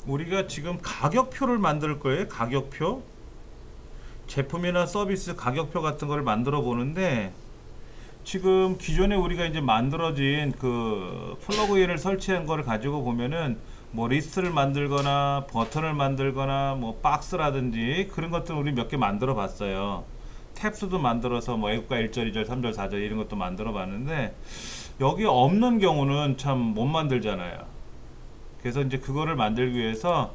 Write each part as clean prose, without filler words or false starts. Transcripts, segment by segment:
우리가 지금 가격표를 만들 거예요. 가격표. 제품이나 서비스 가격표 같은 걸 만들어 보는데, 지금 기존에 우리가 이제 만들어진 그 플러그인을 설치한 걸 가지고 보면은 뭐 리스트를 만들거나 버튼을 만들거나 뭐 박스라든지 그런 것들 우리 몇 개 만들어 봤어요. 탭스도 만들어서 뭐 애국가 1절, 2절, 3절, 4절 이런 것도 만들어 봤는데, 여기 없는 경우는 참 못 만들잖아요. 그래서 이제 그거를 만들기 위해서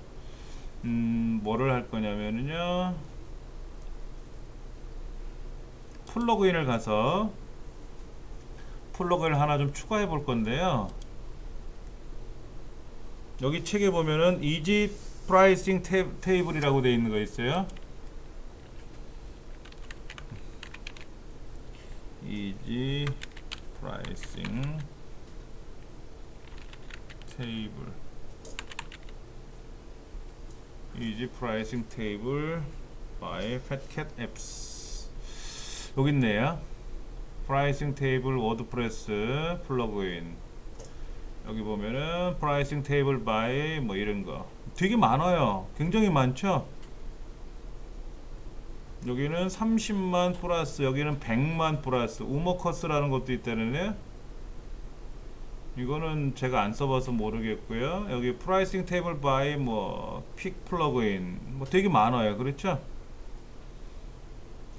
뭐를 할 거냐면요, 플러그인을 가서 플러그인을 하나 좀 추가해 볼 건데요. 여기 책에 보면은 이지 프라이싱 테이블이라고 되어 있는 거 있어요. 이지 프라이싱 테이블, 이지 프라이싱 테이블 by Fatcat Apps. 여기 있네요. 프라이싱 테이블 워드프레스 플러그인. 여기 보면은 프라이싱 테이블 바이 뭐 이런 거 되게 많아요. 굉장히 많죠. 여기는 30만 플러스, 여기는 100만 플러스, 우머커스라는 것도 있다는데 이거는 제가 안 써봐서 모르겠고요. 여기 프라이싱 테이블 바이 뭐픽 플러그인 뭐 되게 많아요. 그렇죠?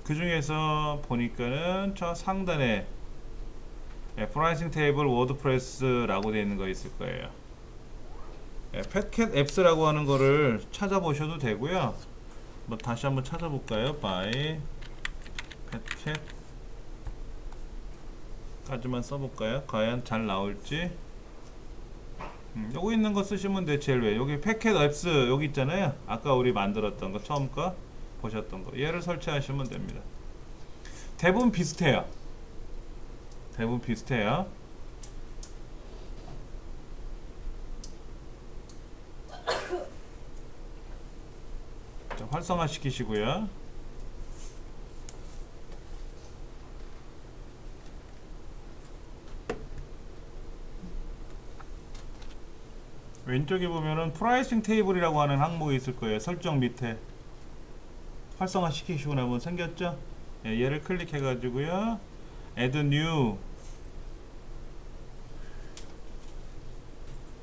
그 중에서 보니까는 저 상단에 프라이싱 테이블 워드프레스라고 되어 있는 거 있을 거예요. 팻캣 앱스라고 하는 거를 찾아보셔도 되고요. 뭐 다시 한번 찾아볼까요? by 팻캣 까지만 써볼까요? 과연 잘 나올지. 여기 있는 거 쓰시면 돼. 제일 왜 여기 팻캣 앱스 여기 있잖아요. 아까 우리 만들었던 거, 처음 거 보셨던 거, 얘를 설치하시면 됩니다. 대부분 비슷해요. 대부분 비슷해요. 자, 활성화 시키시고요. 왼쪽에 보면은 프라이싱 테이블이라고 하는 항목이 있을 거예요. 설정 밑에 활성화 시키시고 나면 생겼죠? 예, 얘를 클릭해 가지고요, add new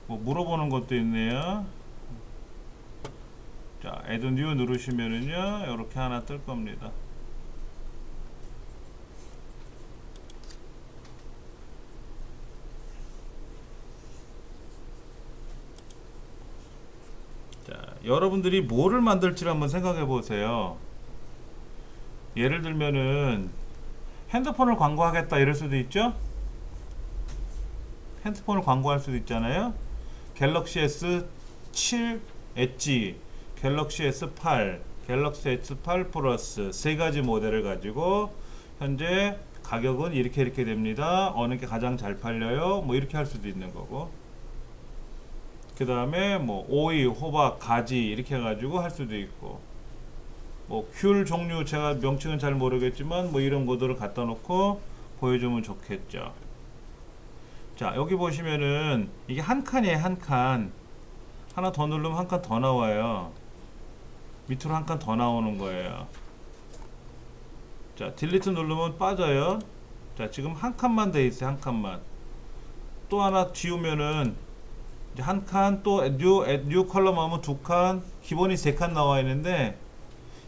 뭐 물어보는 것도 있네요. 자, add new 누르시면은요 이렇게 하나 뜰 겁니다. 자, 여러분들이 뭐를 만들지를 한번 생각해 보세요. 예를 들면은 핸드폰을 광고하겠다 이럴 수도 있죠. 핸드폰을 광고할 수도 있잖아요. 갤럭시 S7 엣지, 갤럭시 S8, 갤럭시 S8 플러스 세 가지 모델을 가지고 현재 가격은 이렇게 이렇게 됩니다. 어느 게 가장 잘 팔려요? 뭐 이렇게 할 수도 있는 거고. 그 다음에 뭐 오이, 호박, 가지 이렇게 해가지고 할 수도 있고, 뭐 귤 종류 제가 명칭은 잘 모르겠지만 뭐 이런 것들을 갖다 놓고 보여주면 좋겠죠. 자, 여기 보시면은 이게 한 칸이에요. 한 칸. 하나 더 누르면 한 칸 더 나와요. 밑으로 한 칸 더 나오는 거예요. 자, 딜리트 누르면 빠져요. 자, 지금 한 칸만 돼 있어요. 한 칸만. 또 하나 지우면은 이제 한 칸, 또 뉴 컬럼 하면 두 칸, 기본이 세 칸 나와 있는데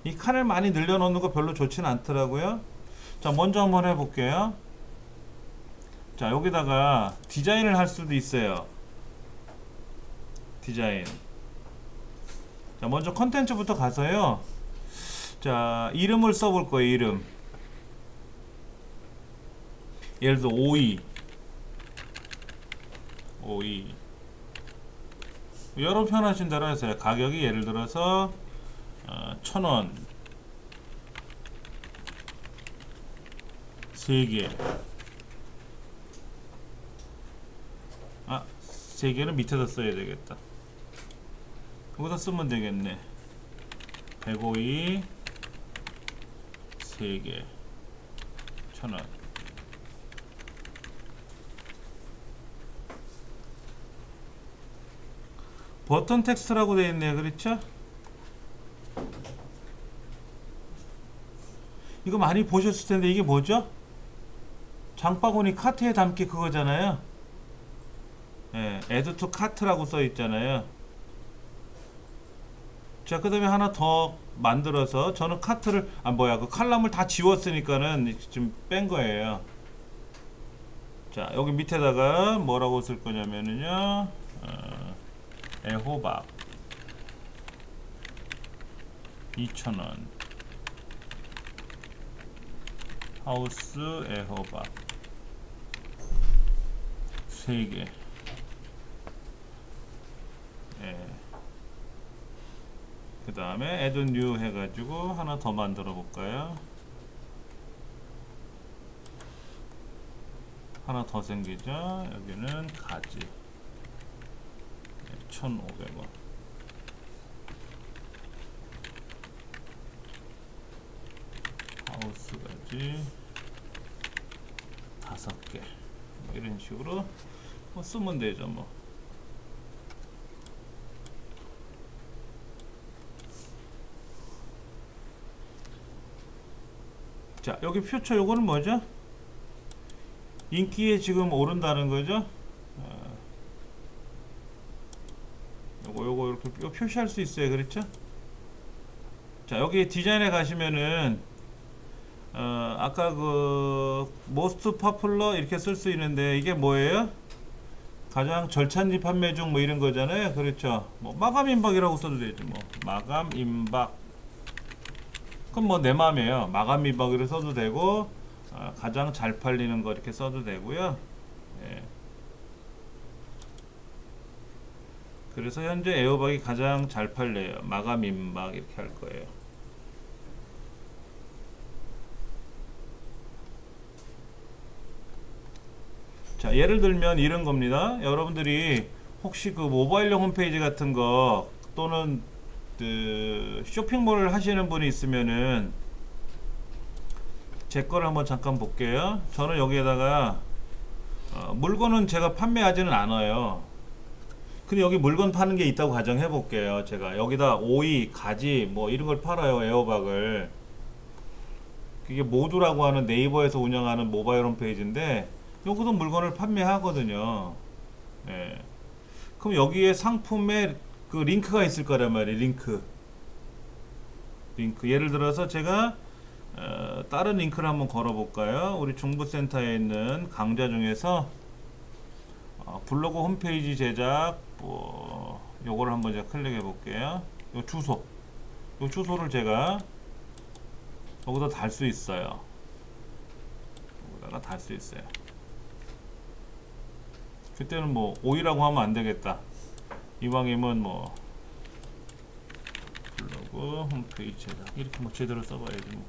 이 칸을 많이 늘려놓는 거 별로 좋지는 않더라고요. 자, 먼저 한번 해볼게요. 자, 여기다가 디자인을 할 수도 있어요. 디자인. 자, 먼저 컨텐츠부터 가서요. 자, 이름을 써볼 거예요. 이름. 예를 들어 오이. 여러분 편하신 대로 하세요. 가격이 예를 들어서 1,000원 3개. 3개는 밑에다 써야 되겠다. 거기다 쓰면 되겠네. 105이 3개 1,000원. 버튼 텍스트라고 되어 있네요. 그렇죠? 이거 많이 보셨을 텐데 이게 뭐죠? 장바구니 카트에 담기 그거잖아요. 예, add to cart라고 써 있잖아요. 자, 그 다음에 하나 더 만들어서 저는 카트를 그 칼럼을 다 지웠으니까는 지금 뺀 거예요. 자, 여기 밑에다가 뭐라고 쓸 거냐면은요, 애호박 2,000원, 하우스 애호박 3개. 예. 그 다음에 add new 해가지고 하나 더 만들어 볼까요? 하나 더 생기죠. 여기는 가지 1,500원. 하우스 가지 5개. 뭐 이런 식으로 뭐 쓰면 되죠. 뭐 자, 여기 퓨처 요거는 뭐죠? 인기에 지금 오른다는 거죠. 요거 이렇게 표시할 수 있어요. 그렇죠? 자, 여기 디자인에 가시면은 아까 그 most popular 이렇게 쓸 수 있는데 이게 뭐예요? 가장 절찬리 판매 중 뭐 이런 거잖아요. 그렇죠? 뭐 마감 임박이라고 써도 되죠. 뭐 마감 임박. 그럼 뭐 내 마음이에요. 마감 임박으로 써도 되고 가장 잘 팔리는 거 이렇게 써도 되고요. 예. 그래서 현재 에어박이 가장 잘 팔려요. 마감 임박 이렇게 할 거예요. 자, 예를 들면 이런 겁니다. 여러분들이 혹시 그 모바일용 홈페이지 같은 거 또는 그 쇼핑몰을 하시는 분이 있으면은 제 거를 한번 잠깐 볼게요. 저는 여기에다가 물건은 제가 판매하지는 않아요. 근데 여기 물건 파는 게 있다고 가정해 볼게요. 제가 여기다 오이, 가지 뭐 이런 걸 팔아요. 에어박을. 그게 모두라고 하는 네이버에서 운영하는 모바일 홈페이지인데 여기도 물건을 판매하거든요. 예. 그럼 여기에 상품에 그 링크가 있을 거란 말이에요. 링크 예를 들어서 제가 다른 링크를 한번 걸어 볼까요? 우리 중부센터에 있는 강좌 중에서 블로그 홈페이지 제작 뭐 요거를 한번 제가 클릭해 볼게요. 요 주소를 제가 여기다 달 수 있어요. 여기다가 달 수 있어요. 그때는 뭐 오이라고 하면 안 되겠다. 이왕이면 뭐 블로그 홈페이지 제작 이렇게 뭐 제대로 써봐야지 뭐.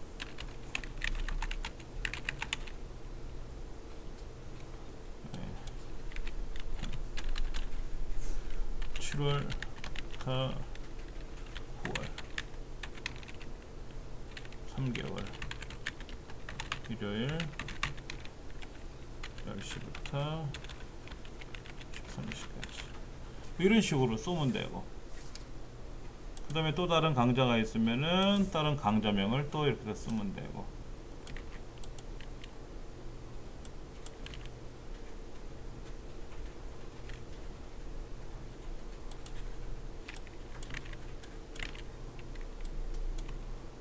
네. 7월 9월 3개월 일요일 10시부터 13시까지 이런 식으로 쏘면 되고, 그 다음에 또 다른 강좌가 있으면은 다른 강좌명을 또 이렇게 쓰면 되고.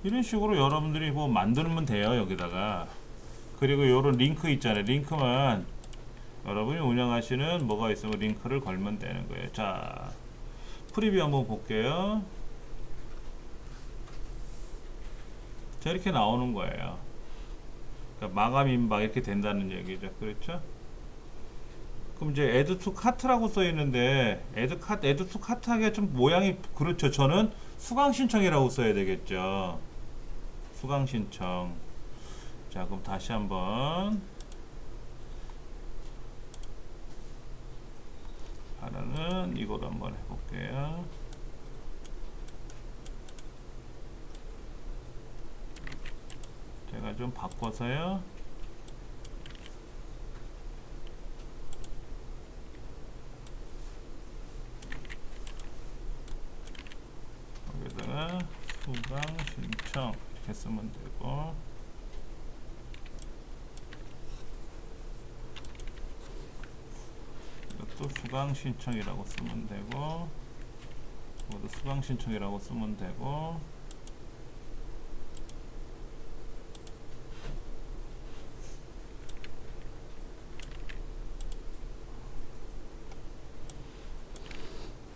이런 식으로 여러분들이 뭐 만들면 돼요. 여기다가. 그리고 요런 링크 있잖아요. 링크만 여러분이 운영하시는 뭐가 있으면 링크를 걸면 되는 거예요. 자, 프리뷰 한번 볼게요. 자, 이렇게 나오는 거예요. 그러니까 마감 임박 이렇게 된다는 얘기죠. 그렇죠? 그럼 이제 add to cart라고 써 있는데 add to cart 하기가 좀 모양이 그렇죠. 저는 수강 신청이라고 써야 되겠죠. 수강 신청. 자, 그럼 다시 한번 하나는 이거로 한번 해볼게요. 제가 좀 바꿔서요. 수강 신청 이렇게 쓰면 되고, 이것도 수강 신청이라고 쓰면 되고, 이것도 수강 신청이라고 쓰면 되고,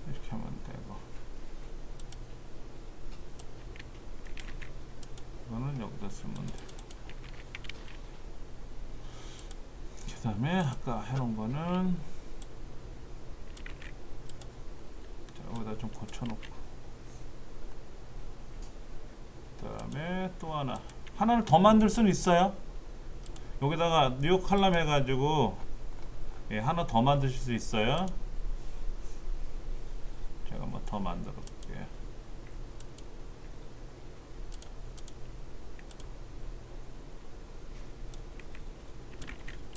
이렇게 하면 되고, 이거는 여기다 쓰면 되고, 그 다음에 아까 해놓은 거는 여기다 좀 고쳐놓고, 그 다음에 또 하나를 더 만들 수는 있어요. 여기다가 뉴욕 칼럼 해가지고 하나 더 만드실 수 있어요. 제가 뭐 더 만들어 볼게요.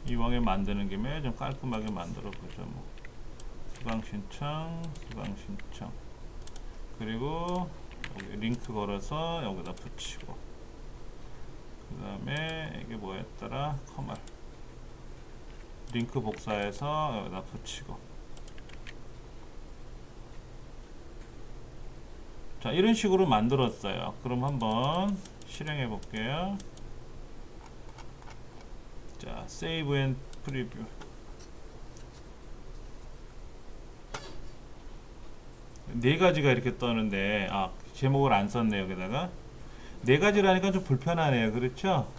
이왕에 만드는 김에 좀 깔끔하게 만들어 보죠. 뭐 수강 신청, 수강 신청, 그리고 여기 링크 걸어서 여기다 붙이고, 그 다음에 이게 뭐였더라, 커말 링크 복사해서 여기다 붙이고. 자, 이런 식으로 만들었어요. 그럼 한번 실행해 볼게요. 자, 세이브 앤 프리뷰. 네 가지가 이렇게 떠는데, 제목을 안 썼네. 여기다가 네 가지라니까 좀 불편하네요. 그렇죠?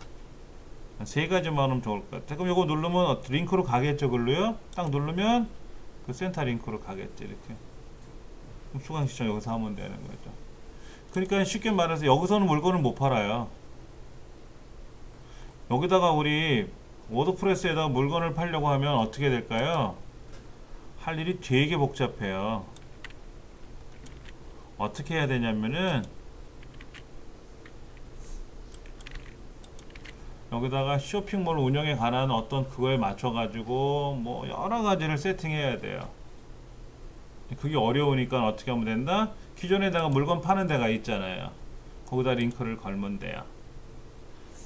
세 가지만 하면 좋을 것 같아요. 그럼 이거 누르면 링크로 가겠죠. 글로요. 딱 누르면 그 센터 링크로 가겠죠. 이렇게. 그럼 수강 신청 여기서 하면 되는 거죠. 그러니까 쉽게 말해서 여기서는 물건을 못 팔아요. 여기다가 우리 워드프레스에다가 물건을 팔려고 하면 어떻게 될까요? 할 일이 되게 복잡해요. 어떻게 해야 되냐면은 여기다가 쇼핑몰 운영에 관한 어떤 그거에 맞춰 가지고 뭐 여러 가지를 세팅해야 돼요. 그게 어려우니까 어떻게 하면 된다? 기존에다가 물건 파는 데가 있잖아요. 거기다 링크를 걸면 돼요.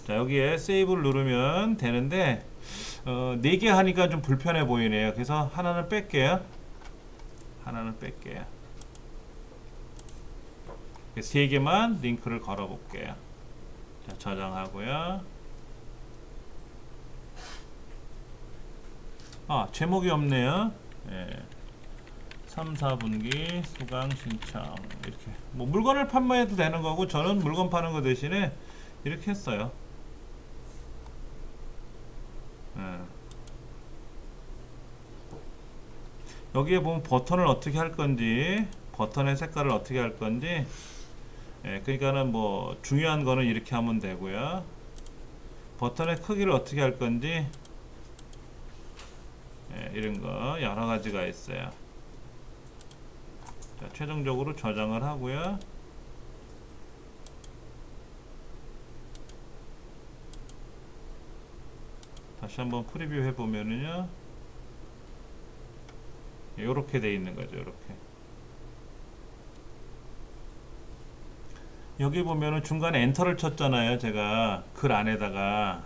자, 여기에 세이브를 누르면 되는데 4개 하니까 좀 불편해 보이네요. 그래서 하나는 뺄게요. 하나는 뺄게요. 3개만 링크를 걸어 볼게요. 자, 저장하고요. 제목이 없네요. 3, 4분기 수강 신청. 이렇게 뭐 물건을 판매해도 되는 거고, 저는 물건 파는 거 대신에 이렇게 했어요. 여기에 보면 버튼을 어떻게 할 건지, 버튼의 색깔을 어떻게 할 건지, 그러니까는 뭐 중요한 거는 이렇게 하면 되고요. 버튼의 크기를 어떻게 할 건지, 이런 거 여러 가지가 있어요. 자, 최종적으로 저장을 하고요. 다시 한번 프리뷰 해보면은요, 요렇게 돼 있는 거죠. 요렇게. 여기 보면은 중간에 엔터를 쳤잖아요. 제가 글 안에다가.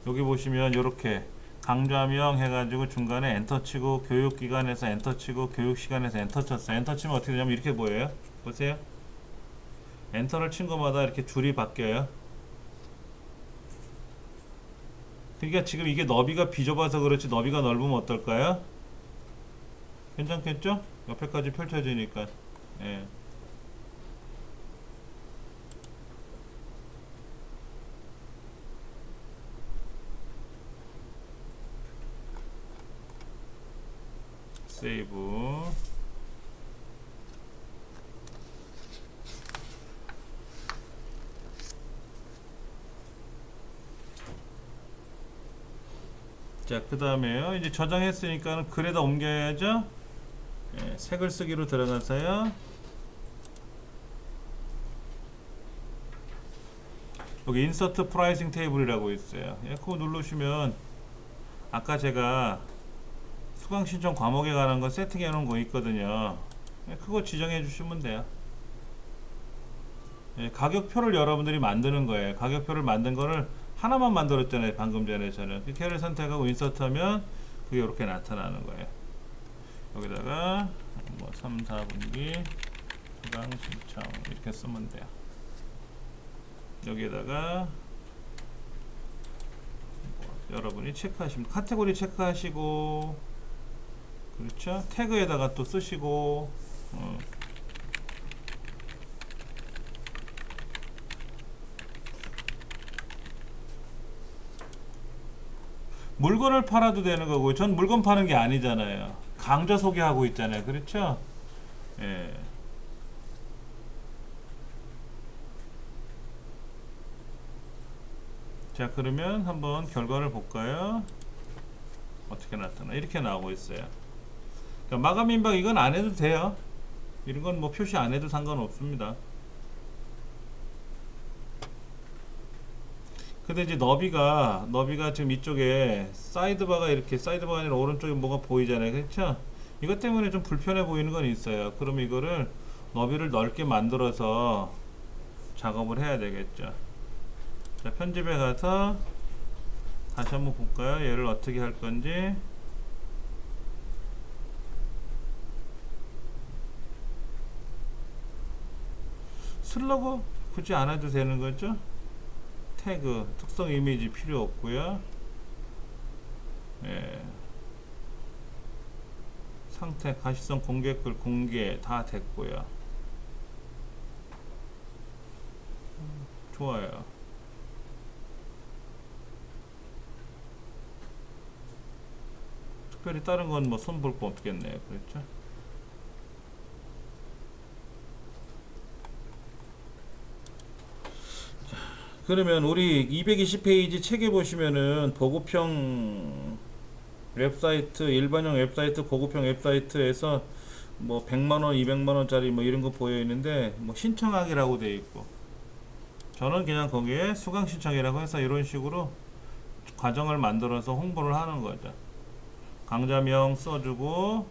여기 보시면 요렇게 강좌명 해가지고 중간에 엔터 치고, 교육기관에서 엔터 치고, 교육시간에서 엔터 쳤어요. 엔터 치면 어떻게 되냐면 이렇게 보여요. 보세요. 엔터를 친 것마다 이렇게 줄이 바뀌어요. 그러니까 지금 이게 너비가 비좁아서 그렇지, 너비가 넓으면 어떨까요? 괜찮겠죠? 옆에까지 펼쳐지니까. 예. 세이브. 자, 그 다음에요. 이제 저장했으니까 글에다 옮겨야죠. 색을 쓰기로 들어가서요. 여기 인서트 프라이싱 테이블이라고 있어요. 그거 누르시면 아까 제가 수강 신청 과목에 관한 거 세팅해 놓은 거 있거든요. 그거 지정해 주시면 돼요. 예, 가격표를 여러분들이 만드는 거예요. 가격표를 만든 거를 하나만 만들었잖아요. 방금 전에 저는 그 캐를 선택하고 인서트하면 그게 이렇게 나타나는 거예요. 여기다가 뭐 3, 4분기 수강 신청 이렇게 쓰면 돼요. 여기에다가 뭐 여러분이 체크하시면 카테고리 체크하시고, 그렇죠? 태그에다가 또 쓰시고, 물건을 팔아도 되는 거고, 전 물건 파는 게 아니잖아요. 강좌 소개하고 있잖아요. 그렇죠? 예. 자, 그러면 한번 결과를 볼까요? 어떻게 나타나? 이렇게 나오고 있어요. 그러니까 마감 임박 이건 안 해도 돼요. 이런 건 뭐 표시 안 해도 상관없습니다. 근데 이제 너비가 지금 이쪽에 사이드바가 이렇게, 사이드바가 아니라 오른쪽에 뭐가 보이잖아요. 그렇죠? 이것 때문에 좀 불편해 보이는 건 있어요. 그럼 이거를 너비를 넓게 만들어서 작업을 해야 되겠죠. 자, 편집에 가서 다시 한번 볼까요? 얘를 어떻게 할 건지. 슬러그 굳이 안 해도 되는 거죠? 태그, 특성 이미지 필요 없고요. 예. 상태, 가시성 공개글 공개 다 됐고요. 좋아요. 특별히 다른 건 뭐 손볼 거 없겠네요. 그렇죠? 그러면 우리 220페이지 책에 보시면은 보급형 웹사이트, 일반형 웹사이트, 고급형 웹사이트에서 뭐 100만원, 200만원짜리 뭐 이런 거 보여 있는데, 뭐 신청하기라고 되어 있고, 저는 그냥 거기에 수강 신청이라고 해서 이런 식으로 과정을 만들어서 홍보를 하는 거죠. 강좌명 써주고,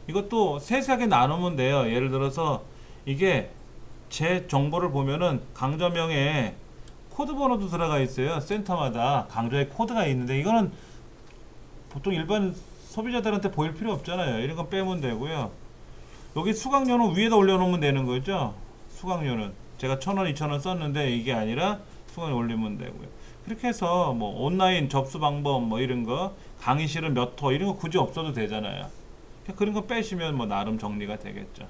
이것도 세세하게 나누면 돼요. 예를 들어서 이게 제 정보를 보면은 강좌명에 코드 번호도 들어가 있어요. 센터마다 강좌에 코드가 있는데, 이거는 보통 일반 소비자들한테 보일 필요 없잖아요. 이런 건 빼면 되고요. 여기 수강료는 위에다 올려놓으면 되는 거죠. 수강료는 제가 1,000원, 2,000원 썼는데 이게 아니라 수강료 올리면 되고요. 그렇게 해서 뭐 온라인 접수 방법 뭐 이런 거, 강의실은 몇 호 이런 거 굳이 없어도 되잖아요. 그런 거 빼시면 뭐 나름 정리가 되겠죠.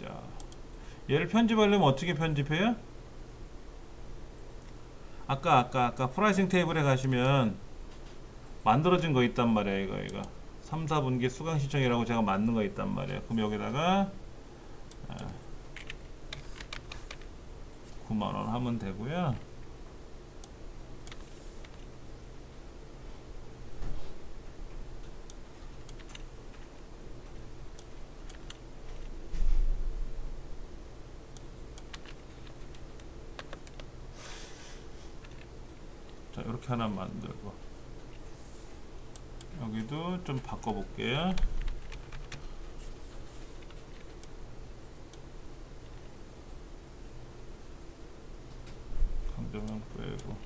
자, 얘를 편집하려면 어떻게 편집해요? 아까 프라이싱 테이블에 가시면 만들어진 거 있단 말이에요. 이거 3, 4분기 수강 신청이라고 제가 만든 거 있단 말이에요. 그럼 여기다가 9만원 하면 되고요. 자, 이렇게 하나 만들고, 여기도 좀 바꿔볼게요. 강조명 빼고,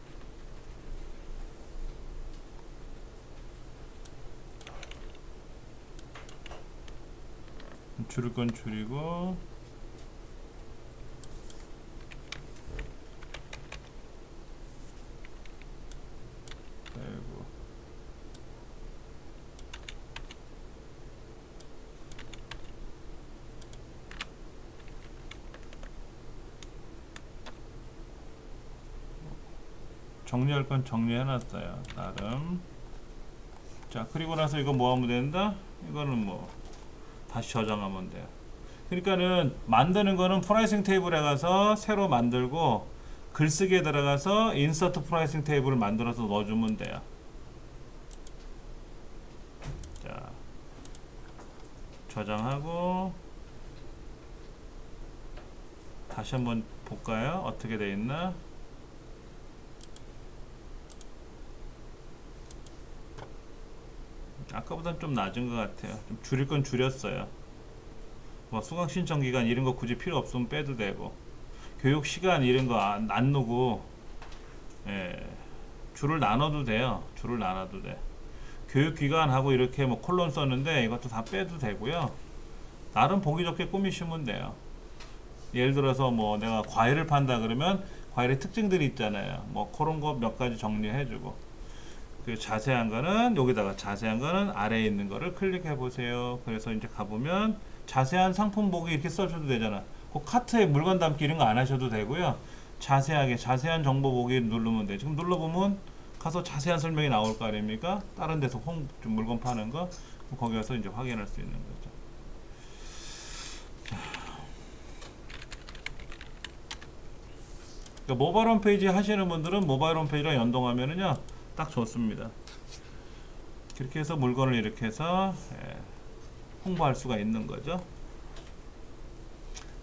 줄일 건 줄이고, 빼고, 정리할 건 정리해놨어요. 나름. 자, 그리고 나서 이거 뭐 하면 된다? 이거는 뭐 다시 저장하면 돼요. 그러니까는 만드는 거는 프라이싱 테이블에 가서 새로 만들고, 글쓰기에 들어가서 인서트 프라이싱 테이블을 만들어서 넣어주면 돼요. 자, 저장하고 다시 한번 볼까요? 어떻게 돼 있나? 아까보단 좀 낮은 것 같아요. 좀 줄일 건 줄였어요. 뭐 수강 신청 기간 이런 거 굳이 필요 없으면 빼도 되고. 교육 시간 이런 거 안 누르고, 예, 줄을 나눠도 돼요. 줄을 나눠도 돼. 교육 기간하고 이렇게 뭐 콜론 썼는데 이것도 다 빼도 되고요. 나름 보기 좋게 꾸미시면 돼요. 예를 들어서 뭐 내가 과일을 판다 그러면 과일의 특징들이 있잖아요. 뭐 그런 거 몇 가지 정리해주고, 그 자세한 거는 여기다가, 자세한 거는 아래에 있는 거를 클릭해 보세요. 그래서 이제 가보면 자세한 상품 보기 이렇게 써줘도 되잖아. 그 카트에 물건 담기 이런 거 안 하셔도 되고요. 자세하게 자세한 정보 보기 누르면 돼. 지금 눌러보면 가서 자세한 설명이 나올 거 아닙니까? 다른 데서 좀 물건 파는 거, 거기 가서 이제 확인할 수 있는 거죠. 그러니까 모바일 홈페이지 하시는 분들은 모바일 홈페이지랑 연동하면은요 딱 좋습니다. 그렇게 해서 물건을 이렇게 해서 홍보할 수가 있는 거죠.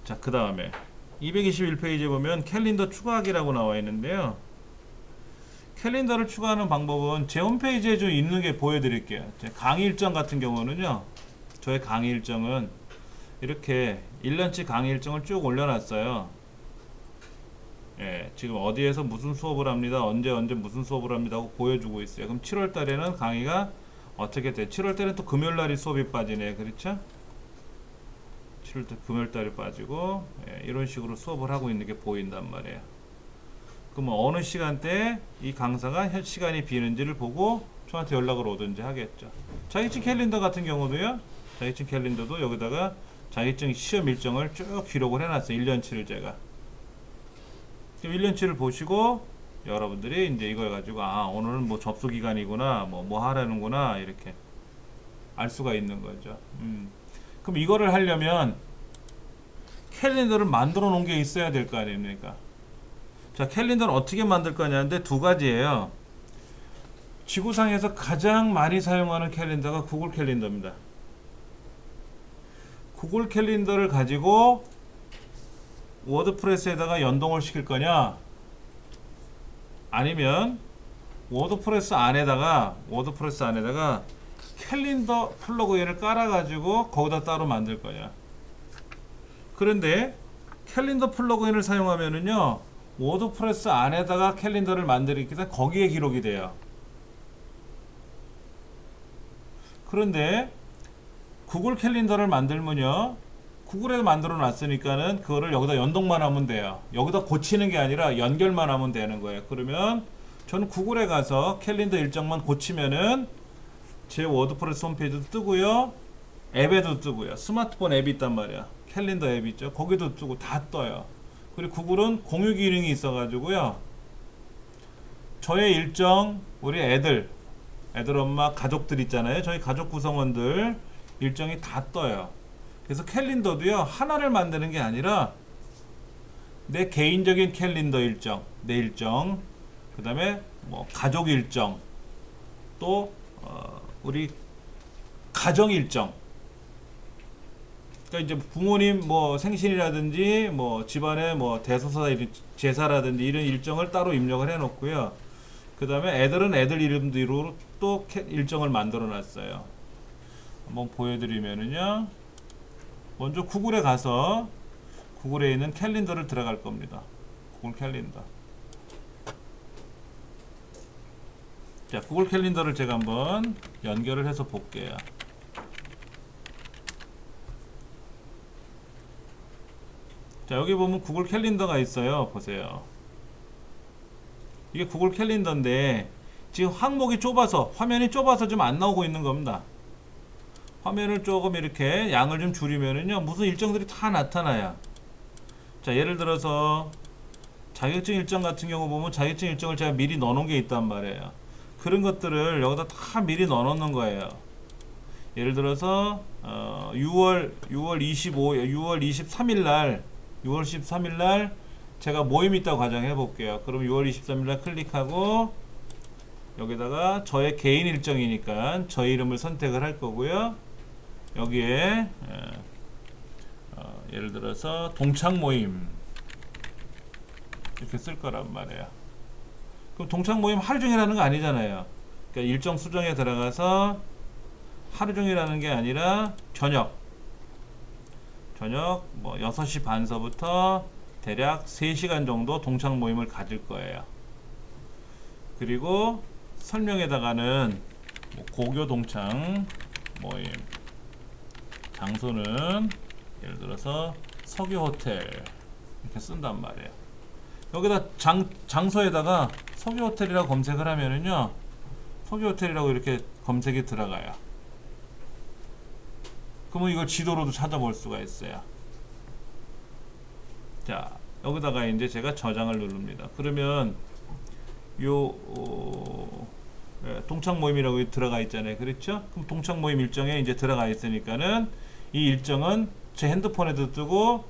자, 그 다음에 221페이지에 보면 캘린더 추가하기라고 나와 있는데요. 캘린더를 추가하는 방법은 제 홈페이지에 좀 있는 게 보여드릴게요. 제 강의 일정 같은 경우는요, 저의 강의 일정은 이렇게 1년치 강의 일정을 쭉 올려놨어요. 예, 지금 어디에서 무슨 수업을 합니다, 언제 무슨 수업을 합니다 하고 보여주고 있어요. 그럼 7월 달에는 강의가 어떻게 돼? 7월 달에는 또 금요일 날이 수업이 빠지네, 그렇죠? 7월 달 금요일 달이 빠지고, 예, 이런 식으로 수업을 하고 있는 게 보인단 말이에요. 그럼 어느 시간대에 이 강사가 현 시간이 비는지를 보고 저한테 연락을 오든지 하겠죠. 자격증 캘린더 같은 경우도요, 자격증 캘린더도 여기다가 자격증 시험 일정을 쭉 기록을 해놨어요. 1년치를 제가. 1년치를 보시고 여러분들이 이제 이걸 가지고, 아, 오늘은 뭐 접수 기간이구나, 뭐 하라는구나, 이렇게 알 수가 있는 거죠. 그럼 이거를 하려면 캘린더를 만들어 놓은 게 있어야 될 거 아닙니까? 자, 캘린더는 어떻게 만들 거냐는데 두 가지예요. 지구상에서 가장 많이 사용하는 캘린더가 구글 캘린더입니다. 구글 캘린더를 가지고 워드프레스에다가 연동을 시킬 거냐, 아니면 워드프레스 안에다가 캘린더 플러그인을 깔아가지고 거기다 따로 만들 거냐. 그런데 캘린더 플러그인을 사용하면은요, 워드프레스 안에다가 캘린더를 만들기 때문에 거기에 기록이 돼요. 그런데 구글 캘린더를 만들면요, 구글에 만들어 놨으니까는 그거를 여기다 연동만 하면 돼요. 여기다 고치는 게 아니라 연결만 하면 되는 거예요. 그러면 저는 구글에 가서 캘린더 일정만 고치면은 제 워드프레스 홈페이지도 뜨고요, 앱에도 뜨고요. 스마트폰 앱이 있단 말이야. 캘린더 앱 있죠. 거기도 뜨고 다 떠요. 그리고 구글은 공유 기능이 있어 가지고요, 저의 일정, 우리 애들 엄마 가족들 있잖아요. 저희 가족 구성원들 일정이 다 떠요. 그래서 캘린더도요, 하나를 만드는 게 아니라 내 개인적인 캘린더 일정, 내 일정, 그 다음에 뭐 가족 일정, 또 우리 가정 일정, 그러니까 이제 부모님 뭐 생신이라든지 뭐 집안에 뭐 대소사 제사라든지 이런 일정을 따로 입력을 해 놓고요. 그 다음에 애들은 애들 이름대로 또 일정을 만들어 놨어요. 한번 보여드리면은요, 먼저 구글에 가서 구글에 있는 캘린더를 들어갈 겁니다. 구글 캘린더. 자, 구글 캘린더를 제가 한번 연결을 해서 볼게요. 자, 여기 보면 구글 캘린더가 있어요. 보세요. 이게 구글 캘린더인데 지금 항목이 좁아서, 화면이 좁아서 좀 안 나오고 있는 겁니다. 화면을 조금 이렇게 양을 좀 줄이면은요, 무슨 일정들이 다 나타나요. 자, 예를 들어서 자격증 일정 같은 경우 보면 자격증 일정을 제가 미리 넣어 놓은 게 있단 말이에요. 그런 것들을 여기다 다 미리 넣어 놓는 거예요. 예를 들어서 6월 23일 날 제가 모임 있다고 가정해 볼게요. 그럼 6월 23일 날 클릭하고 여기다가 저의 개인 일정이니까 저의 이름을 선택을 할 거고요. 여기에 예를 들어서 동창 모임 이렇게 쓸 거란 말이에요. 그럼 동창 모임 하루 종일 하는 거 아니잖아요. 그러니까 일정 수정에 들어가서 하루 종일 하는 게 아니라 저녁 뭐 6시 반서부터 대략 3시간 정도 동창 모임을 가질 거예요. 그리고 설명에다가는 뭐 고교 동창 모임 장소는 예를 들어서 석유 호텔 이렇게 쓴단 말이에요. 여기다 장소에다가 석유 호텔이라고 검색을 하면은요, 석유 호텔이라고 이렇게 검색이 들어가요. 그러면 이걸 지도로도 찾아볼 수가 있어요. 자, 여기다가 이제 제가 저장을 누릅니다. 그러면 요 동창 모임이라고 들어가 있잖아요. 그렇죠? 그럼 동창 모임 일정에 이제 들어가 있으니까는 이 일정은 제 핸드폰에도 뜨고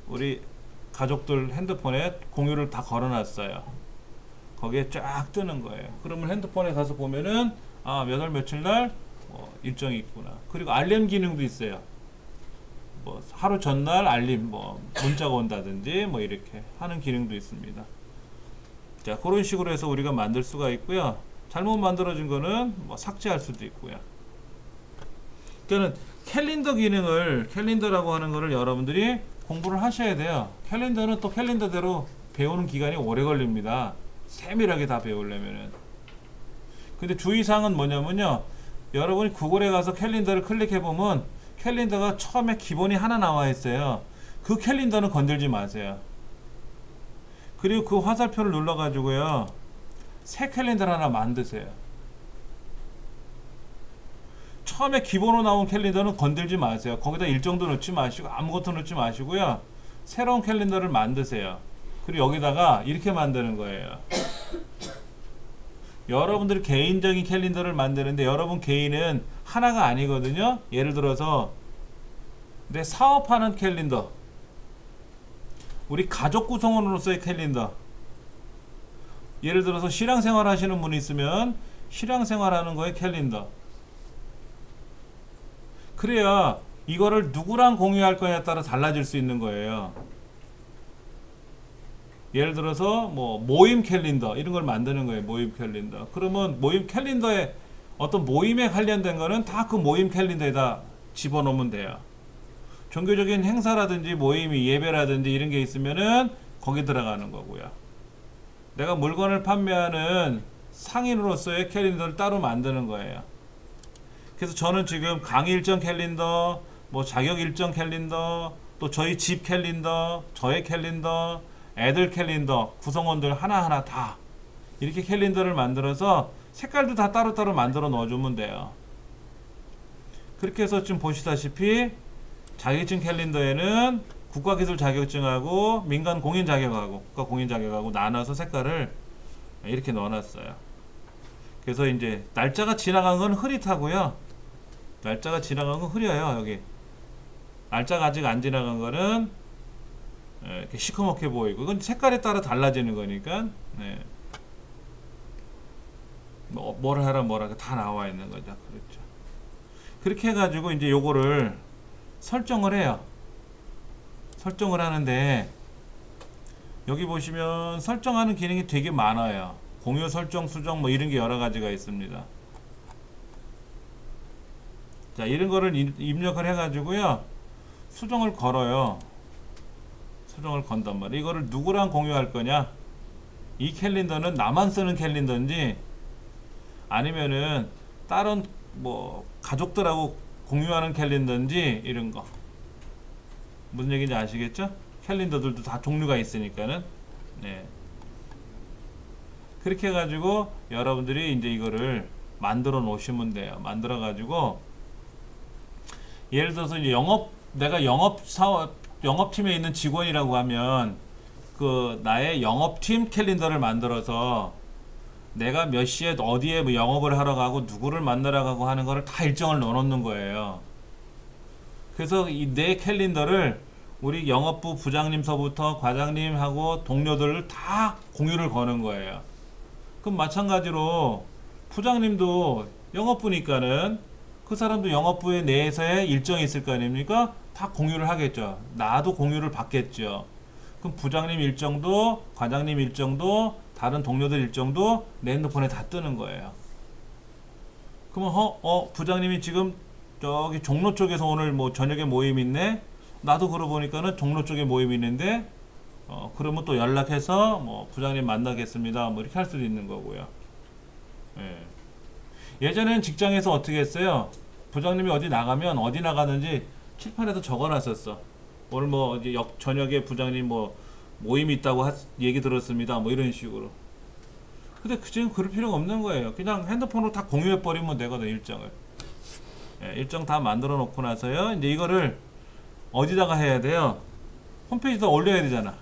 우리 가족들 핸드폰에 공유를 다 걸어놨어요. 거기에 쫙 뜨는 거예요. 그러면 핸드폰에 가서 보면은 아, 몇 월 며칠 날 일정이 있구나. 그리고 알림 기능도 있어요. 뭐 하루 전날 알림 뭐 문자가 온다든지 뭐 이렇게 하는 기능도 있습니다. 자, 그런 식으로 해서 우리가 만들 수가 있고요. 잘못 만들어진 거는 뭐 삭제할 수도 있고요. 그러니까 캘린더 기능을, 캘린더라고 하는 거를 여러분들이 공부를 하셔야 돼요. 캘린더는 또 캘린더대로 배우는 기간이 오래 걸립니다. 세밀하게 다 배우려면은. 근데 주의사항은 뭐냐면요, 여러분이 구글에 가서 캘린더를 클릭해 보면 캘린더가 처음에 기본이 하나 나와 있어요. 그 캘린더는 건들지 마세요. 그리고 그 화살표를 눌러 가지고요, 새 캘린더를 하나 만드세요. 처음에 기본으로 나온 캘린더는 건들지 마세요. 거기다 일정도 넣지 마시고 아무것도 넣지 마시고요, 새로운 캘린더를 만드세요. 그리고 여기다가 이렇게 만드는 거예요. 여러분들이 개인적인 캘린더를 만드는데 여러분 개인은 하나가 아니거든요. 예를 들어서 내 사업하는 캘린더, 우리 가족 구성원으로서의 캘린더, 예를 들어서 신앙생활 하시는 분이 있으면 신앙생활 하는 거에 캘린더. 그래야 이거를 누구랑 공유할 거냐에 따라 달라질 수 있는 거예요. 예를 들어서 뭐 모임 캘린더 이런 걸 만드는 거예요. 모임 캘린더. 그러면 모임 캘린더에 어떤 모임에 관련된 거는 다 그 모임 캘린더에다 집어넣으면 돼요. 종교적인 행사라든지 모임이 예배라든지 이런 게 있으면은 거기 들어가는 거고요. 내가 물건을 판매하는 상인으로서의 캘린더를 따로 만드는 거예요. 그래서 저는 지금 강의 일정 캘린더, 뭐 자격 일정 캘린더, 또 저희 집 캘린더, 저의 캘린더, 애들 캘린더, 구성원들 하나하나 다 이렇게 캘린더를 만들어서 색깔도 다 따로따로 만들어 넣어주면 돼요. 그렇게 해서 지금 보시다시피 자격증 캘린더에는 국가기술 자격증하고 민간 공인 자격하고 국가 공인 자격하고 나눠서 색깔을 이렇게 넣어놨어요. 그래서 이제 날짜가 지나간 건 흐릿하고요. 날짜가 지나간 건 흐려요. 여기 날짜가 아직 안 지나간 거는 이렇게 시커멓게 보이고, 이건 색깔에 따라 달라지는 거니까 네. 뭘 하라 뭐라 다 나와 있는 거죠. 그렇죠. 그렇게 해가지고 이제 요거를 설정을 해요. 설정을 하는데 여기 보시면 설정하는 기능이 되게 많아요. 공유 설정, 수정 뭐 이런 게 여러 가지가 있습니다. 자, 이런 거를 입력을 해가지고요, 수정을 걸어요. 수정을 건단 말이에요. 이거를 누구랑 공유할 거냐? 이 캘린더는 나만 쓰는 캘린더인지 아니면은 다른 뭐 가족들하고 공유하는 캘린더인지 이런 거. 무슨 얘기인지 아시겠죠? 캘린더들도 다 종류가 있으니까는. 네. 그렇게 해가지고 여러분들이 이제 이거를 만들어 놓으시면 돼요. 만들어 가지고 예를 들어서 이제 내가 영업팀에 있는 직원이라고 하면 그 나의 영업팀 캘린더를 만들어서 내가 몇 시에 어디에 뭐 영업을 하러 가고 누구를 만나러 가고 하는 거를 다 일정을 넣어놓는 거예요. 그래서 이 내 캘린더를 우리 영업부 부장님서부터 과장님하고 동료들을 다 공유를 거는 거예요. 그럼 마찬가지로 부장님도 영업부니까는 그 사람도 영업부에 내에서의 일정이 있을 거 아닙니까? 다 공유를 하겠죠. 나도 공유를 받겠죠. 그럼 부장님 일정도 과장님 일정도 다른 동료들 일정도 내 핸드폰에 다 뜨는 거예요. 그러면 부장님이 지금 저기 종로 쪽에서 오늘 뭐 저녁에 모임 있네. 나도 그러고 보니까는 종로 쪽에 모임 있는데 그러면 또 연락해서 뭐 부장님 만나겠습니다. 뭐 이렇게 할 수도 있는 거고요. 예. 예전엔 직장에서 어떻게 했어요? 부장님이 어디 나가면 어디 나가는지 칠판에도 적어놨었어. 오늘 뭐 이제 저녁에 부장님 뭐 모임이 있다고 얘기 들었습니다. 뭐 이런 식으로. 근데 지금 그럴 필요가 없는 거예요. 그냥 핸드폰으로 다 공유해 버리면 되거든, 일정을. 예, 일정 다 만들어 놓고 나서요. 이제 이거를 어디다가 해야 돼요? 홈페이지도 올려야 되잖아.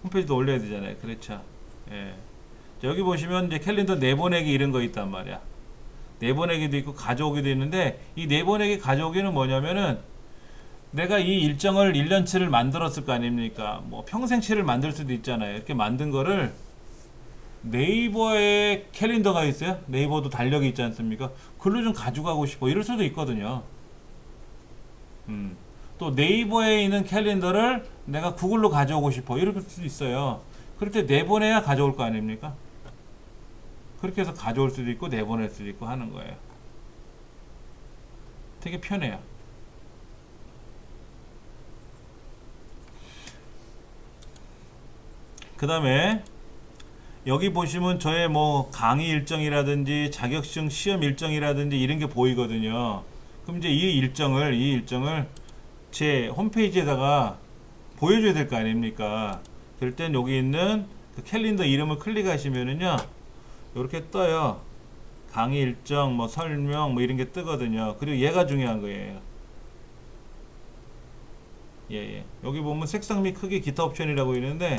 홈페이지도 올려야 되잖아요. 그렇죠. 예. 여기 보시면 이제 캘린더 내보내기 이런 거 있단 말이야. 내보내기도 있고 가져오기도 있는데, 이 내보내기 가져오기는 뭐냐면은 내가 이 일정을 1년치를 만들었을 거 아닙니까? 뭐 평생치를 만들 수도 있잖아요. 이렇게 만든 거를 네이버에 캘린더가 있어요. 네이버도 달력이 있지 않습니까? 글로 좀 가져가고 싶어. 이럴 수도 있거든요. 또 네이버에 있는 캘린더를 내가 구글로 가져오고 싶어. 이럴 수도 있어요. 그럴 때 내보내야 가져올 거 아닙니까? 그렇게 해서 가져올 수도 있고 내보낼 수도 있고 하는 거예요. 되게 편해요. 그 다음에 여기 보시면 저의 뭐 강의 일정이라든지 자격증 시험 일정이라든지 이런 게 보이거든요. 그럼 이제 이 일정을 제 홈페이지에다가 보여줘야 될 거 아닙니까? 그럴 땐 여기 있는 그 캘린더 이름을 클릭하시면은요, 이렇게 떠요. 강의 일정, 뭐 설명, 뭐 이런 게 뜨거든요. 그리고 얘가 중요한 거예요. 예. 여기 보면 색상 및 크기 기타 옵션이라고 있는데,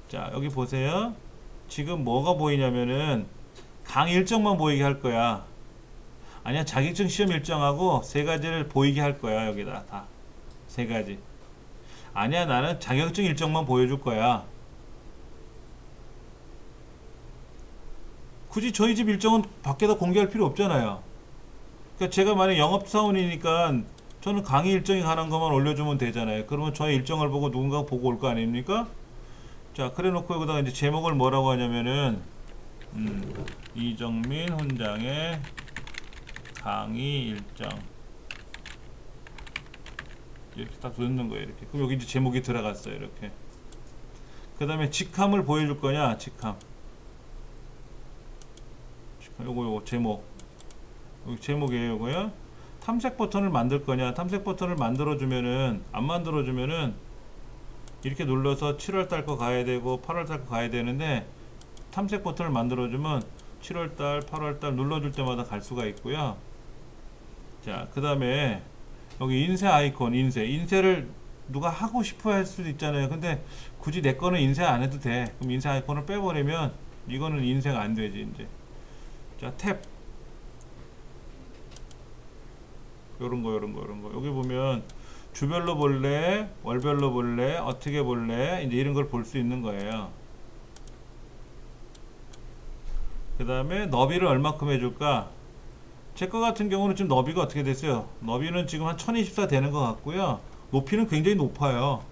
자, 여기 보세요. 지금 뭐가 보이냐면은 강의 일정만 보이게 할 거야. 아니야, 자격증 시험 일정하고 세 가지를 보이게 할 거야. 여기다 다 세 가지. 아니야, 나는 자격증 일정만 보여줄 거야. 굳이 저희 집 일정은 밖에다 공개할 필요 없잖아요. 그러니까 제가 만약 영업사원이니까 저는 강의 일정에 관한 것만 올려주면 되잖아요. 그러면 저의 일정을 보고 누군가 보고 올 거 아닙니까? 자, 그래 놓고 여기다가 이제 제목을 뭐라고 하냐면은 이정민 훈장의 강의 일정 이렇게 딱 넣는 거예요. 이렇게. 그럼 여기 이제 제목이 들어갔어요. 이렇게. 그 다음에 직함을 보여줄 거냐? 직함. 요거 제목. 여기 제목이에요. 요거요. 탐색 버튼을 만들 거냐? 탐색 버튼을 만들어주면은 안 만들어주면은 이렇게 눌러서 7월달 거 가야 되고 8월달 거 가야 되는데, 탐색 버튼을 만들어주면 7월달, 8월달 눌러줄 때마다 갈 수가 있고요. 자, 그 다음에 여기 인쇄 아이콘, 인쇄를 누가 하고 싶어 할 수도 있잖아요. 근데 굳이 내 거는 인쇄 안 해도 돼. 그럼 인쇄 아이콘을 빼버리면 이거는 인쇄가 안 되지, 이제. 자, 탭. 요런 거. 여기 보면 주별로 볼래, 월별로 볼래, 어떻게 볼래, 이제 이런 걸 볼 수 있는 거예요. 그 다음에 너비를 얼마큼 해줄까? 제 거 같은 경우는 지금 너비가 어떻게 됐어요? 너비는 지금 한 1024 되는 것 같고요. 높이는 굉장히 높아요.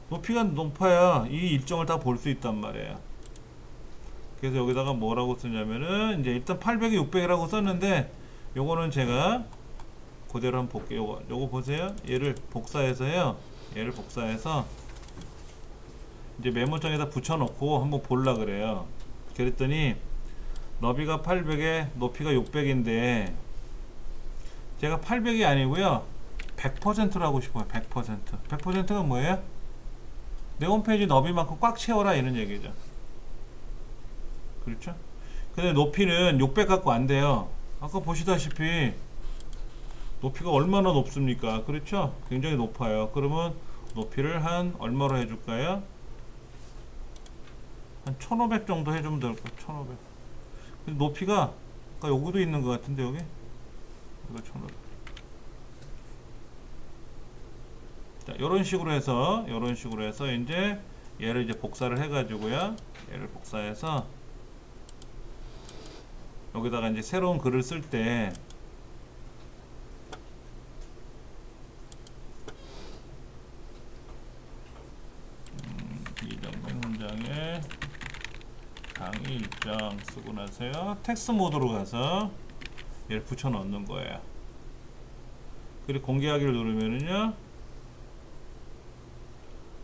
높이가 높아야 이 일정을 다 볼 수 있단 말이에요. 그래서 여기다가 뭐라고 쓰냐면은, 이제 일단 800에 600이라고 썼는데, 요거는 제가 그대로 한번 볼게요. 요거 보세요. 얘를 복사해서요. 얘를 복사해서 이제 메모장에다 붙여놓고 한번 볼라 그래요. 그랬더니 너비가 800에 높이가 600인데 제가 800이 아니고요 100%로 하고 싶어요. 100%. 100%가 뭐예요? 내 홈페이지 너비만큼 꽉 채워라, 이런 얘기죠. 그렇죠? 근데 높이는 600 갖고 안 돼요. 아까 보시다시피 높이가 얼마나 높습니까? 그렇죠? 굉장히 높아요. 그러면 높이를 한 얼마로 해줄까요? 한 1500 정도 해주면 될 거예요. 1500. 근데 높이가 아까 여기도 있는 것 같은데, 여기? 이거 1500. 자, 요런 식으로 해서 이제 얘를 이제 복사를 해가지고요. 얘를 복사해서 여기다가 이제 새로운 글을 쓸 때 이정민 훈장의 강의 일정 쓰고 나서요. 텍스트 모드로 가서 얘를 붙여 넣는 거예요. 그리고 공개하기를 누르면은요.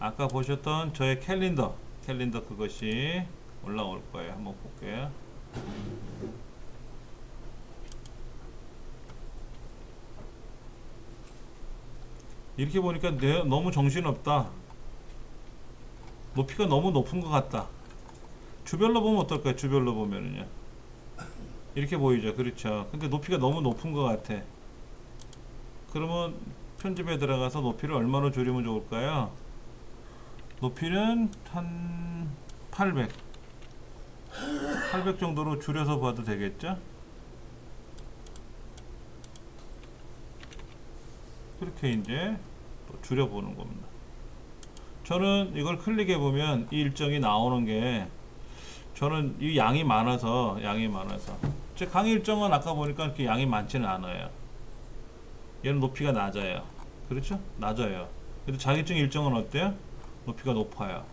아까 보셨던 저의 캘린더 그것이 올라올 거예요. 한번 볼게요. 이렇게 보니까 너무 정신없다. 높이가 너무 높은 것 같다. 주별로 보면 어떨까요? 주별로 보면은요. 이렇게 보이죠. 그렇죠. 근데 높이가 너무 높은 것 같아. 그러면 편집에 들어가서 높이를 얼마로 줄이면 좋을까요? 높이는 한 800 정도로 줄여서 봐도 되겠죠? 그렇게 이제 또 줄여보는 겁니다. 저는 이걸 클릭해 보면 이 일정이 나오는 게, 저는 이 양이 많아서 제 강의 일정은 아까 보니까 그렇게 양이 많지는 않아요. 얘는 높이가 낮아요. 그렇죠? 낮아요. 그래도 자격증 일정은 어때요? 높이가 높아요.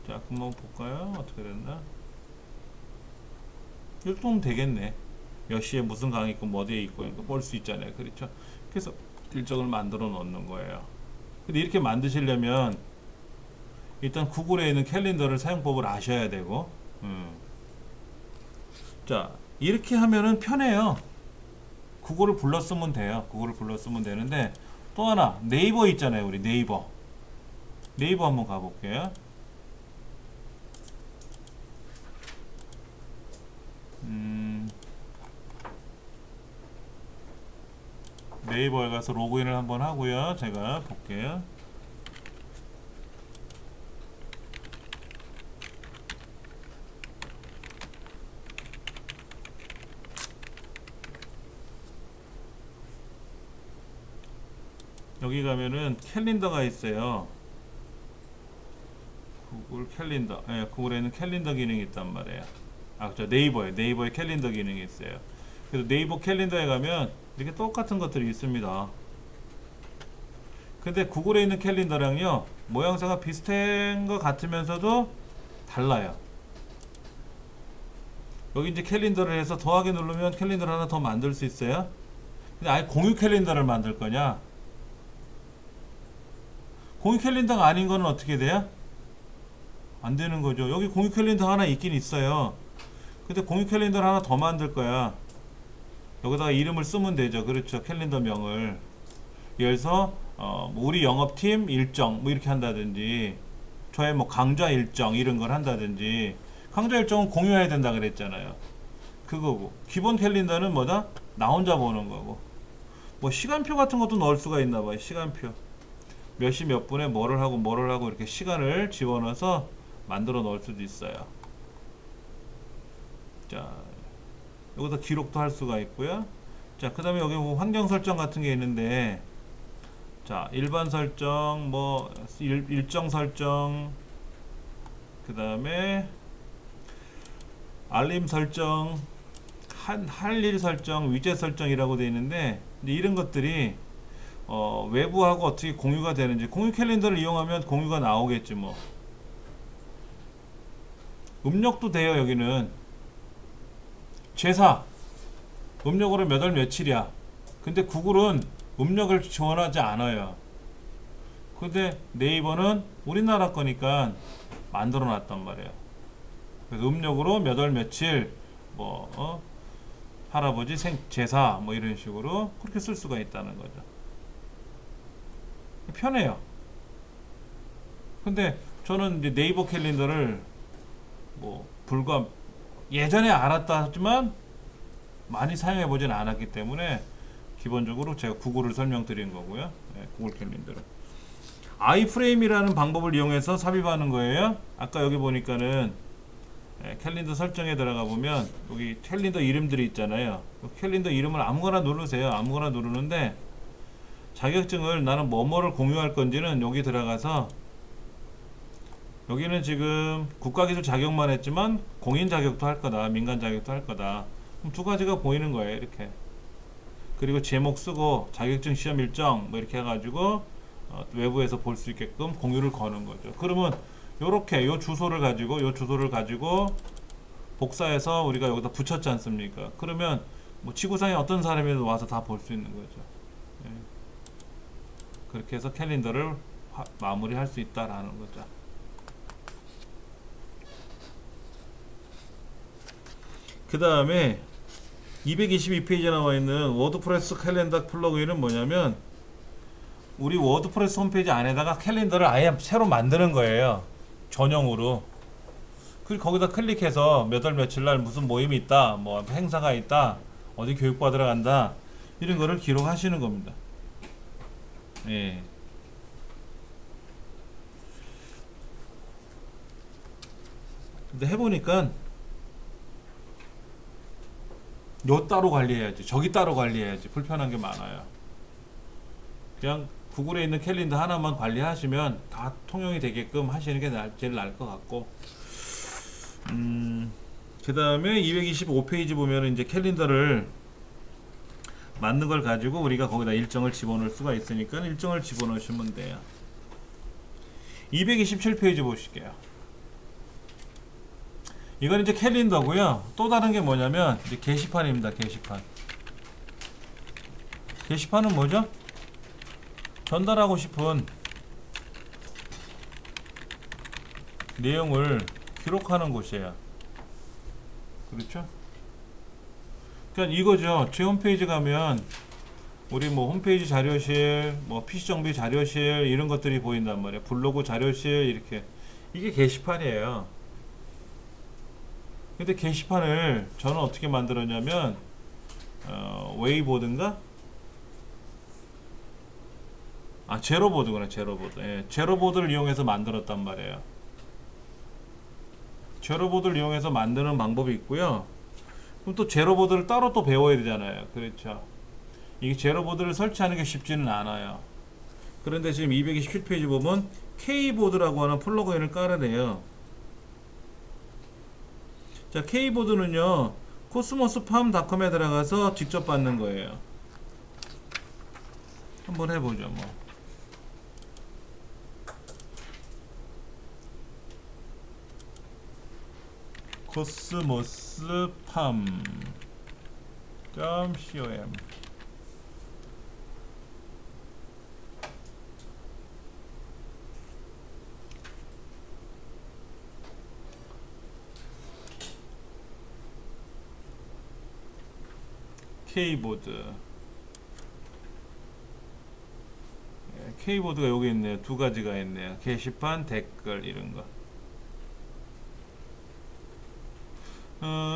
자, 한번 볼까요? 어떻게 됐나? 이렇게 보면 되겠네. 몇 시에 무슨 강의 있고 뭐 어디에 있고 볼 수 있잖아요. 그렇죠? 그래서 일정을 만들어 놓는 거예요. 근데 이렇게 만드시려면 일단 구글에 있는 캘린더를 사용법을 아셔야 되고, 자, 이렇게 하면은 편해요. 구글을 불렀으면 돼요. 구글을 불렀으면 되는데, 또 하나 네이버 있잖아요. 우리 네이버 한번 가볼게요. 네이버에 가서 로그인을 한번 하고요. 제가 볼게요. 여기 가면은 캘린더가 있어요. 구글 캘린더. 예, 구글에는 캘린더 기능이 있단 말이에요. 아, 저 네이버에 캘린더 기능이 있어요. 그래서 네이버 캘린더에 가면 이렇게 똑같은 것들이 있습니다. 근데 구글에 있는 캘린더랑요, 모양새가 비슷한 것 같으면서도 달라요. 여기 이제 캘린더를 해서 더하기 누르면 캘린더를 하나 더 만들 수 있어요. 근데 아예 공유 캘린더를 만들 거냐? 공유 캘린더가 아닌 거는 어떻게 돼요? 안 되는 거죠. 여기 공유 캘린더 하나 있긴 있어요. 근데 공유 캘린더를 하나 더 만들 거야. 여기다가 이름을 쓰면 되죠. 그렇죠. 캘린더 명을. 예를 들어서 뭐 우리 영업팀 일정 뭐 이렇게 한다든지, 저의 뭐 강좌 일정 이런 걸 한다든지. 강좌 일정은 공유해야 된다 그랬잖아요. 그거고, 기본 캘린더는 뭐다? 나 혼자 보는 거고. 뭐 시간표 같은 것도 넣을 수가 있나 봐요. 시간표. 몇 시 몇 분에 뭐를 하고 이렇게 시간을 집어넣어서 만들어 놓을 수도 있어요. 자, 여기다 기록도 할 수가 있고요. 자, 그 다음에 여기 뭐 환경 설정 같은 게 있는데, 자, 일반 설정, 뭐 일정 설정, 그 다음에 알림 설정, 할 일 설정, 위젯 설정이라고 되어 있는데, 이런 것들이 외부하고 어떻게 공유가 되는지, 공유 캘린더를 이용하면 공유가 나오겠지 뭐. 음력도 돼요. 여기는 제사 음력으로 몇 월 며칠이야. 근데 구글은 음력을 지원하지 않아요. 근데 네이버는 우리나라 거니까 만들어 놨단 말이에요. 그래서 음력으로 몇 월 며칠 뭐 할아버지 제사 뭐 이런 식으로 그렇게 쓸 수가 있다는 거죠. 편해요. 근데 저는 이제 네이버 캘린더를 뭐 불과 예전에 알았다 하지만 많이 사용해 보진 않았기 때문에 기본적으로 제가 구글을 설명드린 거고요. 네, 구글 캘린더를 아이프레임이라는 방법을 이용해서 삽입하는 거예요. 아까 여기 보니까는 캘린더 설정에 들어가 보면 여기 캘린더 이름들이 있잖아요. 캘린더 이름을 아무거나 누르세요. 아무거나 누르는데 자격증을 나는 뭐뭐를 공유할 건지는 여기 들어가서, 여기는 지금 국가기술 자격만 했지만 공인 자격도 할 거다, 민간 자격도 할 거다. 그럼 두 가지가 보이는 거예요. 이렇게. 그리고 제목 쓰고 자격증 시험 일정 뭐 이렇게 해가지고 외부에서 볼 수 있게끔 공유를 거는 거죠. 그러면 요렇게 요 주소를 가지고 복사해서 우리가 여기다 붙였지 않습니까? 그러면 뭐 지구상에 어떤 사람이라도 와서 다 볼 수 있는 거죠. 예. 그렇게 해서 캘린더를 마무리할 수 있다라는 거죠. 그 다음에 222페이지에 나와 있는 워드프레스 캘린더 플러그인은 뭐냐면 우리 워드프레스 홈페이지 안에다가 캘린더를 아예 새로 만드는 거예요. 전용으로. 그리고 거기다 클릭해서 몇 월 며칠 날 무슨 모임이 있다, 뭐 행사가 있다, 어디 교육받으러 간다, 이런 거를 기록하시는 겁니다. 예. 근데 해보니까 요 따로 관리해야지, 저기 따로 관리해야지, 불편한 게 많아요. 그냥 구글에 있는 캘린더 하나만 관리하시면 다 통용이 되게끔 하시는 게 제일 나을 것 같고, 그 다음에 225페이지 보면 이제 캘린더를 만든 걸 가지고 우리가 거기다 일정을 집어넣을 수가 있으니까 일정을 집어넣으시면 돼요. 227페이지 보실게요. 이건 이제 캘린더고요. 또 다른 게 뭐냐면 이제 게시판입니다. 게시판. 게시판은 뭐죠? 전달하고 싶은 내용을 기록하는 곳이에요. 그렇죠? 그러니까 이거죠. 제 홈페이지 가면 우리 뭐 홈페이지 자료실, 뭐 PC 정비 자료실 이런 것들이 보인단 말이에요. 블로그 자료실 이렇게. 이게 게시판이에요. 근데 게시판을 저는 어떻게 만들었냐면 웨이보드인가? 제로보드구나. 제로보드. 예, 제로보드를 이용해서 만들었단 말이에요. 제로보드를 이용해서 만드는 방법이 있고요. 그럼 또 제로보드를 따로 또 배워야 되잖아요. 그렇죠. 이게 제로보드를 설치하는 게 쉽지는 않아요. 그런데 지금 227페이지 보면 K보드라고 하는 플러그인을 깔아내요. 자, K보드는요, 코스모스팜닷컴에 들어가서 직접 받는 거예요. 한번 해보죠, 뭐. 코스모스팜.com K보드. K보드가 여기 있네요. 두 가지가 있네요. 게시판, 댓글 이런 거.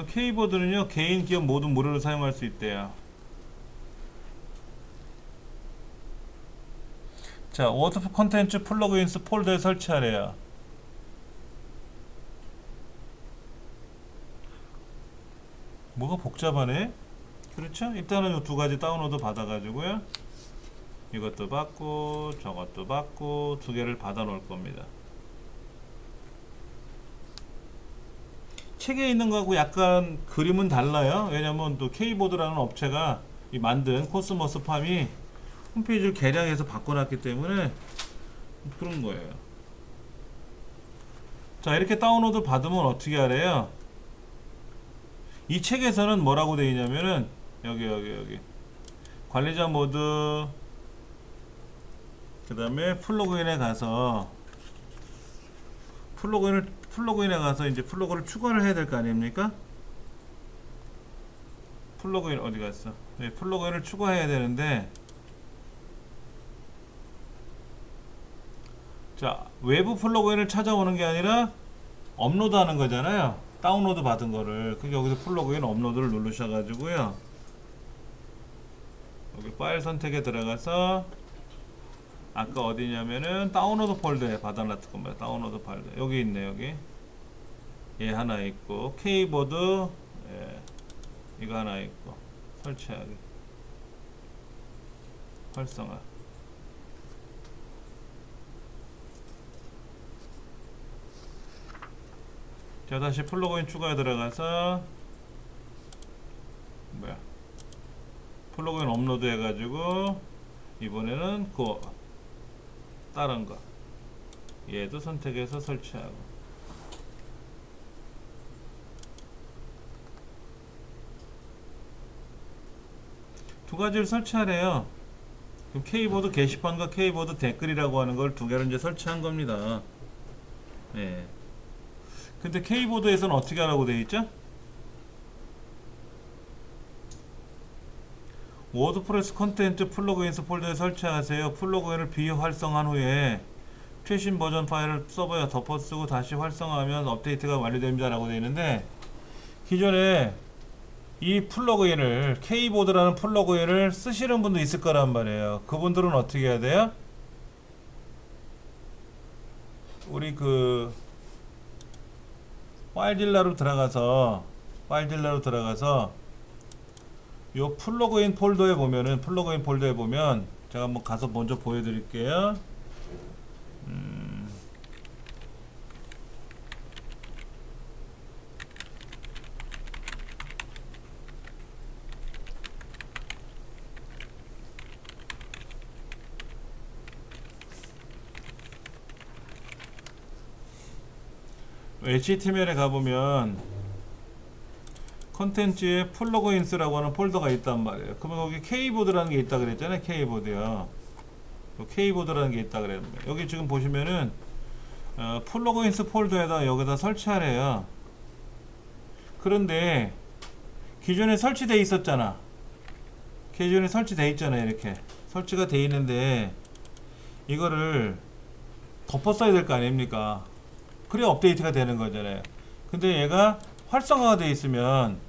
K보드는요, 개인, 기업 모두 무료로 사용할 수 있대요. 자, 워드 콘텐츠 플러그인스 폴더에 설치하래요. 뭐가 복잡하네? 그렇죠? 일단은 이 두 가지 다운로드 받아가지고요. 이것도 받고, 저것도 받고, 두 개를 받아 놓을 겁니다. 책에 있는 거하고 약간 그림은 달라요. 왜냐면 또 K보드라는 업체가 이 만든 코스모스 팜이 홈페이지를 개량해서 바꿔놨기 때문에 그런 거예요. 자, 이렇게 다운로드 받으면 어떻게 하래요? 이 책에서는 뭐라고 되어 있냐면은 여기 관리자 모드, 그 다음에 플러그인에 가서 플러그인에 가서 이제 플러그를 추가를 해야 될 거 아닙니까? 플러그인 어디 갔어? 네, 플러그인을 추가해야 되는데, 자, 외부 플러그인을 찾아오는 게 아니라 업로드 하는 거잖아요. 다운로드 받은 거를. 그러니까 여기서 플러그인 업로드를 누르셔가지고요, 여기 파일 선택에 들어가서 아까 어디냐면은 다운로드 폴더에 받아놨을 겁니다. 다운로드 폴더 여기 있네. 여기 얘 하나 있고, K보드, 예, 이거 하나 있고, 설치하기, 활성화. 자, 다시 플러그인 추가에 들어가서 플러그인 업로드 해가지고 이번에는 그 다른 거 얘도 선택해서 설치하고, 두 가지를 설치하래요. 그럼 K보드 게시판과 K보드 댓글이라고 하는 걸 두 개를 이제 설치한 겁니다. 예. 근데 K보드에서는 어떻게 하라고 되어 있죠? 워드프레스 컨텐츠 플러그인스 폴더에 설치하세요. 플러그인을 비활성화한 후에 최신 버전 파일을 서버에 덮어쓰고 다시 활성화하면 업데이트가 완료됩니다 라고 되어 있는데, 기존에 이 플러그인을 K보드라는 플러그인을 쓰시는 분도 있을 거란 말이에요. 그분들은 어떻게 해야 돼요? 우리 그 파일딜러로 들어가서 요 플러그인 폴더에 보면은, 제가 한번 가서 먼저 보여드릴게요. HTML에 가보면 컨텐츠에 플러그인스라고 하는 폴더가 있단 말이에요. 그러면 거기 K보드라는 게 있다 그랬잖아요. K보드요. K보드라는 게 있다 그랬는데, 여기 지금 보시면은 플러그인스 폴더에다 여기다 설치하래요. 그런데 기존에 설치돼 있었잖아. 기존에 설치돼 있잖아요. 이렇게 설치가 돼 있는데 이거를 덮어 써야 될 거 아닙니까? 그래야 업데이트가 되는 거잖아요. 근데 얘가 활성화가 돼 있으면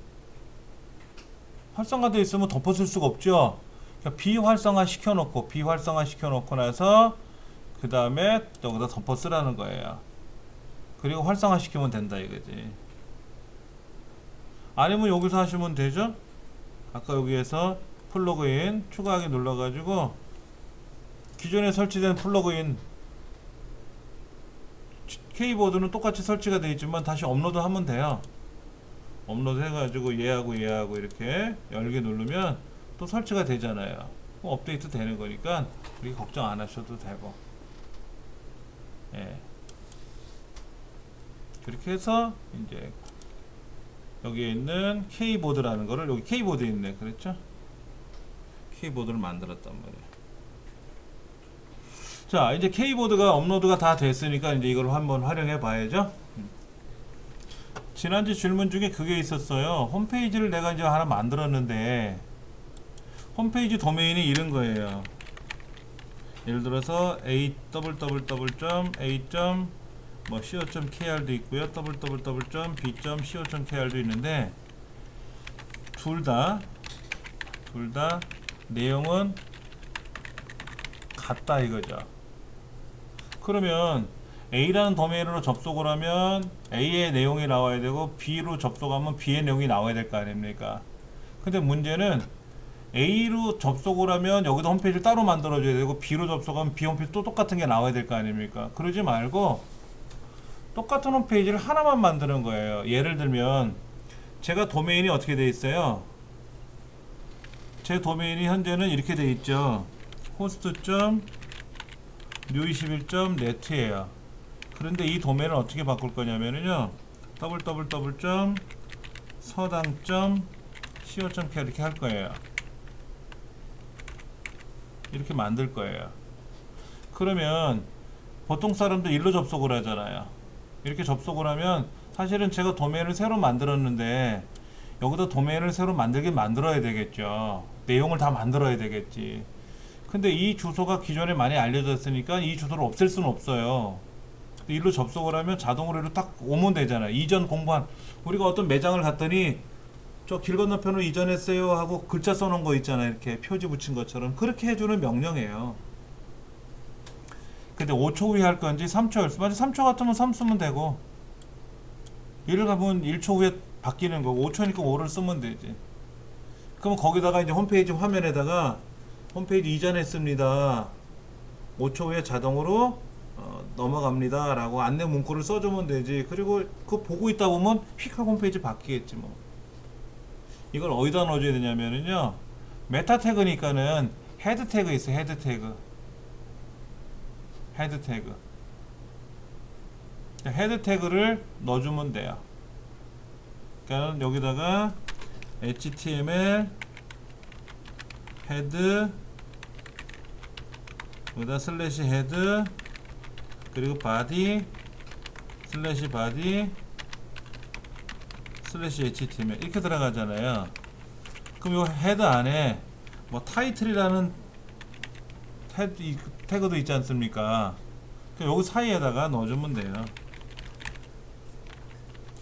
덮어 쓸 수가 없죠. 그러니까 비활성화 시켜놓고 나서 그 다음에 여기다 덮어 쓰라는 거예요. 그리고 활성화 시키면 된다 이거지. 아니면 여기서 하시면 되죠. 아까 여기에서 플러그인 추가하기 눌러가지고 기존에 설치된 플러그인 K보드는 똑같이 설치가 되어 있지만 다시 업로드 하면 돼요. 업로드 해가지고 얘하고 이렇게 열기 누르면 또 설치가 되잖아요. 업데이트 되는 거니까 우리 걱정 안 하셔도 되고. 예. 그렇게 해서 이제 여기에 있는 K보드라는 거를, 여기 K보드에 있네. 그랬죠? K보드를 만들었단 말이에요. 자, 이제 K보드가 업로드가 다 됐으니까 이제 이걸 한번 활용해 봐야죠. 지난주 질문 중에 그게 있었어요. 홈페이지를 내가 이제 하나 만들었는데 홈페이지 도메인이 이런 거예요. 예를 들어서 a.co.kr도 있고요. b.co.kr도 있는데 둘 다 내용은 같다 이거죠. 그러면 A라는 도메인으로 접속을 하면 A의 내용이 나와야 되고, B로 접속하면 B의 내용이 나와야 될 거 아닙니까? 근데 문제는 A로 접속을 하면 여기다 홈페이지를 따로 만들어줘야 되고, B로 접속하면 B 홈페이지 또 똑같은 게 나와야 될 거 아닙니까? 그러지 말고 똑같은 홈페이지를 하나만 만드는 거예요. 예를 들면 제가 도메인이 어떻게 돼 있어요? 제 도메인이 현재는 이렇게 돼 있죠. host.new21.net예요. 그런데 이 도메인을 어떻게 바꿀 거냐면요, www.서당.co.kr 이렇게 할 거예요. 이렇게 만들 거예요. 그러면 보통 사람들 일로 접속을 하잖아요. 이렇게 접속을 하면 사실은 제가 도메인을 새로 만들었는데 여기다 도메인을 새로 만들어야 되겠죠. 내용을 다 만들어야 되겠지. 근데 이 주소가 기존에 많이 알려졌으니까 이 주소를 없앨 수는 없어요. 일로 접속을 하면 자동으로 일로 딱 오면 되잖아요. 이전 공부한, 우리가 어떤 매장을 갔더니 저 길 건너편으로 이전했어요 하고 글자 써놓은 거 있잖아요. 이렇게 표지 붙인 것처럼 그렇게 해주는 명령이에요. 근데 5초 후에 할 건지 3초 할 수, 만약 3초 같으면 3 쓰면 되고, 1을 가면 1초 후에 바뀌는 거고, 5초니까 5를 쓰면 되지. 그럼 거기다가 이제 홈페이지 화면에다가 홈페이지 이전했습니다, 5초 후에 자동으로 넘어갑니다 라고 안내 문구를 써주면 되지. 그리고 그거 보고 있다 보면 휙 하고 홈페이지 바뀌겠지 뭐. 이걸 어디다 넣어줘야 되냐면은요, 메타 태그니까는 헤드 태그 있어요. 헤드 태그를 넣어주면 돼요. 그러니까 여기다가 HTML 헤드 여기다 슬래시 헤드 그리고 바디 슬래시 바디 슬래시 html 이렇게 들어가잖아요. 그럼 요 헤드 안에 뭐 타이틀이라는 태그도 있지 않습니까? 여기 사이에다가 넣어주면 돼요.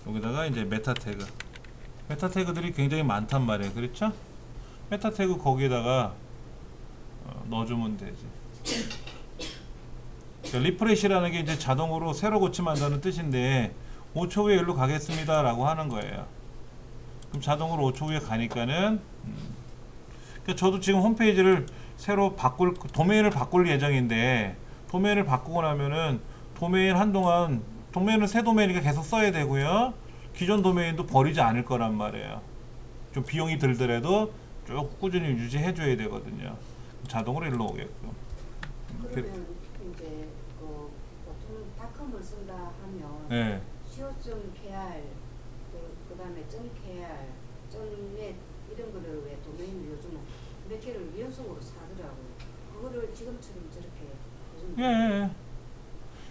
여기다가 이제 메타 태그들이 굉장히 많단 말이에요. 그렇죠? 메타 태그 거기에다가 넣어주면 되지. 그러니까 리프레시라는 게 이제 자동으로 새로 고침한다는 뜻인데 5초 후에 여기로 가겠습니다 라고 하는 거예요. 그럼 자동으로 5초 후에 가니까는 그러니까 저도 지금 홈페이지를 새로 도메인을 바꿀 예정인데 도메인을 바꾸고 나면은 도메인 한동안 도메인은 새 도메인이니까 계속 써야 되고요. 기존 도메인도 버리지 않을 거란 말이에요. 좀 비용이 들더라도 쭉 꾸준히 유지해 줘야 되거든요. 자동으로 일로 오게끔. 그러면 이제 그 보통 닷컴을 쓴다 하면 네. co.kr 그다음에 .kr, .net 이런 거를 왜 도메인을 요즘은 몇 개를 연속으로 사더라고요. 그거를 지금처럼 저렇게 요즘 예.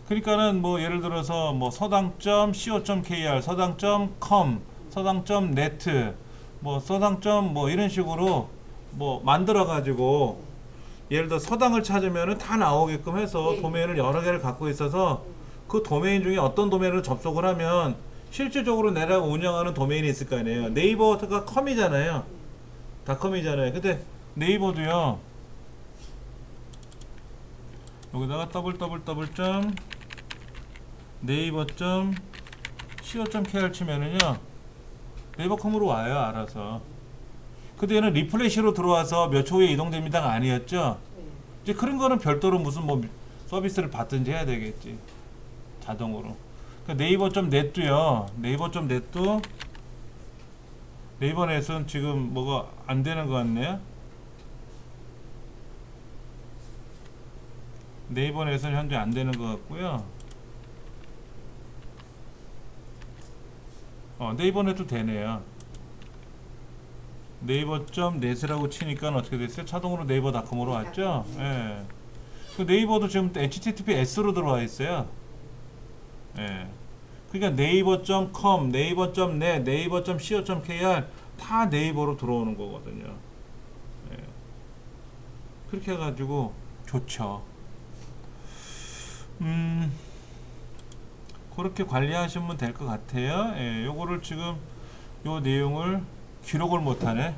그러니까는 뭐 예를 들어서 뭐 서당.co.kr, 서당.com, 서당.net, 뭐 서당. 뭐 이런 식으로 뭐 만들어 가지고 예를 들어 서당을 찾으면은 다 나오게끔 해서 네. 도메인을 여러 개를 갖고 있어서 그 도메인 중에 어떤 도메인을 접속을 하면 실질적으로 내가 운영하는 도메인이 있을 거 아니에요. 네이버가 컴이잖아요. 다 컴이잖아요. 근데 네이버도요. 여기다가 www. 네이버.co.kr 치면은요 네이버컴으로 와요 알아서. 근데 얘는 리프레시로 들어와서 몇 초 후에 이동됩니다가 아니었죠. 이제 그런 거는 별도로 무슨 뭐 서비스를 받든지 해야 되겠지 자동으로. 그러니까 네이버.net도요 네이버.net도 네이버넷은 지금 뭐가 안 되는 것 같네요. 네이버넷은 현재 안 되는 것 같고요. 네이버넷도 되네요. 네이버.net이라고 치니까 어떻게 됐어요? 자동으로 네이버닷컴으로 왔죠? 예. 그 네이버도 지금 https로 들어와 있어요. 예. 그러니까 네이버.com, 네이버.net, 네이버.co.kr 다 네이버로 들어오는 거거든요. 예. 그렇게 해가지고 좋죠. 그렇게 관리하시면 될 것 같아요. 예, 요거를 지금 요 내용을 기록을 못하네.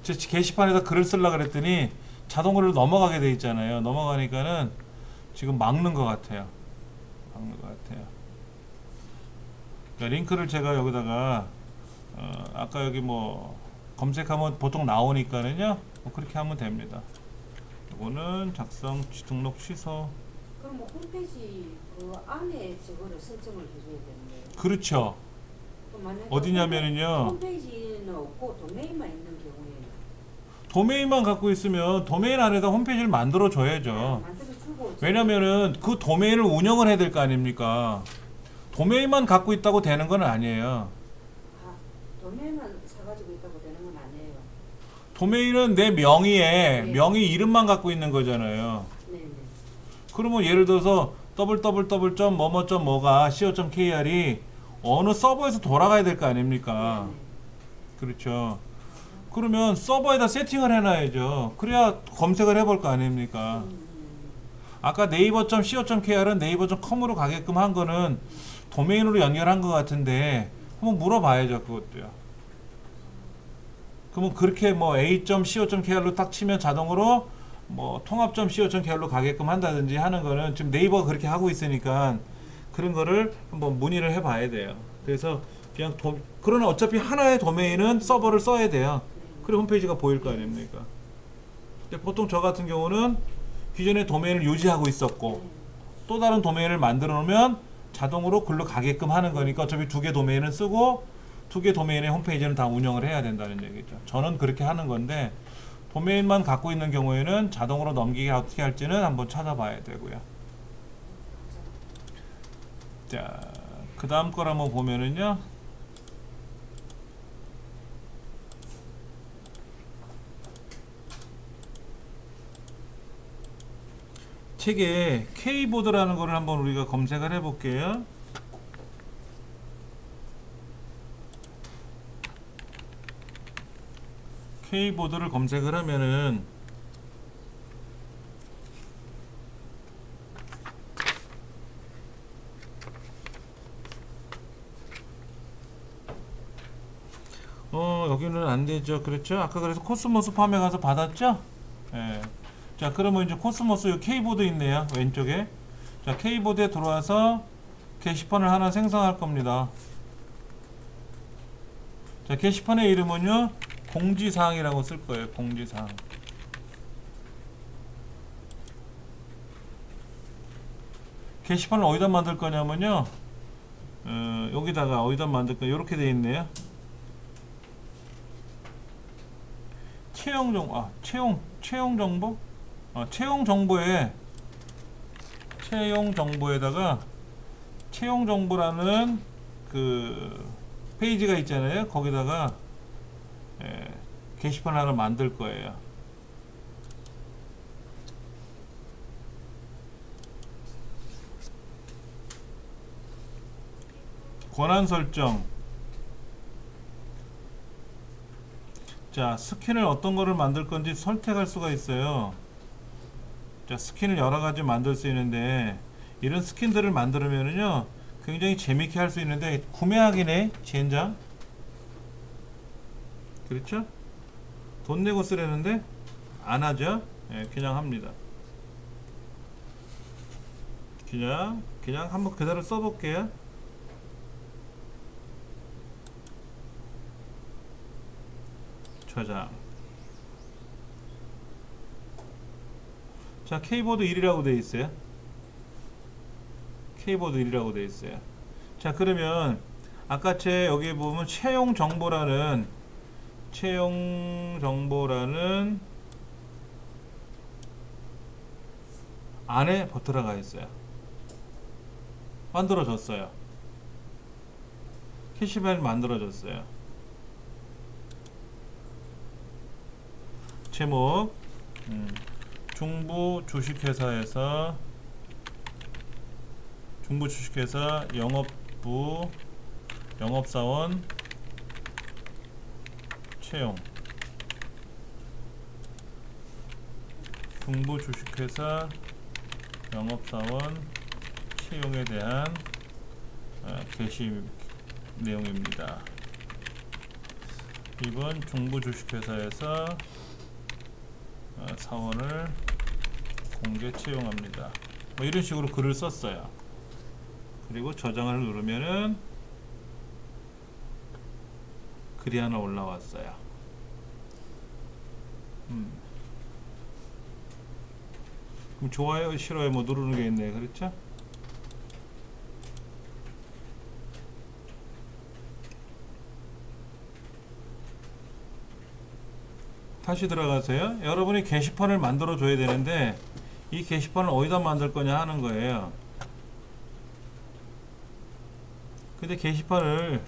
제 게시판에다 글을 쓰려고 그랬더니 자동으로 넘어가게 돼 있잖아요. 넘어가니까는 지금 막는 것 같아요. 그러니까 링크를 제가 여기다가 아까 여기 뭐 검색하면 보통 나오니까는요. 뭐 그렇게 하면 됩니다. 이거는 작성 등록 취소. 그럼 뭐 홈페이지 그 안에 저거를 설정을 해줘야 되는데. 그렇죠. 어디냐면은요. 홈페이지는 없고 도메인만 있는 경우에 도메인만 갖고 있으면 도메인 안에다 홈페이지를 만들어 줘야죠. 만들어주고. 왜냐면은 그 도메인을 운영을 해야 될 거 아닙니까? 도메인만 갖고 있다고 되는 건 아니에요. 아, 도메인만 사가지고 있다고 되는 건 아니에요. 도메인은 내 명의에 네. 명의 이름만 갖고 있는 거잖아요. 네네. 그러면 예를 들어서 www.뭐뭐가 co.kr이 어느 서버에서 돌아가야 될 거 아닙니까? 네네. 그렇죠. 그러면 서버에다 세팅을 해놔야죠. 그래야 검색을 해볼 거 아닙니까? 아까 네이버.co.kr은 네이버.com으로 가게끔 한 거는 도메인으로 연결한 것 같은데 한번 물어봐야죠. 그것도요. 그러면 그렇게 뭐 a.co.kr로 딱 치면 자동으로 뭐 통합.co.kr로 가게끔 한다든지 하는 거는 지금 네이버가 그렇게 하고 있으니까 그런 거를 한번 문의를 해봐야 돼요. 그래서 그냥 그러나 어차피 하나의 도메인은 서버를 써야 돼요. 그래 홈페이지가 보일 거 아닙니까? 근데 보통 저 같은 경우는 기존의 도메인을 유지하고 있었고 또 다른 도메인을 만들어 놓으면 자동으로 글로 가게끔 하는 거니까 어차피 두 개 도메인을 쓰고 두 개 도메인의 홈페이지는 다 운영을 해야 된다는 얘기죠. 저는 그렇게 하는 건데 도메인만 갖고 있는 경우에는 자동으로 넘기게 어떻게 할지는 한번 찾아봐야 되고요. 자, 그 다음 걸 한번 보면은요. 책에 K보드라는 거를 한번 우리가 검색을 해 볼게요. K보드를 검색을 하면은 여기는 안 되죠. 그렇죠? 아까 그래서 코스모스 팜에 가서 받았죠? 예. 자, 그러면 이제 코스모스 요 K보드 있네요. 왼쪽에. 자, K보드에 들어와서 게시판을 하나 생성할 겁니다. 자, 게시판의 이름은요, 공지사항이라고 쓸 거예요. 공지사항. 게시판을 어디다 만들 거냐면요, 여기다가 어디다 만들 거, 이렇게 돼 있네요. 채용 정보? 채용 정보에다가 채용 정보라는 그 페이지가 있잖아요. 거기다가 게시판 하나 만들 거예요. 권한 설정. 자, 스킨을 어떤 거를 만들 건지 선택할 수가 있어요. 자, 스킨을 여러 가지 만들 수 있는데, 이런 스킨들을 만들면은요, 굉장히 재밌게 할 수 있는데, 구매하긴 해, 젠장. 그렇죠? 돈 내고 쓰려는데, 안 하죠? 예, 그냥 합니다. 그냥 한번 그대로 써볼게요. 저장. 자, K보드 1이라고 되어 있어요. K보드 1이라고 되어 있어요. 자, 그러면 아까 여기 보면 채용 정보라는 안에 들어가 있어요. 만들어졌어요. 캐시판이 만들어졌어요. 제목, 중부 주식회사 영업부 영업사원 채용. 중부 주식회사 영업사원 채용에 대한 게시 내용입니다. 이번 중부 주식회사에서 사원을 공개 채용합니다. 뭐 이런 식으로 글을 썼어요. 그리고 저장을 누르면은 글이 하나 올라왔어요. 그럼 좋아요, 싫어요 뭐 누르는 게 있네. 그렇죠? 다시 들어가세요. 여러분이 게시판을 만들어 줘야 되는데 이 게시판을 어디다 만들 거냐 하는 거예요. 근데 게시판을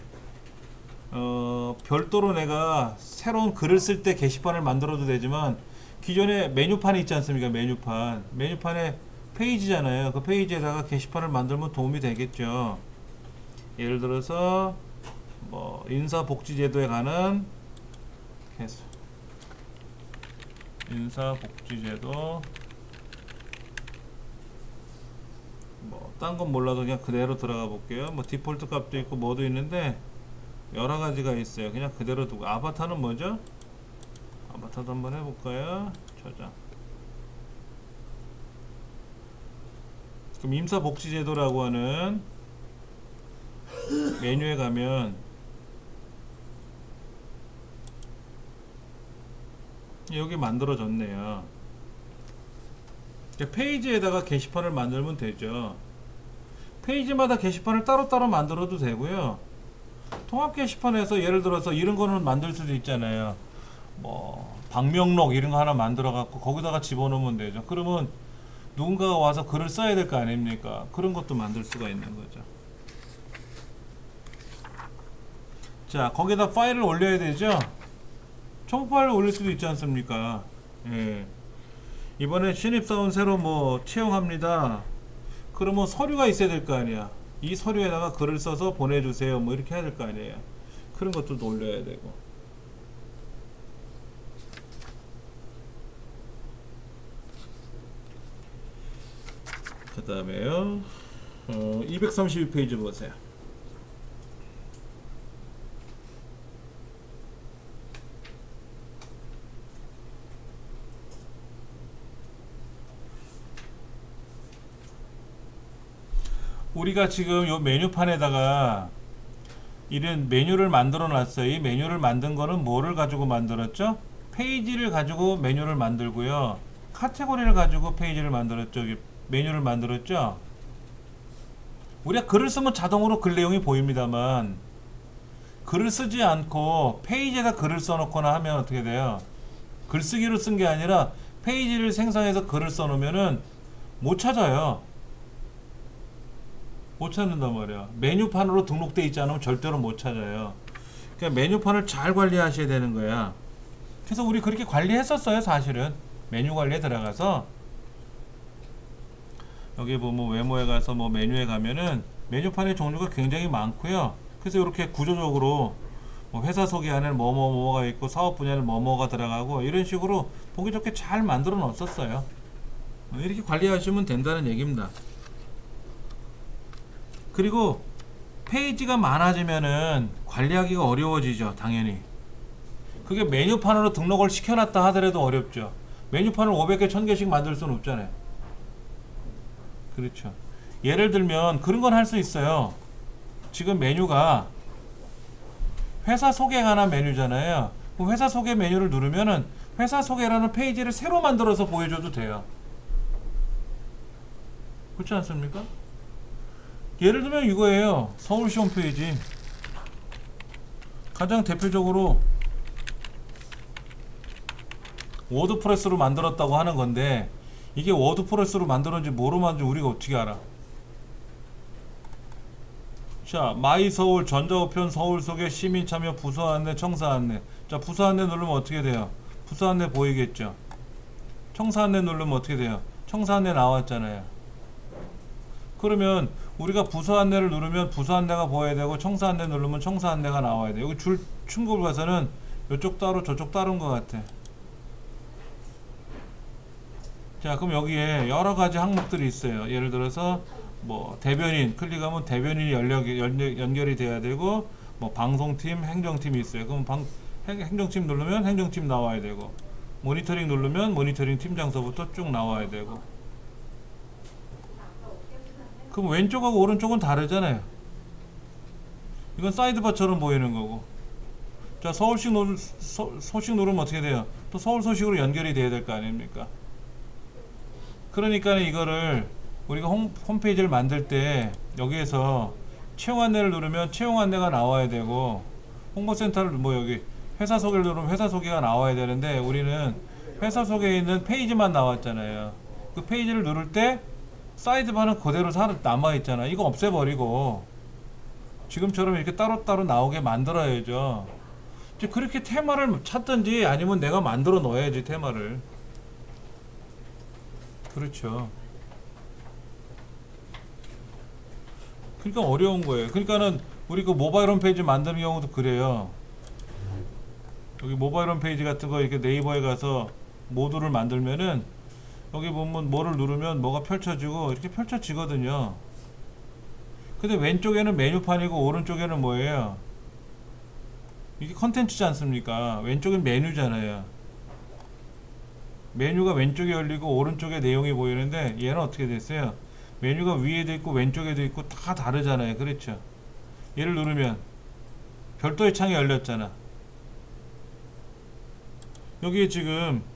별도로 내가 새로운 글을 쓸 때 게시판을 만들어도 되지만 기존에 메뉴판이 있지 않습니까? 메뉴판에 페이지잖아요. 그 페이지에다가 게시판을 만들면 도움이 되겠죠. 예를 들어서 뭐 인사복지제도에 관한 인사복지제도 뭐 딴 건 몰라도 그냥 그대로 들어가 볼게요. 뭐 디폴트 값도 있고 뭐도 있는데 여러 가지가 있어요. 그냥 그대로 두고. 아바타는 뭐죠? 아바타도 한번 해볼까요? 저장. 그럼 임사복지제도라고 하는 메뉴에 가면 여기 만들어졌네요. 페이지에다가 게시판을 만들면 되죠. 페이지마다 게시판을 따로따로 만들어도 되고요. 통합 게시판에서 예를 들어서 이런 거는 만들 수도 있잖아요. 뭐 방명록 이런 거 하나 만들어 갖고 거기다가 집어넣으면 되죠. 그러면 누군가가 와서 글을 써야 될 거 아닙니까? 그런 것도 만들 수가 있는 거죠. 자, 거기다 파일을 올려야 되죠. 첨부 파일을 올릴 수도 있지 않습니까? 예. 이번에 신입사원 새로 뭐 채용합니다. 그러면 서류가 있어야 될 거 아니야. 이 서류에다가 글을 써서 보내주세요. 뭐 이렇게 해야 될 거 아니에요. 그런 것도 올려야 되고. 그 다음에요. 232페이지 보세요. 우리가 지금 요 메뉴판에다가 이런 메뉴를 만들어 놨어요. 이 메뉴를 만든 거는 뭐를 가지고 만들었죠? 페이지를 가지고 메뉴를 만들고요. 카테고리를 가지고 페이지를 만들었죠. 메뉴를 만들었죠. 우리가 글을 쓰면 자동으로 글 내용이 보입니다만 글을 쓰지 않고 페이지에다 글을 써놓거나 하면 어떻게 돼요? 글쓰기로 쓴 게 아니라 페이지를 생성해서 글을 써놓으면은 못 찾아요. 못 찾는단 말이야. 메뉴판으로 등록돼 있지 않으면 절대로 못 찾아요. 그러니까 메뉴판을 잘 관리하셔야 되는 거야. 그래서 우리 그렇게 관리했었어요. 사실은 메뉴 관리에 들어가서 여기 보면 외모에 가서 뭐 메뉴에 가면은 메뉴판의 종류가 굉장히 많고요. 그래서 이렇게 구조적으로 뭐 회사 소개하는 뭐뭐뭐가 있고 사업 분야는 뭐뭐가 들어가고 이런 식으로 보기 좋게 잘 만들어 놓았었어요. 이렇게 관리하시면 된다는 얘기입니다. 그리고 페이지가 많아지면은 관리하기가 어려워지죠. 당연히. 그게 메뉴판으로 등록을 시켜놨다 하더라도 어렵죠. 메뉴판을 500개 1000개씩 만들 수는 없잖아요. 그렇죠. 예를 들면 그런 건 할 수 있어요. 지금 메뉴가 회사 소개에 관한 메뉴잖아요. 그럼 회사 소개 메뉴를 누르면은 회사 소개라는 페이지를 새로 만들어서 보여줘도 돼요. 그렇지 않습니까? 예를 들면 이거예요. 서울시 홈페이지. 가장 대표적으로 워드프레스로 만들었다고 하는 건데 이게 워드프레스로 만들었는지 뭐로 만든지 우리가 어떻게 알아? 자, 마이 서울 전자우편 서울 소개 시민 참여 부서 안내 청사 안내. 자, 부서 안내 누르면 어떻게 돼요? 부서 안내 보이겠죠? 청사 안내 누르면 어떻게 돼요? 청사 안내 나왔잖아요. 그러면 우리가 부서 안내를 누르면 부서 안내가 보여야 되고 청사 안내 누르면 청사 안내가 나와야 돼. 여기 줄 충격을 봐서는 이쪽 따로 저쪽 따로인 것 같아. 자, 그럼 여기에 여러 가지 항목들이 있어요. 예를 들어서 뭐 대변인 클릭하면 대변인이 연결이 돼야 되고 뭐 방송팀, 행정팀이 있어요. 그럼 행정팀 누르면 행정팀 나와야 되고 모니터링 누르면 모니터링 팀장서부터 쭉 나와야 되고. 그럼 왼쪽하고 오른쪽은 다르잖아요. 이건 사이드바처럼 보이는 거고. 자, 서울식 소식 누르면 어떻게 돼요? 또 서울 소식으로 연결이 돼야 될 거 아닙니까? 그러니까 이거를 우리가 홈페이지를 만들 때 여기에서 채용 안내를 누르면 채용 안내가 나와야 되고 홍보센터를 뭐 여기 회사 소개를 누르면 회사 소개가 나와야 되는데 우리는 회사 소개에 있는 페이지만 나왔잖아요. 그 페이지를 누를 때 사이드바는 그대로 남아있잖아. 이거 없애버리고 지금처럼 이렇게 따로따로 나오게 만들어야죠. 이제 그렇게 테마를 찾든지 아니면 내가 만들어 넣어야지 테마를. 그렇죠. 그러니까 어려운 거예요. 그러니까는 우리 그 모바일 홈페이지 만드는 경우도 그래요. 여기 모바일 홈페이지 같은 거 이렇게 네이버에 가서 모듈을 만들면은 여기 보면 뭐를 누르면 뭐가 펼쳐지고 이렇게 펼쳐지거든요. 근데 왼쪽에는 메뉴판이고 오른쪽에는 뭐예요? 이게 컨텐츠지 않습니까? 왼쪽은 메뉴잖아요. 메뉴가 왼쪽에 열리고 오른쪽에 내용이 보이는데 얘는 어떻게 됐어요? 메뉴가 위에도 있고 왼쪽에도 있고 다 다르잖아요. 그렇죠? 얘를 누르면 별도의 창이 열렸잖아. 여기에 지금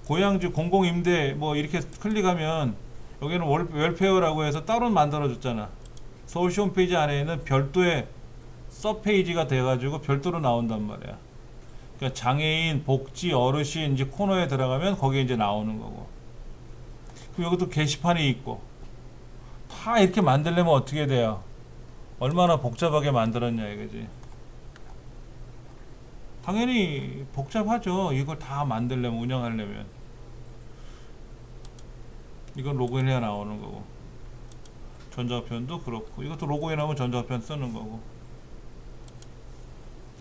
고양주 공공임대 뭐 이렇게 클릭하면 여기는 웰페어라고 해서 따로 만들어줬잖아. 서울시 홈페이지 안에는 별도의 서페이지가 돼가지고 별도로 나온단 말이야. 그러니까 장애인, 복지, 어르신 이제 코너에 들어가면 거기에 이제 나오는 거고. 그럼 여기도 게시판이 있고. 다 이렇게 만들려면 어떻게 돼요? 얼마나 복잡하게 만들었냐 이거지. 당연히 복잡하죠. 이걸 다 만들려면 운영하려면. 이건 로그인해야 나오는 거고, 전자우편도 그렇고, 이것도 로그인하면 전자우편 쓰는 거고.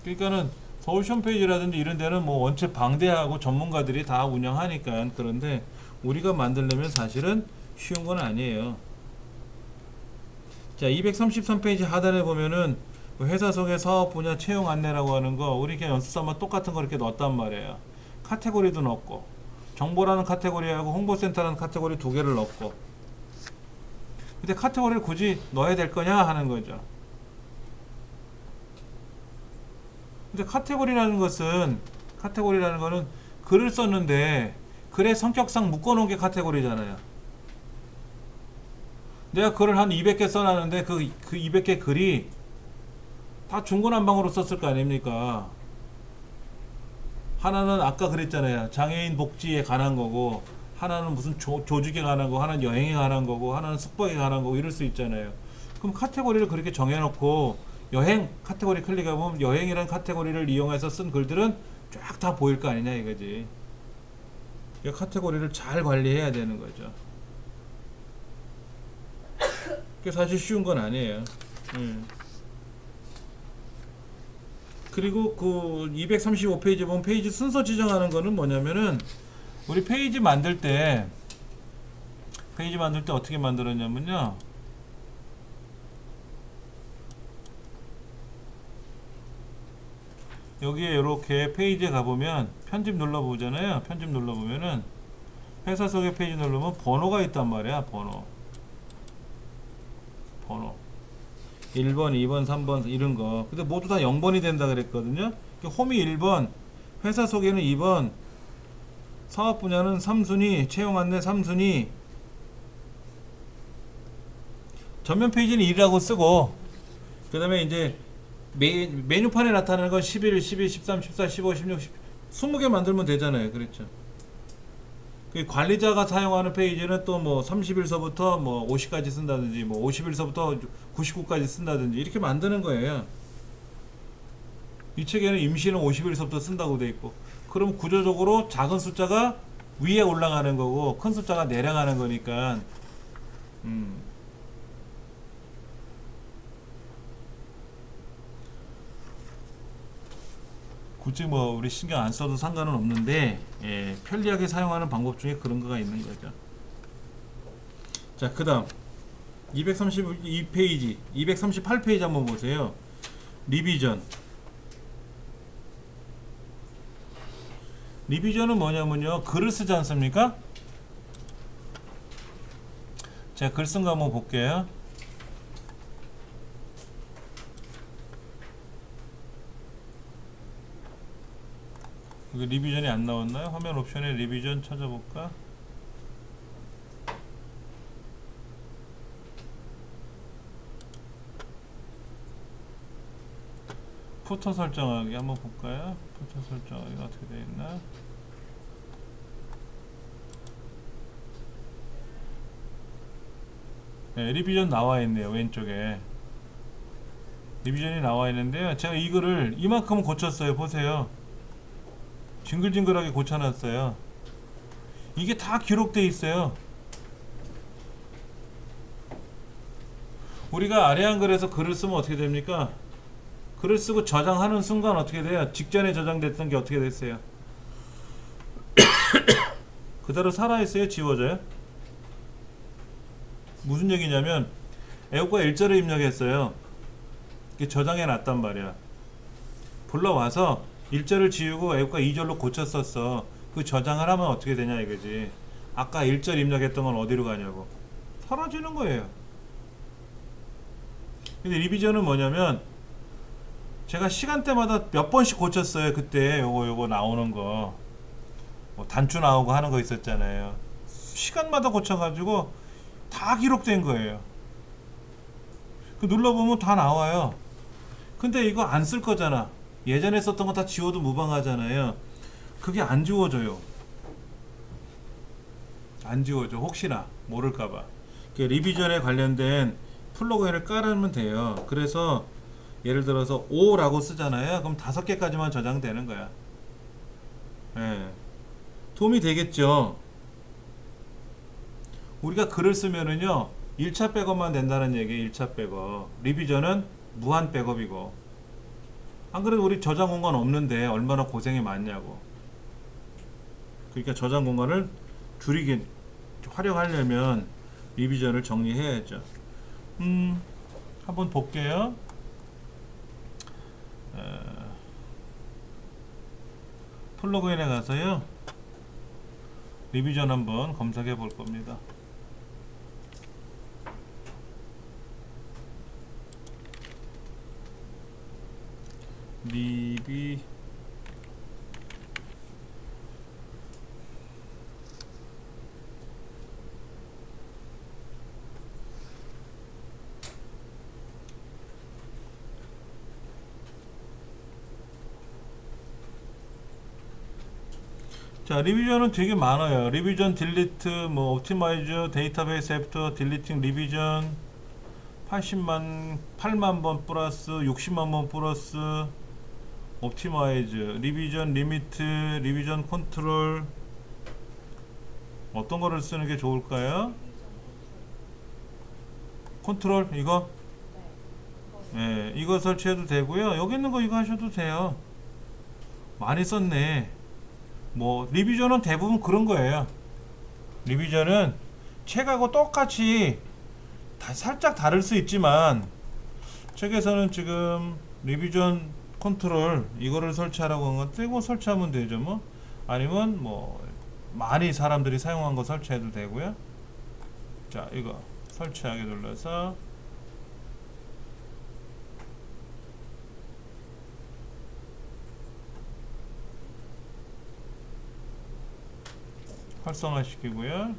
그러니까는 서울시 홈페이지라든지 이런 데는 뭐 원체 방대하고 전문가들이 다 운영하니까. 그런데 우리가 만들려면 사실은 쉬운 건 아니에요. 자, 233페이지 하단에 보면은 뭐 회사 소개, 사업 분야, 채용 안내라고 하는 거, 우리 그냥 연습 삼아 똑같은 거 이렇게 넣었단 말이에요. 카테고리도 넣고, 정보라는 카테고리하고 홍보센터라는 카테고리 두 개를 넣고. 근데 카테고리를 굳이 넣어야 될 거냐 하는 거죠. 근데 카테고리라는 거는 글을 썼는데 글의 성격상 묶어놓은 게 카테고리잖아요. 내가 글을 한 200개 써놨는데 그 200개 글이 다 중구난방으로 썼을 거 아닙니까? 하나는 아까 그랬잖아요. 장애인 복지에 관한 거고, 하나는 무슨 조직에 관한 거, 하나는 여행에 관한 거고, 하나는 숙박에 관한 거고, 이럴 수 있잖아요. 그럼 카테고리를 그렇게 정해놓고 여행 카테고리 클릭해보면 여행이라는 카테고리를 이용해서 쓴 글들은 쫙 다 보일 거 아니냐 이거지. 이 카테고리를 잘 관리해야 되는 거죠. 그게 사실 쉬운 건 아니에요. 그리고 그 235페이지 보면 페이지 순서 지정하는 거는 뭐냐면은, 우리 페이지 만들 때 어떻게 만들었냐면요, 여기에 이렇게 페이지에 가보면 편집 눌러보잖아요. 편집 눌러보면은 회사 소개 페이지 누르면 번호가 있단 말이야. 번호 1번, 2번, 3번 이런 거. 근데 모두 다 0번이 된다 그랬거든요. 홈이 1번, 회사 소개는 2번, 사업 분야는 3순위, 채용 안내 3순위, 전면 페이지는 1이라고 쓰고, 그 다음에 이제 메뉴판에 나타나는 건 11, 12, 13, 14, 15, 16, 20개 만들면 되잖아요. 그렇죠. 그 관리자가 사용하는 페이지는 또 뭐 30일서부터 뭐 50까지 쓴다든지, 뭐 50일서부터 99까지 쓴다든지 이렇게 만드는 거예요. 이 책에는 임시는 50일서부터 쓴다고 돼 있고, 그럼 구조적으로 작은 숫자가 위에 올라가는 거고 큰 숫자가 내려가는 거니까. 굳이 뭐 우리 신경 안 써도 상관은 없는데, 편리하게 사용하는 방법 중에 그런 거가 있는 거죠. 자, 그 다음 232페이지 238페이지 한번 보세요. 리비전은 뭐냐면요, 글을 쓰지 않습니까? 제가 글 쓴 거 한번 볼게요. 여기 리비전이 안 나왔나요? 화면 옵션에 리비전 찾아볼까? 푸터 설정하기 한번 볼까요? 푸터 설정하기가 어떻게 되어 있나? 네, 리비전 나와 있네요. 왼쪽에 리비전이 나와 있는데요. 제가 이거를 이만큼 고쳤어요. 보세요. 징글징글하게 고쳐놨어요. 이게 다 기록되어 있어요. 우리가 아래 한글에서 글을 쓰면 어떻게 됩니까? 글을 쓰고 저장하는 순간 어떻게 돼요? 직전에 저장됐던 게 어떻게 됐어요? 그대로 살아있어요? 지워져요? 무슨 얘기냐면, 애국가 1절을 입력했어요. 이게 저장해 놨단 말이야. 불러와서 1절을 지우고 애국가 2절로 고쳤었어. 그 저장을 하면 어떻게 되냐 이거지. 아까 1절 입력했던 건 어디로 가냐고. 사라지는 거예요. 근데 리비전은 뭐냐면, 제가 시간대마다 몇 번씩 고쳤어요. 그때 요거 나오는 거 뭐 단추 나오고 하는 거 있었잖아요. 시간마다 고쳐가지고 다 기록된 거예요. 그 눌러보면 다 나와요. 근데 이거 안 쓸 거잖아. 예전에 썼던 거 다 지워도 무방하잖아요. 그게 안 지워져요. 안 지워져. 혹시나 모를까봐. 리비전에 관련된 플러그인을 깔으면 돼요. 그래서 예를 들어서 5라고 쓰잖아요. 그럼 5개까지만 저장되는 거야. 도움이 되겠죠. 우리가 글을 쓰면은요 1차 백업만 된다는 얘기예요. 1차 백업. 리비전은 무한 백업이고. 안 그래도 우리 저장 공간 없는데 얼마나 고생이 많냐고. 그러니까 저장 공간을 줄이게 활용하려면 리비전을 정리해야죠. 한번 볼게요. 플러그인에 가서요 리비전 한번 검색해 볼 겁니다. 리비 자, 리비전은 되게 많아요. 리비전, 딜리트, 뭐 옵티마이즈, 데이터베이스 애프터, 딜리팅, 리비전 8만 번 플러스 60만 번 플러스 옵티마이즈, 리비전, 리미트, 리비전 컨트롤 어떤 거를 쓰는 게 좋을까요? 컨트롤 이거? 네, 이거 설치해도 되고요. 여기 있는 거 이거 하셔도 돼요. 많이 썼네. 뭐 리비전은 대부분 그런 거예요. 리비전은 책하고 똑같이 살짝 다를 수 있지만 책에서는 지금 리비전 컨트롤 이거를 설치하라고 한 건데 이거 설치하면 되죠. 뭐 아니면 뭐 많이 사람들이 사용한 거 설치해도 되고요. 자, 이거 설치하기 눌러서 활성화시키고요.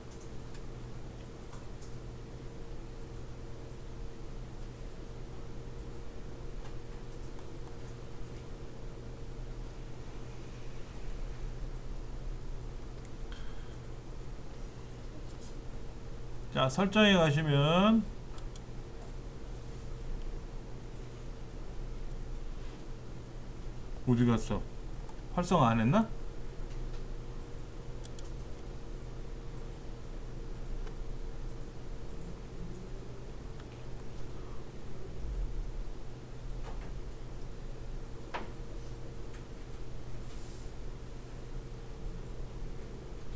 자, 설정에 가시면 어디 갔어? 활성화 안 했나?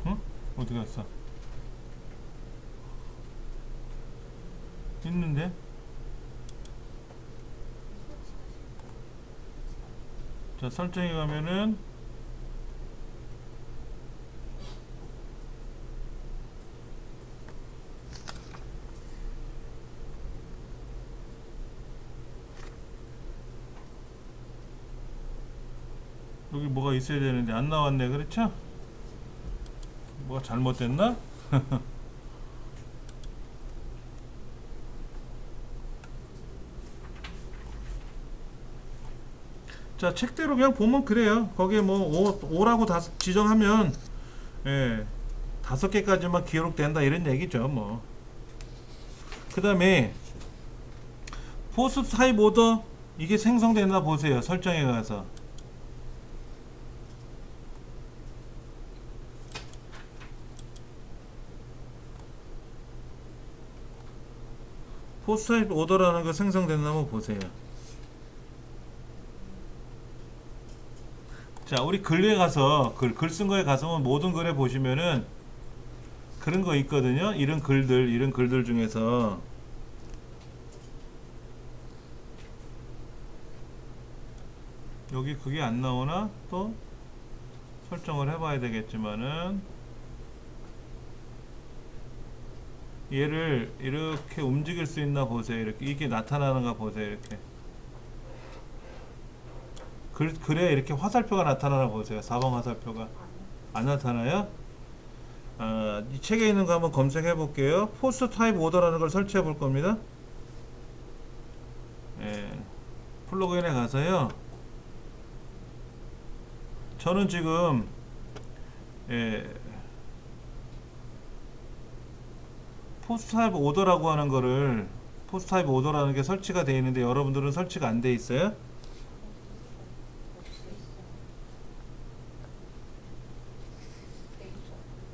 응? 어디 갔어? 있는데? 자, 설정에 가면은 여기 뭐가 있어야 되는데 안 나왔네. 그렇죠? 뭐가 잘못됐나? 자, 책대로 그냥 보면 그래요. 거기에 뭐 5라고 다 지정하면 예, 5개까지만 기록된다 이런 얘기죠. 뭐 그 다음에 포스트 타입 오더 이게 생성됐나 보세요. 설정에 가서 포스트 타입 오더라는 거 생성됐나 한번 보세요. 자, 우리 글에 가서 글 쓴 거에 가서 모든 글에 보시면은 그런 거 있거든요. 이런 글들 중에서 여기 그게 안 나오나? 또 설정을 해봐야 되겠지만은 얘를 이렇게 움직일 수 있나 보세요. 이렇게 이게 나타나는가 보세요. 이렇게 글에 이렇게 화살표가 나타나나 보세요. 4번 화살표가 안 나타나요? 이 책에 있는 거 한번 검색해 볼게요. 포스트 타입 오더라는 걸 설치해 볼 겁니다. 예, 플러그인에 가서요. 저는 지금 포스트 타입 오더라고 하는 거를 포스트 타입 오더라는 게 설치가 되어 있는데 여러분들은 설치가 안 돼 있어요?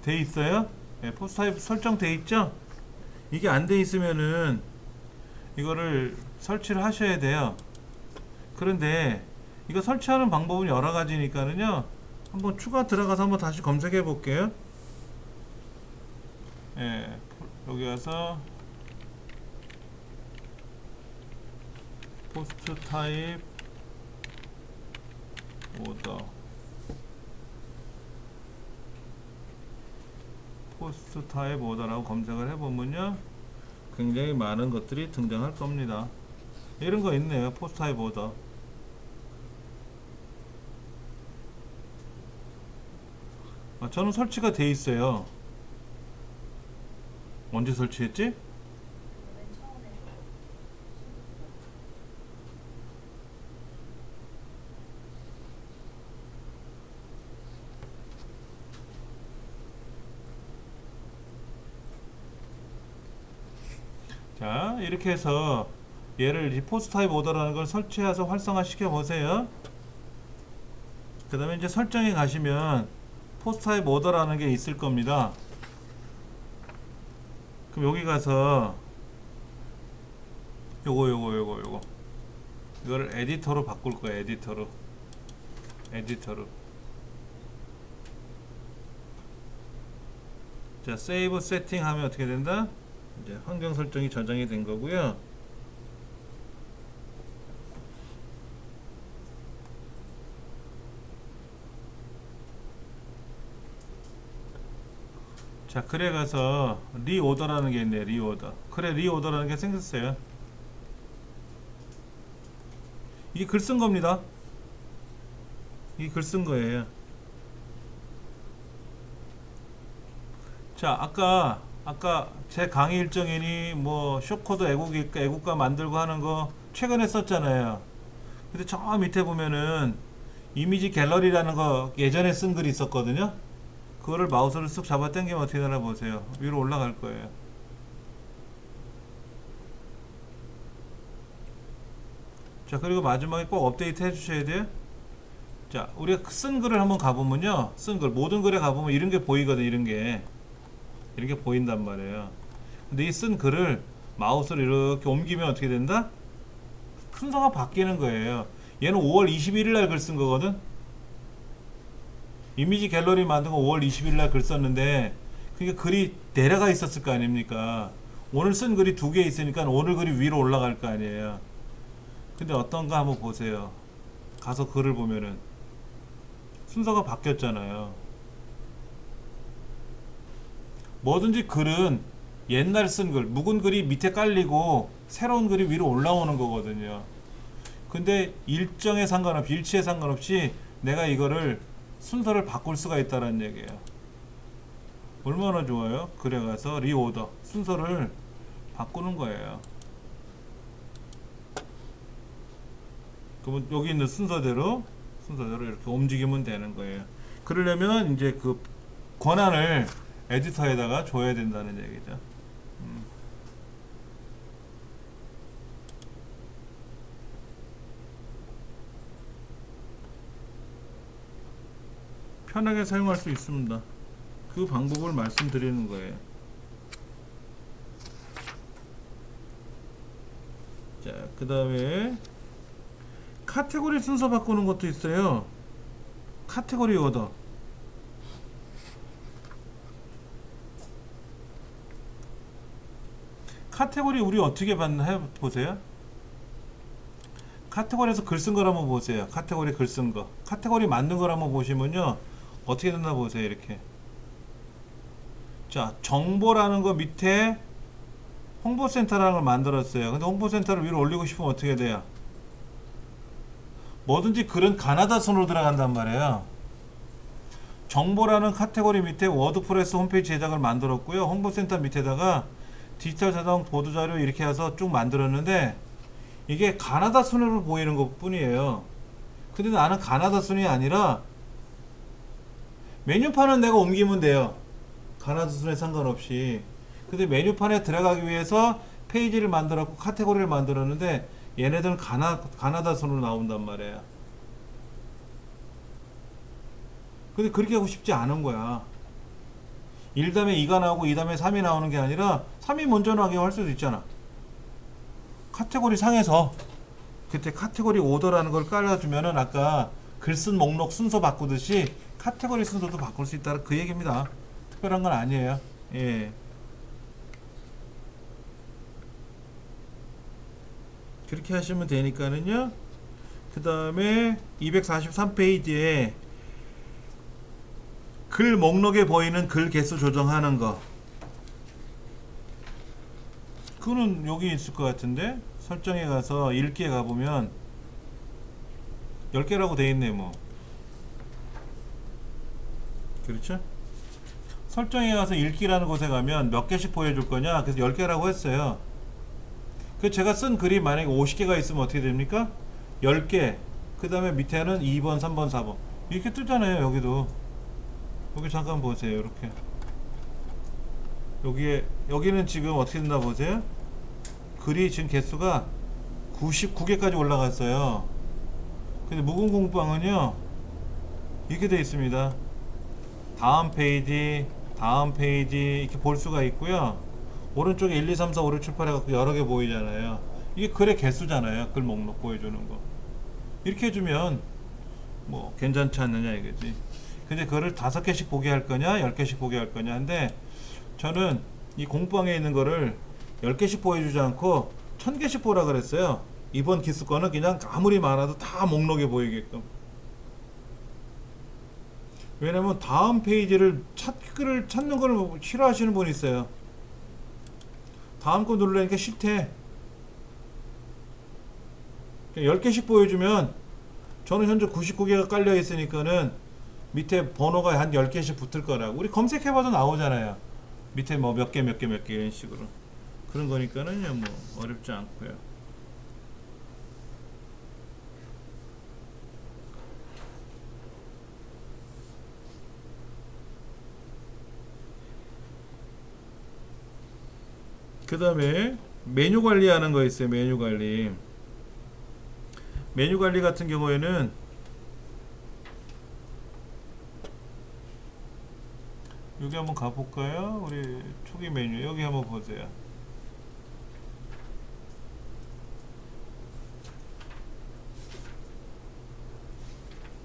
돼 있어요? 네, 포스트 타입 설정돼 있죠? 이게 안 돼 있으면은 이거를 설치를 하셔야 돼요. 그런데 이거 설치하는 방법은 여러 가지니까는요. 한번 추가 들어가서 한번 다시 검색해 볼게요. 예, 여기 와서 포스트 타입 오더, 포스트 타입 오더라고 검색을 해보면요, 굉장히 많은 것들이 등장할 겁니다. 이런 거 있네요. 포스트 타입 오더. 저는 설치가 돼 있어요. 언제 설치했지? 맨 처음에 자, 이렇게 해서 얘를 이 포스트 타입 오더라는 걸 설치해서 활성화 시켜 보세요. 그 다음에 이제 설정에 가시면 포스트 타입 오더라는 게 있을 겁니다. 그럼 여기 가서 요거 이거를 에디터로 바꿀 거예요. 에디터로. 자, 세이브 세팅 하면 어떻게 된다? 이제 환경 설정이 저장이 된 거고요. 자, 그래 가서 리오더라는 게 있네요. 리오더. 그래, 리오더라는 게 생겼어요. 이게 글 쓴 겁니다. 이게 글 쓴 거예요. 자, 아까 제 강의 일정이니 뭐 쇼코드 애국가 만들고 하는 거 최근에 썼잖아요. 근데 저 밑에 보면은 이미지 갤러리라는 거 예전에 쓴 글이 있었거든요. 그거를 마우스를 쓱 잡아 당기면 어떻게 되나 보세요. 위로 올라갈 거예요. 자, 그리고 마지막에 꼭 업데이트 해주셔야 돼요. 자, 우리가 쓴 글을 한번 가보면요, 쓴 글, 모든 글에 가보면 이런 게 보이거든. 이렇게 보인단 말이에요. 근데 이 쓴 글을 마우스를 이렇게 옮기면 어떻게 된다? 순서가 바뀌는 거예요. 얘는 5월 21일 날 글 쓴 거거든. 이미지 갤러리 만든 거 5월 20일 날 글 썼는데, 그게 글이 내려가 있었을 거 아닙니까? 오늘 쓴 글이 두 개 있으니까 오늘 글이 위로 올라갈 거 아니에요. 근데 어떤가 한번 보세요. 가서 글을 보면은 순서가 바뀌었잖아요. 뭐든지 글은 옛날 쓴 글, 묵은 글이 밑에 깔리고 새로운 글이 위로 올라오는 거거든요. 근데 일정에 상관없이, 일치에 상관없이 내가 이거를 순서를 바꿀 수가 있다는 얘기예요. 얼마나 좋아요? 그래 가서 리오더, 순서를 바꾸는 거예요. 그러면 여기 있는 순서대로 이렇게 움직이면 되는 거예요. 그러려면 이제 그 권한을 에디터에다가 줘야 된다는 얘기죠. 편하게 사용할 수 있습니다. 그 방법을 말씀드리는 거예요. 자, 그 다음에 카테고리 순서 바꾸는 것도 있어요. 카테고리 오더. 카테고리 우리 어떻게 해보세요? 카테고리에서 글 쓴 걸 한번 보세요. 카테고리 글 쓴 거. 카테고리 만든 걸 한번 보시면요, 어떻게 됐나 보세요. 이렇게. 자, 정보라는 거 밑에 홍보센터라는 걸 만들었어요. 근데 홍보센터를 위로 올리고 싶으면 어떻게 돼요? 뭐든지 글은 가나다 순으로 들어간단 말이에요. 정보라는 카테고리 밑에 워드프레스 홈페이지 제작을 만들었고요. 홍보센터 밑에다가 디지털 자동 보도자료 이렇게 해서 쭉 만들었는데, 이게 가나다 순으로 보이는 것 뿐이에요. 근데 나는 가나다 순이 아니라 메뉴판은 내가 옮기면 돼요. 가나다 순에 상관없이. 근데 메뉴판에 들어가기 위해서 페이지를 만들었고 카테고리를 만들었는데, 얘네들은 가나다 순으로 나온단 말이에요. 근데 그렇게 하고 싶지 않은 거야. 1 다음에 2가 나오고 2 다음에 3이 나오는 게 아니라 3이 먼저 나오게 할 수도 있잖아. 카테고리 상에서 그때 카테고리 오더라는 걸 깔아주면은 아까 글 쓴 목록 순서 바꾸듯이 카테고리 순서도 바꿀 수 있다 그 얘기입니다. 특별한 건 아니에요. 예. 그렇게 하시면 되니까는요. 그 다음에 243페이지에 글 목록에 보이는 글 개수 조정하는 거. 그거는 여기 있을 것 같은데 설정에 가서 읽기에 가보면 10개라고 돼 있네 뭐. 그렇죠? 설정에 가서 읽기라는 곳에 가면 몇 개씩 보여줄 거냐. 그래서 10개라고 했어요. 그 제가 쓴 글이 만약에 50개가 있으면 어떻게 됩니까? 10개. 그 다음에 밑에는 2번, 3번, 4번. 이렇게 뜨잖아요, 여기도. 여기 잠깐 보세요, 이렇게. 여기는 지금 어떻게 된다 보세요? 글이 지금 개수가 99개까지 올라갔어요. 근데 묵은 공방은요, 이렇게 되어 있습니다. 다음 페이지, 이렇게 볼 수가 있고요. 오른쪽에 1, 2, 3, 4, 5, 6, 7, 8 해갖고 여러 개 보이잖아요. 이게 글의 개수잖아요. 글 목록 보여주는 거. 이렇게 해주면 뭐 괜찮지 않느냐 이거지. 근데 그거를 5개씩 보게 할 거냐 10개씩 보게 할 거냐 한데 저는 이 공방에 있는 거를 10개씩 보여주지 않고 1000개씩 보라 그랬어요. 이번 기수권은 그냥 아무리 많아도 다 목록에 보이게끔. 왜냐면 다음 페이지를 찾는 걸 싫어하시는 분이 있어요. 다음 거 누르려니까 싫대. 10개씩 보여주면 저는 현재 99개가 깔려 있으니까는 밑에 번호가 한 10개씩 붙을 거라고. 우리 검색해봐도 나오잖아요. 밑에 뭐 몇 개 이런 식으로. 그런 거니까는요, 뭐 어렵지 않고요. 그 다음에 메뉴 관리하는 거 있어요. 메뉴 관리. 메뉴 관리 같은 경우에는 여기 한번 가볼까요? 우리 초기 메뉴 여기 한번 보세요.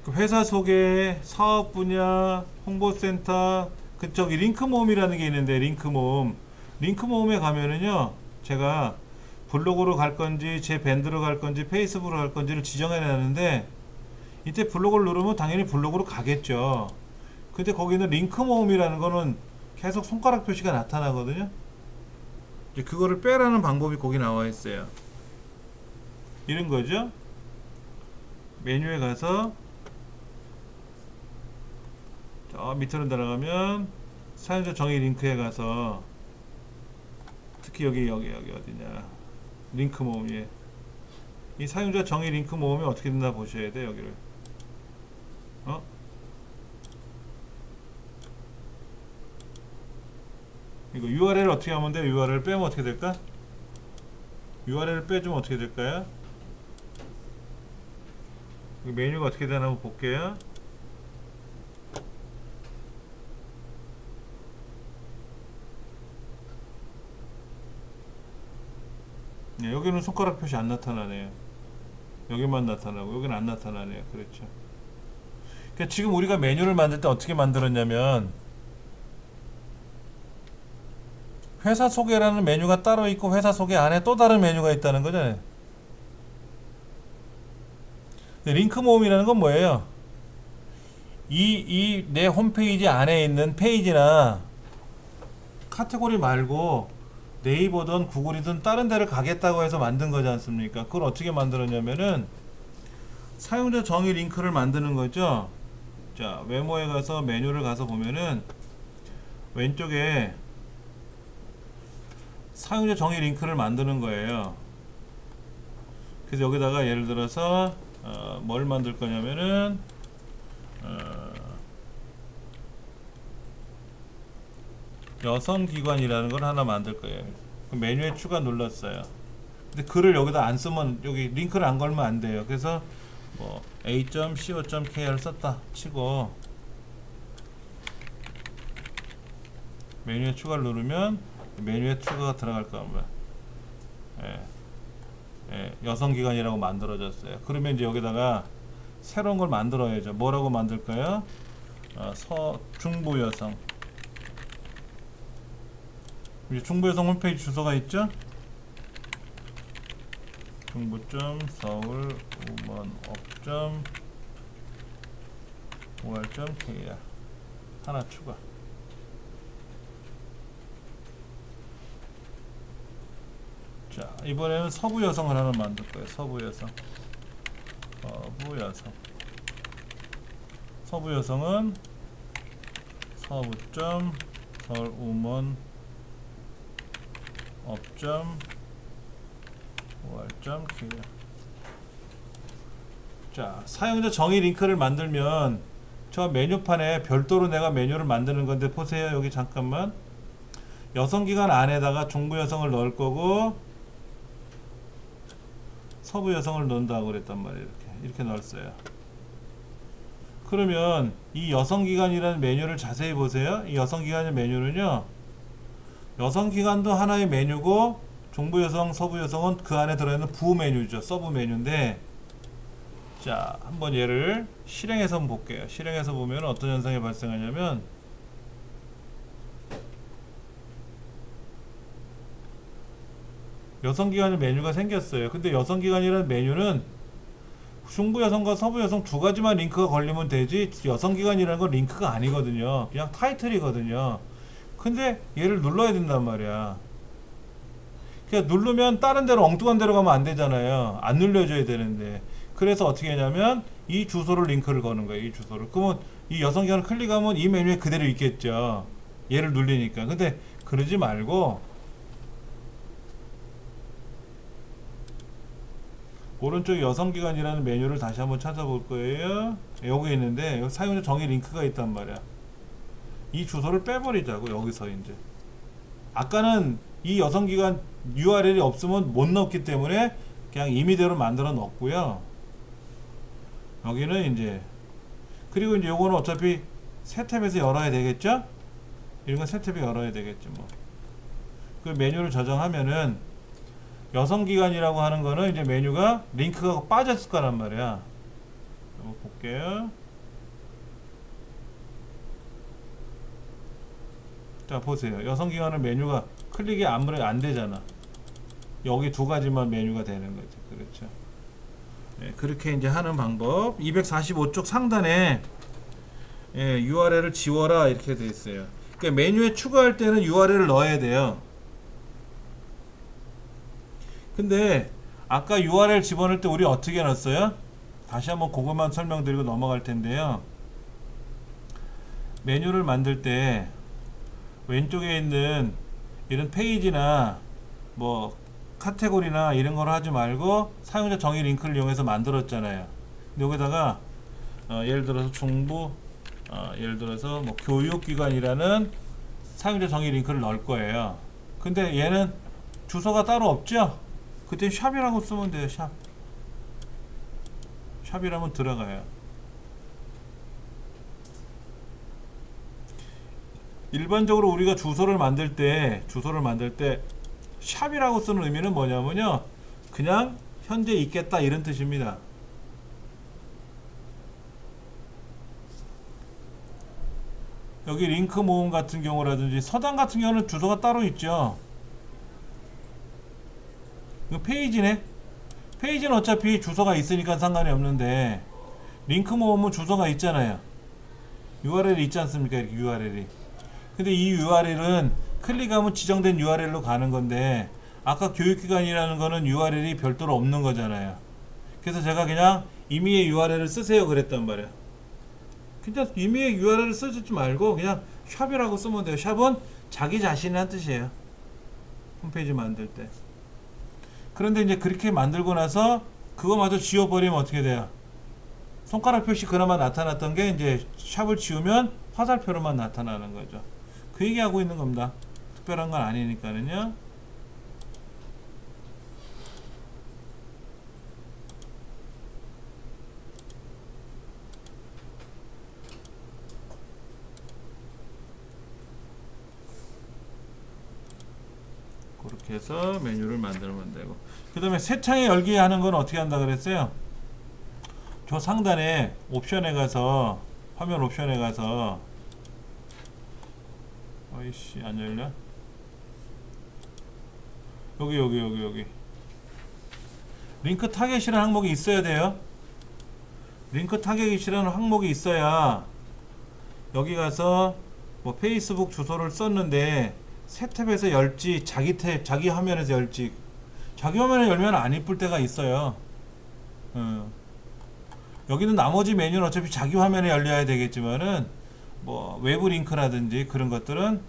그 회사 소개, 사업 분야, 홍보센터, 저기 링크 모음이라는 게 있는데 링크 모음. 링크 모음에 가면은요, 제가 블로그로 갈 건지 제 밴드로 갈 건지 페이스북으로 갈 건지를 지정해 놨는데 이때 블로그를 누르면 당연히 블로그로 가겠죠. 근데 거기는 링크 모음이라는 거는 계속 손가락 표시가 나타나거든요. 이제 그거를 빼라는 방법이 거기 나와 있어요. 이런 거죠. 메뉴에 가서 저 밑으로 내려가면 사용자 정의 링크에 가서 특히 여기 어디냐, 링크 모음이, 이 사용자 정의 링크 모음이 어떻게 된다 보셔야 돼. 여기를 이거 URL을 어떻게 하면 돼? URL을 빼면 어떻게 될까? URL을 빼주면 어떻게 될까요? 메뉴가 어떻게 되나 한번 볼게요. 네, 여기는 손가락 표시 안 나타나네요. 여기만 나타나고 여기는 안 나타나네요. 그렇죠. 그러니까 지금 우리가 메뉴를 만들 때 어떻게 만들었냐면 회사 소개라는 메뉴가 따로 있고 회사 소개 안에 또 다른 메뉴가 있다는 거잖아요. 링크 모음이라는 건 뭐예요? 이 내 홈페이지 안에 있는 페이지나 카테고리 말고 네이버든 구글이든 다른 데를 가겠다고 해서 만든 거지 않습니까? 그걸 어떻게 만들었냐면은 사용자 정의 링크를 만드는 거죠. 자, 메모에 가서 메뉴를 가서 보면은 왼쪽에 사용자 정의 링크를 만드는 거예요. 그래서 여기다가 예를 들어서 뭘 만들 거냐면은 여성기관이라는 걸 하나 만들 거예요. 메뉴에 추가 눌렀어요. 근데 글을 여기다 안 쓰면, 여기 링크를 안 걸면 안 돼요. 그래서 뭐 a.co.kr을 썼다 치고 메뉴에 추가를 누르면 메뉴에 추가가 들어갈 겁니다. 예. 예, 여성기관이라고 만들어졌어요. 그러면 이제 여기다가 새로운 걸 만들어야죠. 뭐라고 만들까요? 중부여성. 이제 중부여성 홈페이지 주소가 있죠? 중부점 서울 우먼업점 or.kr 하나 추가. 자, 이번에는 서부여성을 하나 만들 거예요. 서부여성은 서부점 서울 우먼 업점 or.kr. 자, 사용자 정의 링크를 만들면 저 메뉴판에 별도로 내가 메뉴를 만드는 건데 보세요. 여기 잠깐만 여성기관 안에다가 중부여성을 넣을 거고 서부여성을 넣는다고 그랬단 말이에요. 이렇게 넣었어요. 그러면 이 여성기관이라는 메뉴를 자세히 보세요. 이 여성기관의 메뉴는요, 여성기관도 하나의 메뉴고 중부여성, 서부여성은 그 안에 들어있는 부메뉴죠. 서브 메뉴인데, 자, 한번 얘를 실행해서 한번 볼게요. 실행해서 보면 어떤 현상이 발생하냐면, 여성기관의 메뉴가 생겼어요. 근데 여성기관이라는 메뉴는 중부여성과 서부여성 두 가지만 링크가 걸리면 되지, 여성기관이라는 건 링크가 아니거든요. 그냥 타이틀이거든요. 근데 얘를 눌러야 된단 말이야. 그냥 누르면 다른 데로 엉뚱한 데로 가면 안 되잖아요. 안 눌려줘야 되는데. 그래서 어떻게 하냐면 이 주소를 링크를 거는 거예요. 이 주소를. 그러면 이 여성기관을 클릭하면 이 메뉴에 그대로 있겠죠. 얘를 눌리니까. 근데 그러지 말고 오른쪽 여성기관이라는 메뉴를 다시 한번 찾아볼 거예요. 여기 있는데 여기 사용자 정의 링크가 있단 말이야. 이 주소를 빼버리자고. 여기서 이제 아까는 이 여성기관 URL이 없으면 못 넣었기 때문에 그냥 임의대로 만들어 넣었고요. 여기는 이제 그리고 이제 요거는 어차피 새 탭에서 열어야 되겠죠? 이런 건 새 탭에 열어야 되겠지 뭐. 그 메뉴를 저장하면은 여성기관이라고 하는 거는 이제 메뉴가 링크가 빠졌을 거란 말이야. 한번 볼게요. 자, 보세요. 여성기관은 메뉴가 클릭이 아무래도 안 되잖아. 여기 두 가지만 메뉴가 되는 거죠. 그렇죠. 네, 그렇게 이제 하는 방법. 245쪽 상단에 URL을 지워라 이렇게 돼 있어요. 그러니까 메뉴에 추가할 때는 URL을 넣어야 돼요. 근데 아까 URL 집어넣을 때 우리 어떻게 넣었어요? 다시 한번 그것만 설명드리고 넘어갈 텐데요. 메뉴를 만들 때 왼쪽에 있는 이런 페이지나 뭐 카테고리나 이런 걸 하지 말고 사용자 정의 링크를 이용해서 만들었잖아요. 근데 여기다가 예를 들어서 중부 예를 들어서 뭐 교육기관이라는 사용자 정의 링크를 넣을 거예요. 근데 얘는 주소가 따로 없죠? 그때 샵이라고 쓰면 돼요. 샵이라면 들어가요. 일반적으로 우리가 주소를 만들 때 샵이라고 쓰는 의미는 뭐냐면요, 그냥 현재 있겠다 이런 뜻입니다. 여기 링크 모음 같은 경우라든지 서당 같은 경우는 주소가 따로 있죠. 이거 페이지네. 페이지는 어차피 주소가 있으니까 상관이 없는데 링크 모음은 주소가 있잖아요. URL이 있지 않습니까? 이렇게 URL이. 근데 이 URL은 클릭하면 지정된 URL로 가는 건데 아까 교육기관이라는 거는 URL이 별도로 없는 거잖아요. 그래서 제가 그냥 임의의 URL을 쓰세요 그랬단 말이에요. 그냥 임의의 URL을 쓰지 말고 그냥 샵이라고 쓰면 돼요. 샵은 자기 자신이란 뜻이에요. 홈페이지 만들 때. 그런데 이제 그렇게 만들고 나서 그거마저 지워버리면 어떻게 돼요? 손가락 표시 그나마 나타났던 게 이제 샵을 지우면 화살표로만 나타나는 거죠. 그 얘기하고 있는 겁니다. 특별한 건 아니니까는요. 그렇게 해서 메뉴를 만들면 되고, 그 다음에 새 창에 열기 하는 건 어떻게 한다 그랬어요? 저 상단에 옵션에 가서, 화면 옵션에 가서, 어이씨 안 열려? 여기 링크 타겟이라는 항목이 있어야 돼요. 링크 타겟이라는 항목이 있어야 여기 가서 뭐 페이스북 주소를 썼는데 새 탭에서 열지 자기 탭 자기 화면에서 열지, 자기 화면에 열면 안 이쁠 때가 있어요. 여기는 나머지 메뉴는 어차피 자기 화면에 열려야 되겠지만은 뭐 외부 링크라든지 그런 것들은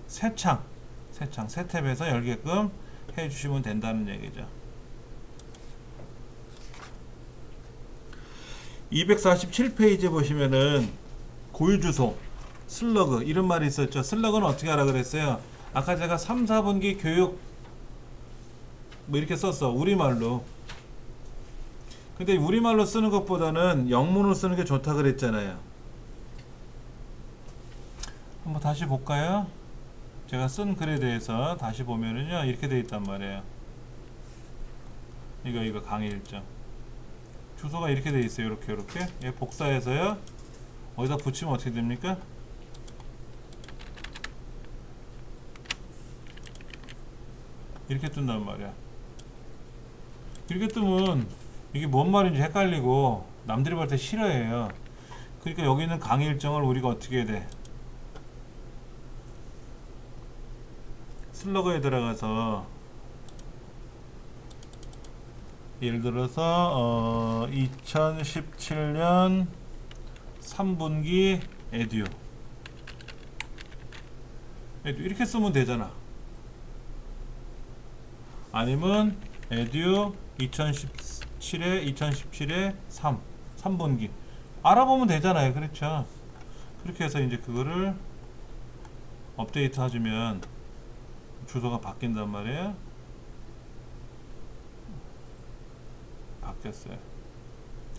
새 탭에서 열게끔 해주시면 된다는 얘기죠. 247페이지 보시면은 고유 주소 슬러그 이런 말이 있었죠. 슬러그는 어떻게 하라 그랬어요? 아까 제가 3, 4분기 교육 뭐 이렇게 썼어, 우리말로. 근데 우리말로 쓰는 것보다는 영문으로 쓰는 게 좋다 그랬잖아요. 한번 다시 볼까요? 제가 쓴 글에 대해서 다시 보면은요 이렇게 돼 있단 말이에요. 이거 강의 일정 주소가 이렇게 돼 있어요. 이렇게 얘 복사해서요 어디다 붙이면 어떻게 됩니까? 이렇게 뜬단 말이야. 이렇게 뜨면 이게 뭔 말인지 헷갈리고 남들이 볼 때 싫어해요. 그러니까 여기 있는 강의 일정을 우리가 어떻게 해야 돼? 슬러그에 들어가서 예를 들어서 2017년 3분기 에듀 이렇게 쓰면 되잖아. 아니면 에듀 2017에 3분기 알아보면 되잖아요. 그렇죠? 그렇게 해서 이제 그거를 업데이트 해주면 주소가 바뀐단 말이에요. 바뀌었어요.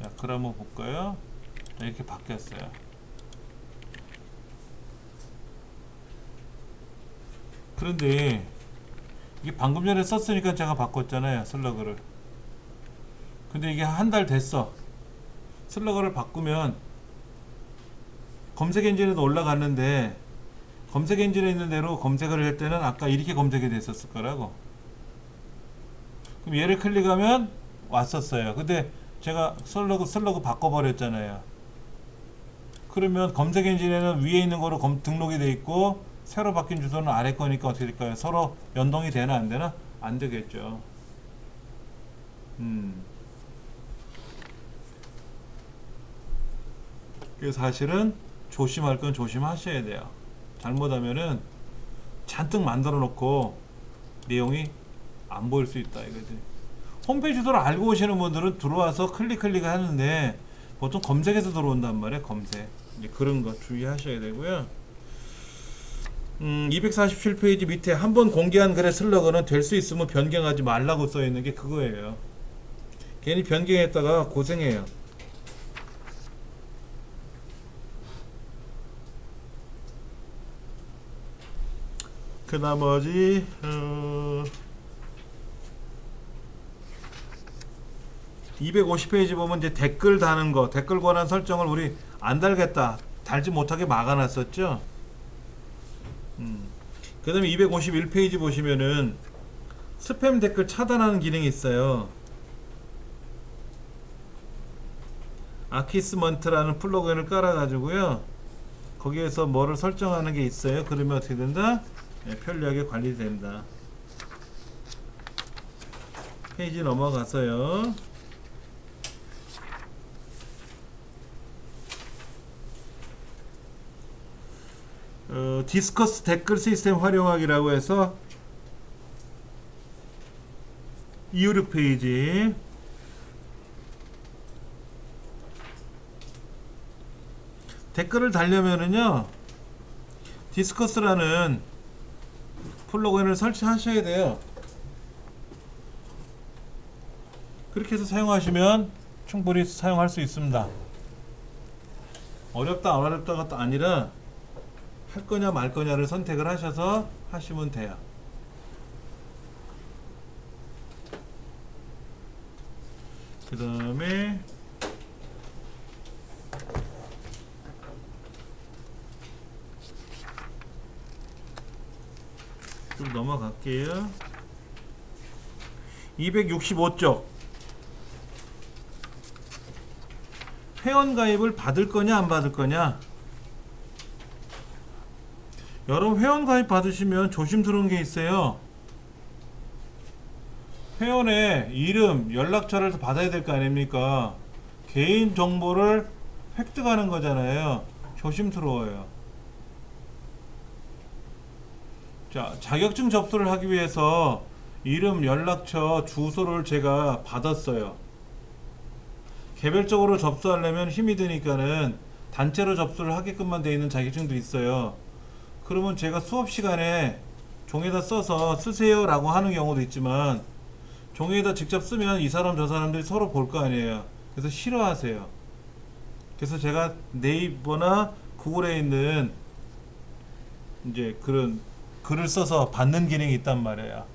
자, 글 한번 볼까요? 자, 이렇게 바뀌었어요. 그런데 이게 방금 전에 썼으니까 제가 바꿨잖아요, 슬러그를. 근데 이게 한 달 됐어. 슬러그를 바꾸면 검색 엔진에도 올라갔는데 검색 엔진에 있는 대로 검색을 할 때는 아까 이렇게 검색이 됐었을 거라고. 그럼 얘를 클릭하면 왔었어요. 근데 제가 슬러그 바꿔버렸잖아요. 그러면 검색 엔진에는 위에 있는 거로 등록이 돼 있고 새로 바뀐 주소는 아래 거니까 어떻게 될까요? 서로 연동이 되나 안 되나? 안 되겠죠. 그래서 사실은 조심할 건 조심하셔야 돼요. 잘못하면은 잔뜩 만들어 놓고 내용이 안 보일 수 있다 이거지. 홈페이지 주소를 알고 오시는 분들은 들어와서 클릭 하는데 보통 검색해서 들어온단 말이에요. 검색. 이제 그런 거 주의하셔야 되고요. 247페이지 밑에 한번 공개한 글의 슬러그는 될 수 있으면 변경하지 말라고 써 있는 게 그거예요. 괜히 변경했다가 고생해요. 그 나머지 250페이지 보면 이제 댓글 다는 거, 댓글 권한 설정을 우리 안 달겠다, 달지 못하게 막아놨었죠. 그 다음에 251페이지 보시면은 스팸 댓글 차단하는 기능이 있어요. 아키스먼트라는 플러그인을 깔아가지고요, 거기에서 뭐를 설정하는 게 있어요. 그러면 어떻게 된다? 네, 편리하게 관리된다. 페이지 넘어가서요. 디스커스 댓글 시스템 활용하기라고 해서 256페이지 댓글을 달려면은요 디스커스라는 플러그인을 설치하셔야 돼요. 그렇게 해서 사용하시면 충분히 사용할 수 있습니다. 어렵다 안 어렵다가 아니라 할 거냐 말 거냐를 선택을 하셔서 하시면 돼요. 그 다음에 좀 넘어갈게요. 265쪽 회원가입을 받을 거냐 안 받을 거냐. 여러분 회원가입 받으시면 조심스러운 게 있어요. 회원의 이름, 연락처를 받아야 될 거 아닙니까? 개인 정보를 획득하는 거잖아요. 조심스러워요. 자, 자격증 접수를 하기 위해서 이름, 연락처, 주소를 제가 받았어요. 개별적으로 접수하려면 힘이 드니까는 단체로 접수를 하게끔만 되어 있는 자격증도 있어요. 그러면 제가 수업 시간에 종이에다 써서 쓰세요 라고 하는 경우도 있지만, 종이에다 직접 쓰면 이 사람 저 사람들이 서로 볼 거 아니에요. 그래서 싫어하세요. 그래서 제가 네이버나 구글에 있는 이제 그런 글을 써서 받는 기능이 있단 말이에요.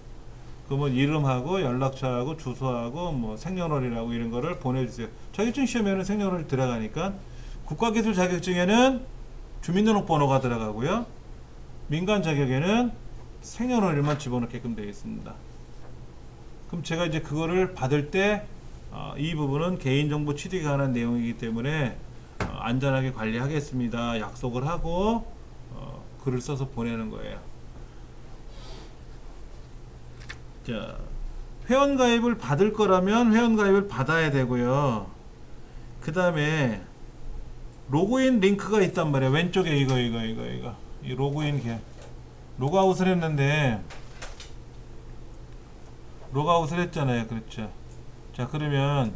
그러면 이름하고 연락처하고 주소하고 뭐 생년월일하고 이런 거를 보내주세요. 자격증 시험에는 생년월일 들어가니까, 국가기술 자격증에는 주민등록번호가 들어가고요. 민간 자격에는 생년월일만 집어넣게끔 되어 있습니다. 그럼 제가 이제 그거를 받을 때 이 부분은 개인정보 취득에 관한 내용이기 때문에 안전하게 관리하겠습니다 약속을 하고 글을 써서 보내는 거예요. 자, 회원가입을 받을 거라면 회원가입을 받아야 되고요. 그 다음에 로그인 링크가 있단 말이에요. 왼쪽에 이거 이 로그인 로그아웃을 했는데, 로그아웃을 했잖아요. 그렇죠. 자, 그러면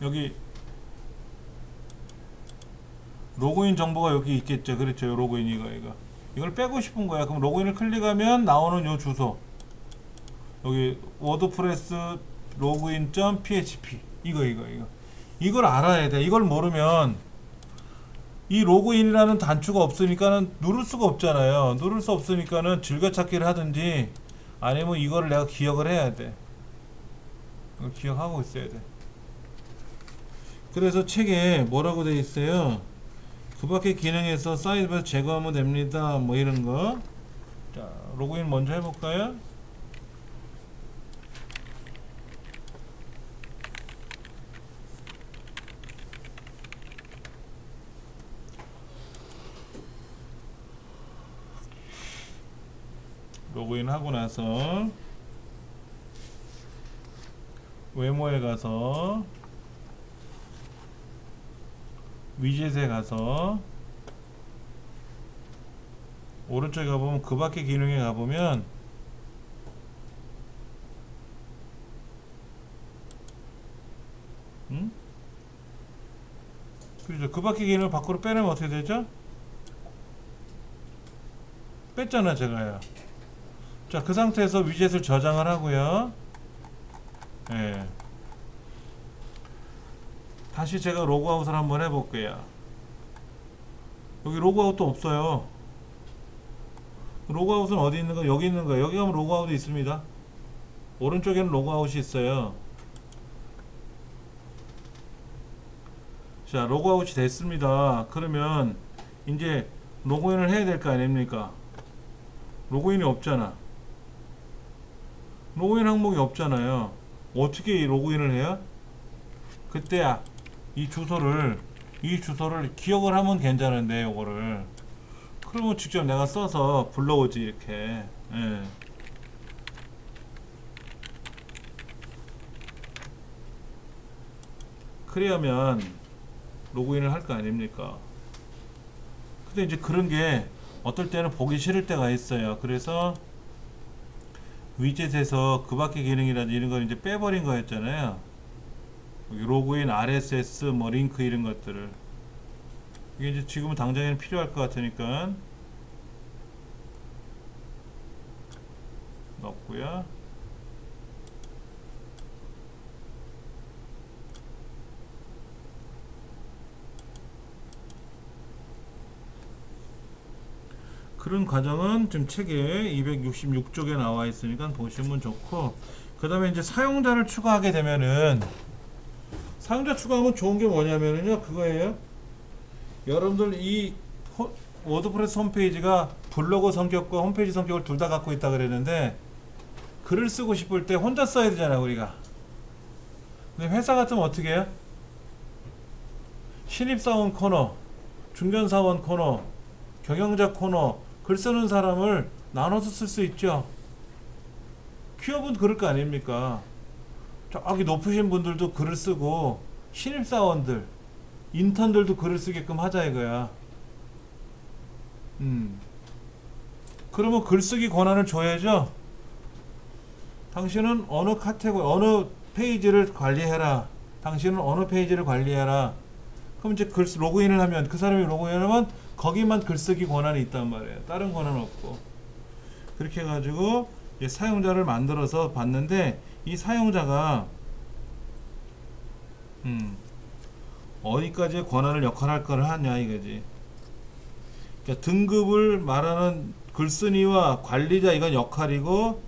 여기 로그인 정보가 여기 있겠죠. 그렇죠. 로그인 이걸 빼고 싶은 거야. 그럼 로그인을 클릭하면 나오는 요 주소, 여기 워드프레스 로그인.php 이걸 알아야 돼. 이걸 모르면 이 로그인이라는 단추가 없으니까는 누를 수가 없잖아요. 누를 수 없으니까는 즐겨찾기를 하든지 아니면 이거를 내가 기억을 해야 돼. 이걸 기억하고 있어야 돼. 그래서 책에 뭐라고 되어 있어요? 그 밖의 기능에서 사이트에서 제거하면 됩니다. 뭐 이런 거. 자, 로그인 먼저 해볼까요? 로그인 하고 나서 외모에 가서 위젯에 가서 오른쪽에 가보면 그 밖의 기능에 가보면 그렇죠. 그 밖의 기능을 밖으로 빼내면 어떻게 되죠? 뺐잖아 제가요. 자, 그 상태에서 위젯을 저장을 하고요. 예. 다시 제가 로그아웃을 한번 해볼게요. 여기 로그아웃도 없어요. 로그아웃은 어디 있는가? 여기 있는 거예요. 여기 가면 로그아웃이 있습니다. 오른쪽에는 로그아웃이 있어요. 자, 로그아웃이 됐습니다. 그러면 이제 로그인을 해야 될 거 아닙니까? 로그인이 없잖아. 로그인 항목이 없잖아요. 어떻게 로그인을 해요? 그때 이 주소를 기억을 하면 괜찮은데, 요거를 그러면 직접 내가 써서 불러오지 이렇게. 예. 그래야면 로그인을 할 거 아닙니까? 근데 이제 그런 게 어떨 때는 보기 싫을 때가 있어요. 그래서 위젯에서 그 밖의 기능이라든지 이런 걸 이제 빼버린 거였잖아요. 여기 로그인, RSS, 뭐 링크 이런 것들을. 이게 이제 지금은 당장에는 필요할 것 같으니까 넣었고요. 그런 과정은 지금 책에 266쪽에 나와 있으니까 보시면 좋고, 그 다음에 이제 사용자를 추가하게 되면은, 사용자 추가하면 좋은 게 뭐냐면은요, 그거예요. 여러분들 이 워드프레스 홈페이지가 블로그 성격과 홈페이지 성격을 둘 다 갖고 있다 그랬는데, 글을 쓰고 싶을 때 혼자 써야 되잖아요, 우리가. 근데 회사 같으면 어떻게 해요? 신입사원 코너, 중견사원 코너, 경영자 코너, 글 쓰는 사람을 나눠서 쓸 수 있죠. 기업은 그럴 거 아닙니까? 저기 높으신 분들도 글을 쓰고, 신입사원들, 인턴들도 글을 쓰게끔 하자 이거야. 그러면 글쓰기 권한을 줘야죠. 당신은 어느 카테고리, 어느 페이지를 관리해라. 당신은 어느 페이지를 관리해라. 그럼 이제 로그인을 하면, 그 사람이 로그인을 하면 거기만 글쓰기 권한이 있단 말이에요. 다른 권한은 없고. 그렇게 해가지고 사용자를 만들어서 봤는데, 이 사용자가 어디까지의 권한을 역할할 걸 하냐 이거지. 그러니까 등급을 말하는 글쓴이와 관리자, 이건 역할이고,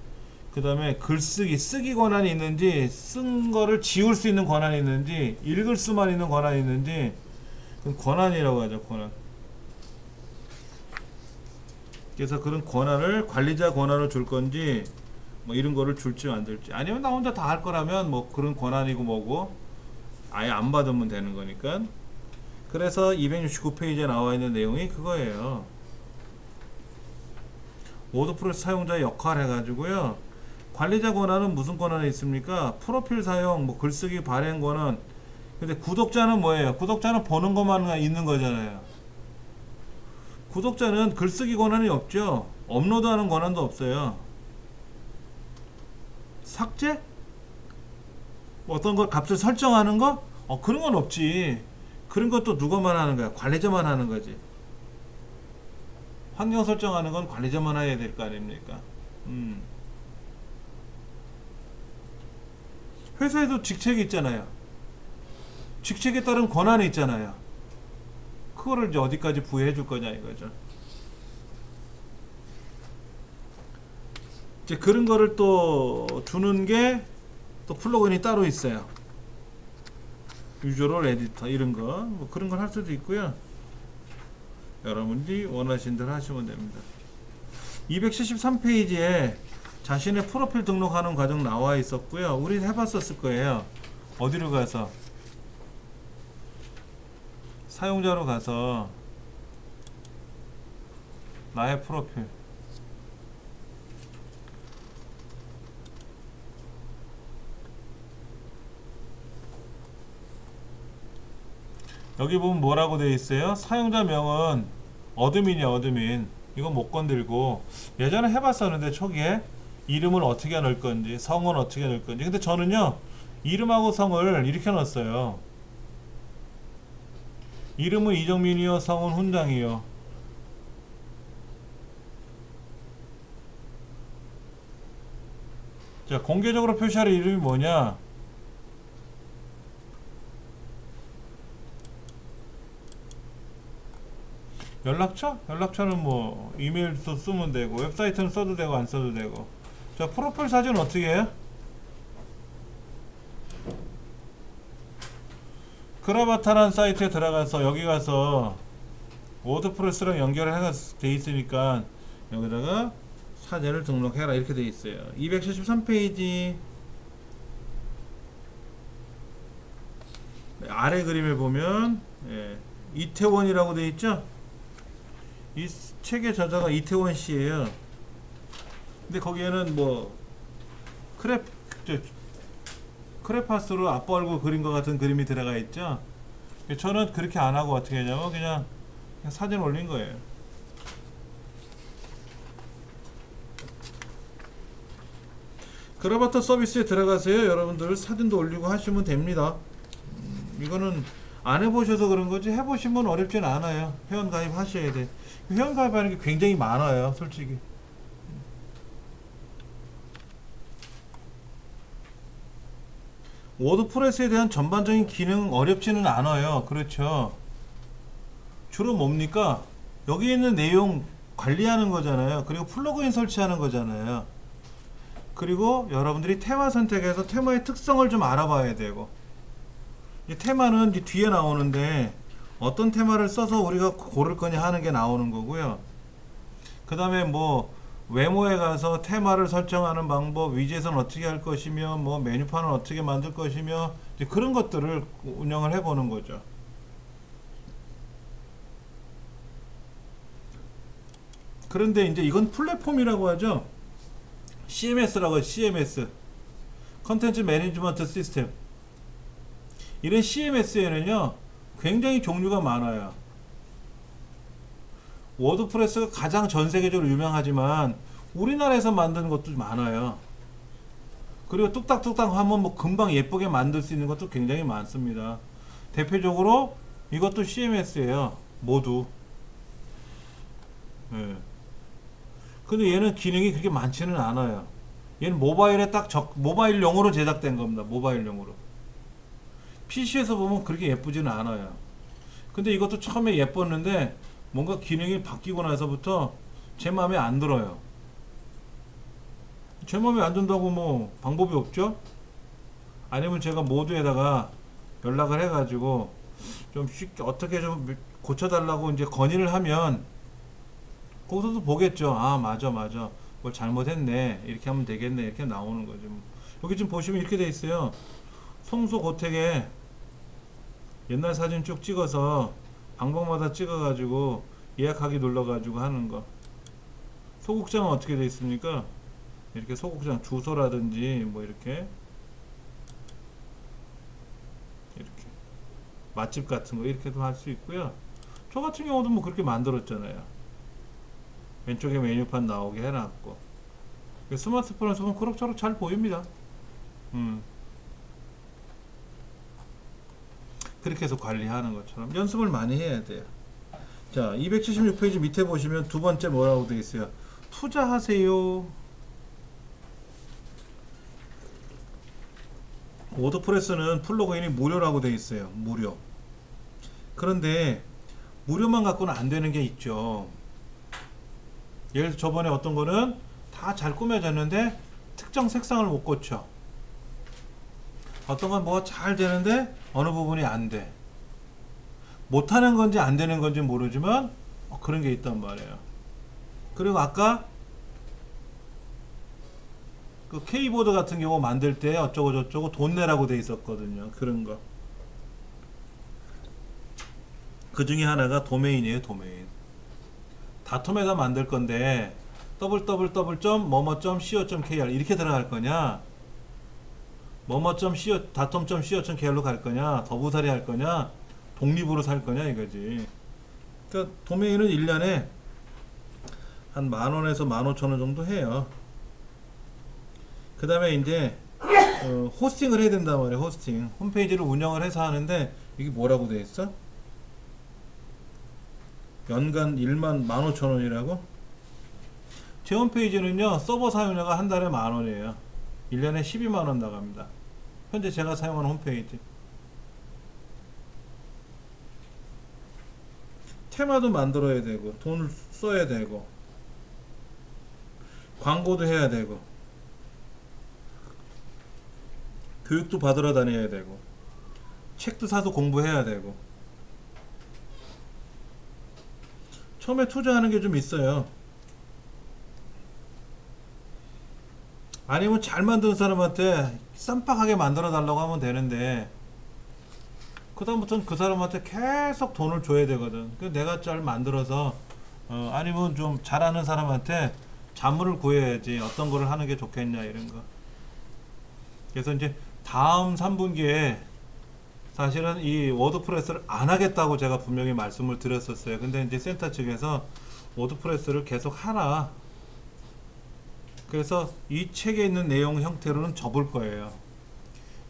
그 다음에 글쓰기, 쓰기 권한이 있는지, 쓴 거를 지울 수 있는 권한이 있는지, 읽을 수만 있는 권한이 있는지, 그건 권한이라고 하죠. 권한. 그래서 그런 권한을 관리자 권한을 줄 건지, 뭐 이런 거를 줄지 안 줄지, 아니면 나 혼자 다 할 거라면 뭐 그런 권한이고 뭐고 아예 안 받으면 되는 거니까. 그래서 269페이지에 나와 있는 내용이 그거예요. 워드프레스 사용자의 역할 해가지고요. 관리자 권한은 무슨 권한이 있습니까? 프로필 사용, 뭐 글쓰기 발행 권한. 근데 구독자는 뭐예요? 구독자는 보는 것만 있는 거잖아요. 구독자는 글쓰기 권한이 없죠. 업로드하는 권한도 없어요. 삭제? 어떤 걸 값을 설정하는 거? 그런 건 없지. 그런 것도 누가만 하는 거야? 관리자만 하는 거지. 환경 설정하는 건 관리자만 해야 될 거 아닙니까? 회사에도 직책이 있잖아요. 직책에 따른 권한이 있잖아요. 그거를 이제 어디까지 부여해 줄 거냐 이거죠. 이제 그런 거를 또 주는 게 또 플러그인이 따로 있어요. 유저롤 에디터 이런 거, 뭐 그런 걸 할 수도 있고요. 여러분들이 원하신 대로 하시면 됩니다. 273페이지에 자신의 프로필 등록하는 과정 나와 있었고요. 우리 해봤었을 거예요. 어디로 가서? 사용자로 가서 나의 프로필, 여기 보면 뭐라고 되어 있어요? 사용자명은 어드민이야, 어드민. 이건 못 건들고, 예전에 해봤었는데 초기에 이름을 어떻게 넣을 건지, 성은 어떻게 넣을 건지. 근데 저는요, 이름하고 성을 이렇게 넣었어요. 이름은 이정민이요, 성은 훈장이요. 자, 공개적으로 표시할 이름이 뭐냐? 연락처? 연락처는 뭐 이메일도 쓰면 되고, 웹사이트는 써도 되고 안 써도 되고. 자, 프로필 사진은 어떻게 해요? 그라바타라는 사이트에 들어가서 여기 가서 워드프레스랑 연결해가 돼 있으니까 여기다가 사진을 등록해라 이렇게 돼 있어요. 273페이지 아래 그림에 보면 이태원이라고 돼 있죠? 이 책의 저자가 이태원 씨예요. 근데 거기에는 뭐 크레파스로 아빠 얼굴 그린 것 같은 그림이 들어가 있죠. 저는 그렇게 안 하고 어떻게 하냐면 그냥 사진 올린 거예요. 그라바타 서비스에 들어가세요. 여러분들 사진도 올리고 하시면 됩니다. 이거는 안 해보셔서 그런 거지 해보시면 어렵진 않아요. 회원가입 하셔야 돼. 회원가입하는 게 굉장히 많아요, 솔직히. 워드프레스에 대한 전반적인 기능 어렵지는 않아요. 그렇죠. 주로 뭡니까? 여기 있는 내용 관리하는 거잖아요. 그리고 플러그인 설치하는 거잖아요. 그리고 여러분들이 테마 선택해서 테마의 특성을 좀 알아봐야 되고, 이 테마는 이제 뒤에 나오는데 어떤 테마를 써서 우리가 고를 거냐 하는 게 나오는 거고요. 그 다음에 뭐 외모에 가서 테마를 설정하는 방법, 위젯은 어떻게 할 것이며, 뭐 메뉴판은 어떻게 만들 것이며, 이제 그런 것들을 운영을 해보는 거죠. 그런데 이제 이건 플랫폼이라고 하죠. CMS라고 하죠. CMS. 컨텐츠 매니지먼트 시스템. 이런 CMS에는요, 굉장히 종류가 많아요. 워드프레스가 가장 전 세계적으로 유명하지만 우리나라에서 만든 것도 많아요. 그리고 뚝딱뚝딱 하면 뭐 금방 예쁘게 만들 수 있는 것도 굉장히 많습니다. 대표적으로 이것도 CMS예요. 모두. 예. 근데 얘는 기능이 그렇게 많지는 않아요. 얘는 모바일에 모바일용으로 제작된 겁니다. 모바일용으로. PC에서 보면 그렇게 예쁘지는 않아요. 근데 이것도 처음에 예뻤는데 뭔가 기능이 바뀌고 나서부터 제 마음에 안 들어요. 제 마음에 안 든다고 뭐 방법이 없죠? 아니면 제가 모두에다가 연락을 해가지고 좀 쉽게 어떻게 좀 고쳐달라고 이제 건의를 하면 거기서도 보겠죠. 아, 맞아. 뭘 잘못했네. 이렇게 하면 되겠네. 이렇게 나오는 거죠. 여기 지금 보시면 이렇게 돼 있어요. 성수 고택에 옛날 사진 쭉 찍어서 방법마다 찍어가지고 예약하기 눌러가지고 하는 거. 소극장은 어떻게 돼 있습니까? 이렇게 소극장 주소라든지 뭐 이렇게 맛집 같은 거 이렇게도 할 수 있고요. 저 같은 경우도 뭐 그렇게 만들었잖아요. 왼쪽에 메뉴판 나오게 해놨고, 스마트폰에서 보면 그럭저럭 잘 보입니다. 그렇게 해서 관리하는 것처럼 연습을 많이 해야 돼요. 자, 276페이지 밑에 보시면 두 번째 뭐라고 되어 있어요? 투자하세요. 워드프레스는 플러그인이 무료라고 되어 있어요. 무료. 그런데 무료만 갖고는 안 되는 게 있죠. 예를 들어 저번에 어떤 거는 다 잘 꾸며졌는데 특정 색상을 못 고쳐. 어떤 건 뭐가 잘 되는데 어느 부분이 안 돼. 못하는 건지 안 되는 건지 모르지만 그런 게 있단 말이에요. 그리고 아까 그 K보드 같은 경우 만들 때 어쩌고 저쩌고 돈 내라고 돼 있었거든요. 그런 거. 그 중에 하나가 도메인이에요. 도메인. 다툼에다 만들 건데 www.뭐뭐.co.kr 이렇게 들어갈 거냐, 뭐뭐.co 다툼.co.kr로 갈 거냐, 더부살이 할 거냐, 독립으로 살 거냐 이거지. 그러니까 도메인은 1년에 한 10,000원에서 15,000원 정도 해요. 그 다음에 이제 호스팅을 해야 된단 말이에요. 호스팅. 홈페이지를 운영을 해서 하는데 이게 뭐라고 돼 있어? 연간 15,000원이라고? 제 홈페이지는요, 서버 사용료가 한 달에 10,000원이에요. 1년에 120,000원 나갑니다. 현재 제가 사용하는 홈페이지. 테마도 만들어야 되고, 돈을 써야 되고, 광고도 해야 되고, 교육도 받으러 다녀야 되고, 책도 사서 공부해야 되고. 처음에 투자하는 게 좀 있어요. 아니면 잘 만드는 사람한테 쌈박하게 만들어 달라고 하면 되는데, 그 다음부터는 그 사람한테 계속 돈을 줘야 되거든. 내가 잘 만들어서 아니면 좀 잘하는 사람한테 자문을 구해야지 어떤 거를 하는 게 좋겠냐 이런 거. 그래서 이제 다음 3분기에 사실은 이 워드프레스를 안 하겠다고 제가 분명히 말씀을 드렸었어요. 근데 이제 센터 측에서 워드프레스를 계속 하라. 그래서 이 책에 있는 내용 형태로는 접을 거예요.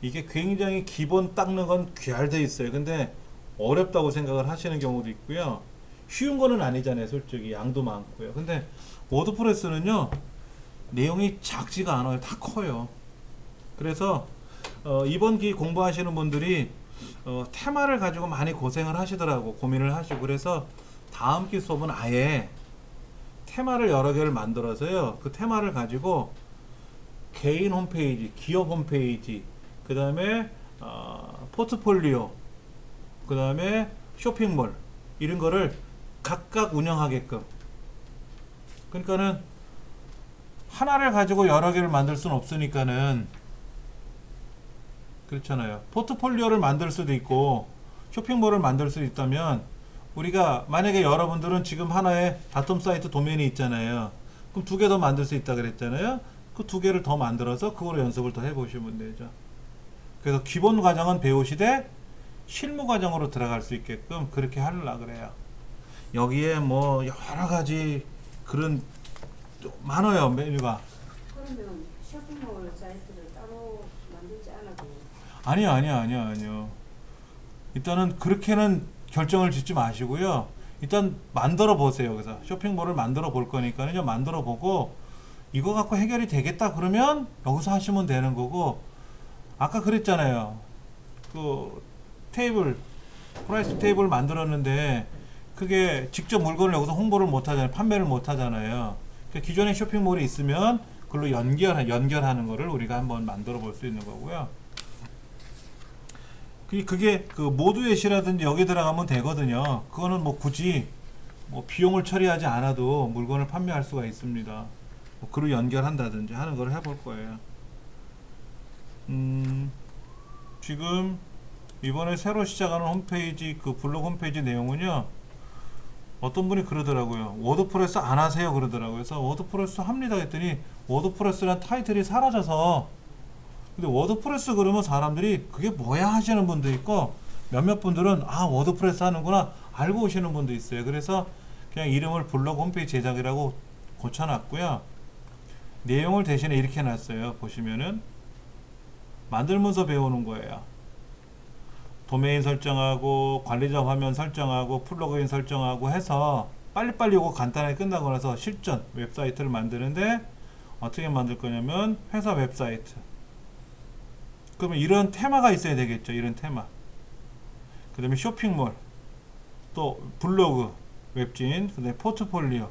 이게 굉장히 기본 닦는 건 귀할돼 있어요. 근데 어렵다고 생각을 하시는 경우도 있고요. 쉬운 거는 아니잖아요. 솔직히 양도 많고요. 근데 워드프레스는요, 내용이 작지가 않아요. 다 커요. 그래서 이번 기 공부하시는 분들이 테마를 가지고 많이 고생을 하시더라고. 고민을 하시고. 그래서 다음 기 수업은 아예 테마를 여러 개를 만들어서요, 그 테마를 가지고 개인 홈페이지, 기업 홈페이지, 그 다음에 포트폴리오, 그 다음에 쇼핑몰 이런 거를 각각 운영하게끔. 그러니까는 하나를 가지고 여러 개를 만들 수는 없으니까는 그렇잖아요. 포트폴리오를 만들 수도 있고 쇼핑몰을 만들 수 있다면 우리가 만약에 여러분들은 지금 하나의 바텀 사이트 도메인이 있잖아요. 그럼 2개 더 만들 수 있다 그랬잖아요. 그 2개를 더 만들어서 그거로 연습을 더 해보시면 되죠. 그래서 기본 과정은 배우시되 실무 과정으로 들어갈 수 있게끔 그렇게 하려고 그래요. 여기에 뭐 여러 가지 그런 많아요, 메뉴가. 그러면 쇼핑몰 사이트를 따로 만들지 않아도 아니요. 일단은 그렇게는 결정을 짓지 마시고요. 일단 만들어 보세요. 그래서 쇼핑몰을 만들어 볼 거니까요. 만들어 보고 이거 갖고 해결이 되겠다 그러면 여기서 하시면 되는 거고, 아까 그랬잖아요. 그 테이블, 프라이스 테이블 만들었는데 그게 직접 물건을 여기서 홍보를 못 하잖아요. 판매를 못 하잖아요. 그러니까 기존에 쇼핑몰이 있으면 그걸로 연결하는 거를 우리가 한번 만들어 볼 수 있는 거고요. 그게 그 모두엣이라든지 여기 들어가면 되거든요. 그거는 뭐 굳이 뭐 비용을 처리하지 않아도 물건을 판매할 수가 있습니다. 뭐 그로 연결한다든지 하는 걸 해볼 거예요. 지금 이번에 새로 시작하는 홈페이지, 그 블로그 홈페이지 내용은요, 어떤 분이 그러더라고요. 워드프레스 안 하세요 그러더라고요. 그래서 워드프레스 합니다 했더니 워드프레스란 타이틀이 사라져서, 근데 워드프레스 그러면 사람들이 그게 뭐야 하시는 분도 있고, 몇몇 분들은 아 워드프레스 하는구나 알고 오시는 분도 있어요. 그래서 그냥 이름을 블로그 홈페이지 제작이라고 고쳐놨고요. 내용을 대신에 이렇게 해놨어요. 보시면은 만들면서 배우는 거예요. 도메인 설정하고 관리자 화면 설정하고 플러그인 설정하고 해서 빨리빨리 이거 간단하게 끝나고 나서 실전 웹사이트를 만드는데 어떻게 만들 거냐면 회사 웹사이트. 그러면 이런 테마가 있어야 되겠죠. 이런 테마. 그 다음에 쇼핑몰, 또 블로그, 웹진, 그 다음에 포트폴리오,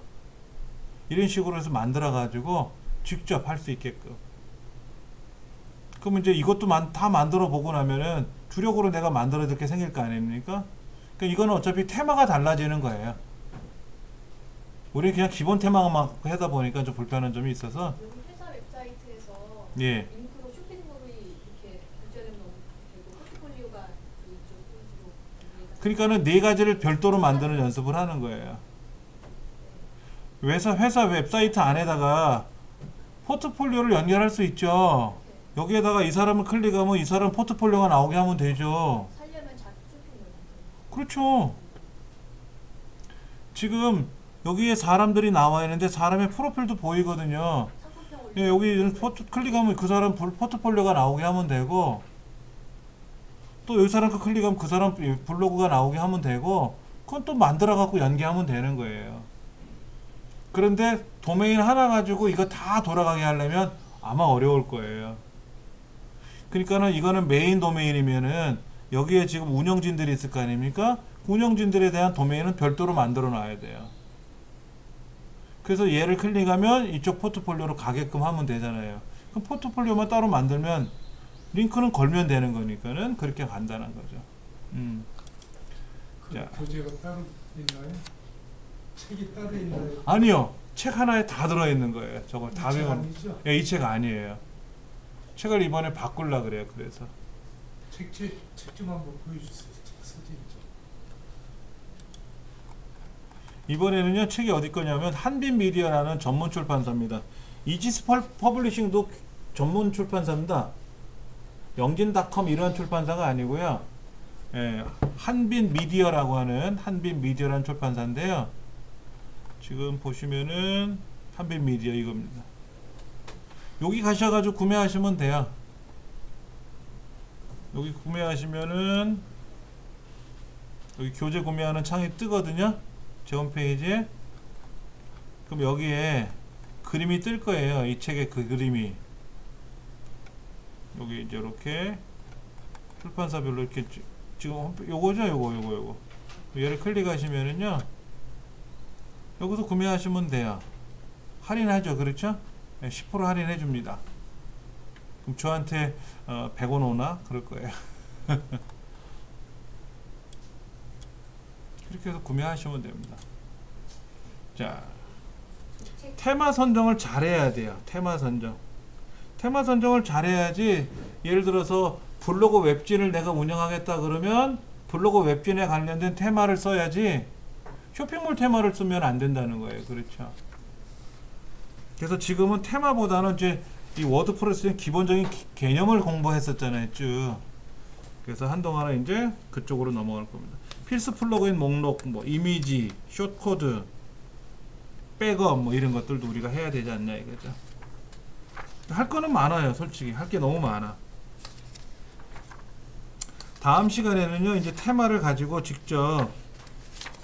이런 식으로 해서 만들어 가지고 직접 할 수 있게끔. 그러면 이제 이것도 다 만들어 보고 나면은 주력으로 내가 만들어야 될 게 생길 거 아닙니까? 그러니까 이거는 어차피 테마가 달라지는 거예요. 우리 그냥 기본 테마만 하다 보니까 좀 불편한 점이 있어서. 여기 회사 웹사이트에서 예. 링크로 쇼핑몰이 이렇게 결제되면 되고 포트폴리오가 이쪽 페이지로 그러니까는 4가지를 별도로 만드는 연습을 하는 거예요. 회사 웹사이트 안에다가 포트폴리오를 연결할 수 있죠. 여기에다가 이 사람을 클릭하면 이 사람 포트폴리오가 나오게 하면 되죠. 살려면 자기 쇼핑몰 만드는 그렇죠. 지금 여기에 사람들이 나와 있는데 사람의 프로필도 보이거든요. 상품평을 예, 여기 클릭하면 그 사람 포트폴리오가 나오게 하면 되고, 또 여기 사람 거 클릭하면 그 사람 블로그가 나오게 하면 되고, 그건 또 만들어 갖고 연계하면 되는 거예요. 그런데 도메인 하나 가지고 이거 다 돌아가게 하려면 아마 어려울 거예요. 그러니까는 이거는 메인 도메인이면은 여기에 지금 운영진들이 있을 거 아닙니까? 운영진들에 대한 도메인은 별도로 만들어 놔야 돼요. 그래서 얘를 클릭하면 이쪽 포트폴리오로 가게끔 하면 되잖아요. 그럼 포트폴리오만 따로 만들면 링크는 걸면 되는 거니까는 그렇게 간단한 거죠. 그 자. 교재가 따로 있나요? 책이 따로 있나요? 아니요. 책 하나에 다 들어있는 거예요. 저걸 다 책 배운. 아니죠? 예, 이 책 아니에요. 책을 이번에 바꾸려고 그래요. 그래서. 책 좀 한번 보여주세요. 책 사진 좀. 이번에는요, 책이 어디 거냐면 한빛미디어라는 전문 출판사입니다. 이지스 퍼블리싱도 전문 출판사입니다. 영진닷컴 이런 출판사가 아니고요. 예, 한빛미디어라고 하는 한빛미디어라는 출판사인데요. 지금 보시면은 한빛미디어 이겁니다. 여기 가셔가지고 구매하시면 돼요. 여기 구매하시면은 여기 교재 구매하는 창이 뜨거든요. 제 홈페이지에. 그럼 여기에 그림이 뜰 거예요. 이 책의 그 그림이. 여기 이제 이렇게 출판사별로 이렇게 지금 요거죠. 요거. 얘를 클릭하시면은요. 여기서 구매하시면 돼요. 할인하죠. 그렇죠? 10% 할인해 줍니다. 그럼 저한테 100원 오나? 그럴 거예요. 그렇게 해서 구매하시면 됩니다. 자, 책 테마 선정을 잘해야 돼요. 테마 선정. 테마 선정을 잘해야지. 예를 들어서 블로그 웹진을 내가 운영하겠다 그러면 블로그 웹진에 관련된 테마를 써야지 쇼핑몰 테마를 쓰면 안 된다는 거예요. 그렇죠. 그래서 지금은 테마보다는 이제 이 워드프레스의 기본적인 개념을 공부했었잖아요. 쭉. 그래서 한동안은 이제 그쪽으로 넘어갈 겁니다. 필수 플러그인 목록, 뭐 이미지, 숏코드, 백업 뭐 이런 것들도 우리가 해야 되지 않냐 이거죠. 할 거는 많아요. 솔직히 할 게 너무 많아. 다음 시간에는요 이제 테마를 가지고 직접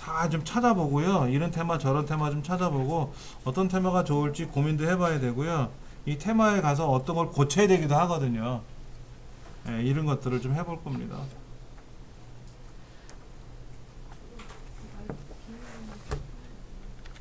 다 좀 찾아보고요, 이런 테마 저런 테마 좀 찾아보고 어떤 테마가 좋을지 고민도 해봐야 되고요, 이 테마에 가서 어떤 걸 고쳐야 되기도 하거든요. 예, 이런 것들을 좀 해볼 겁니다.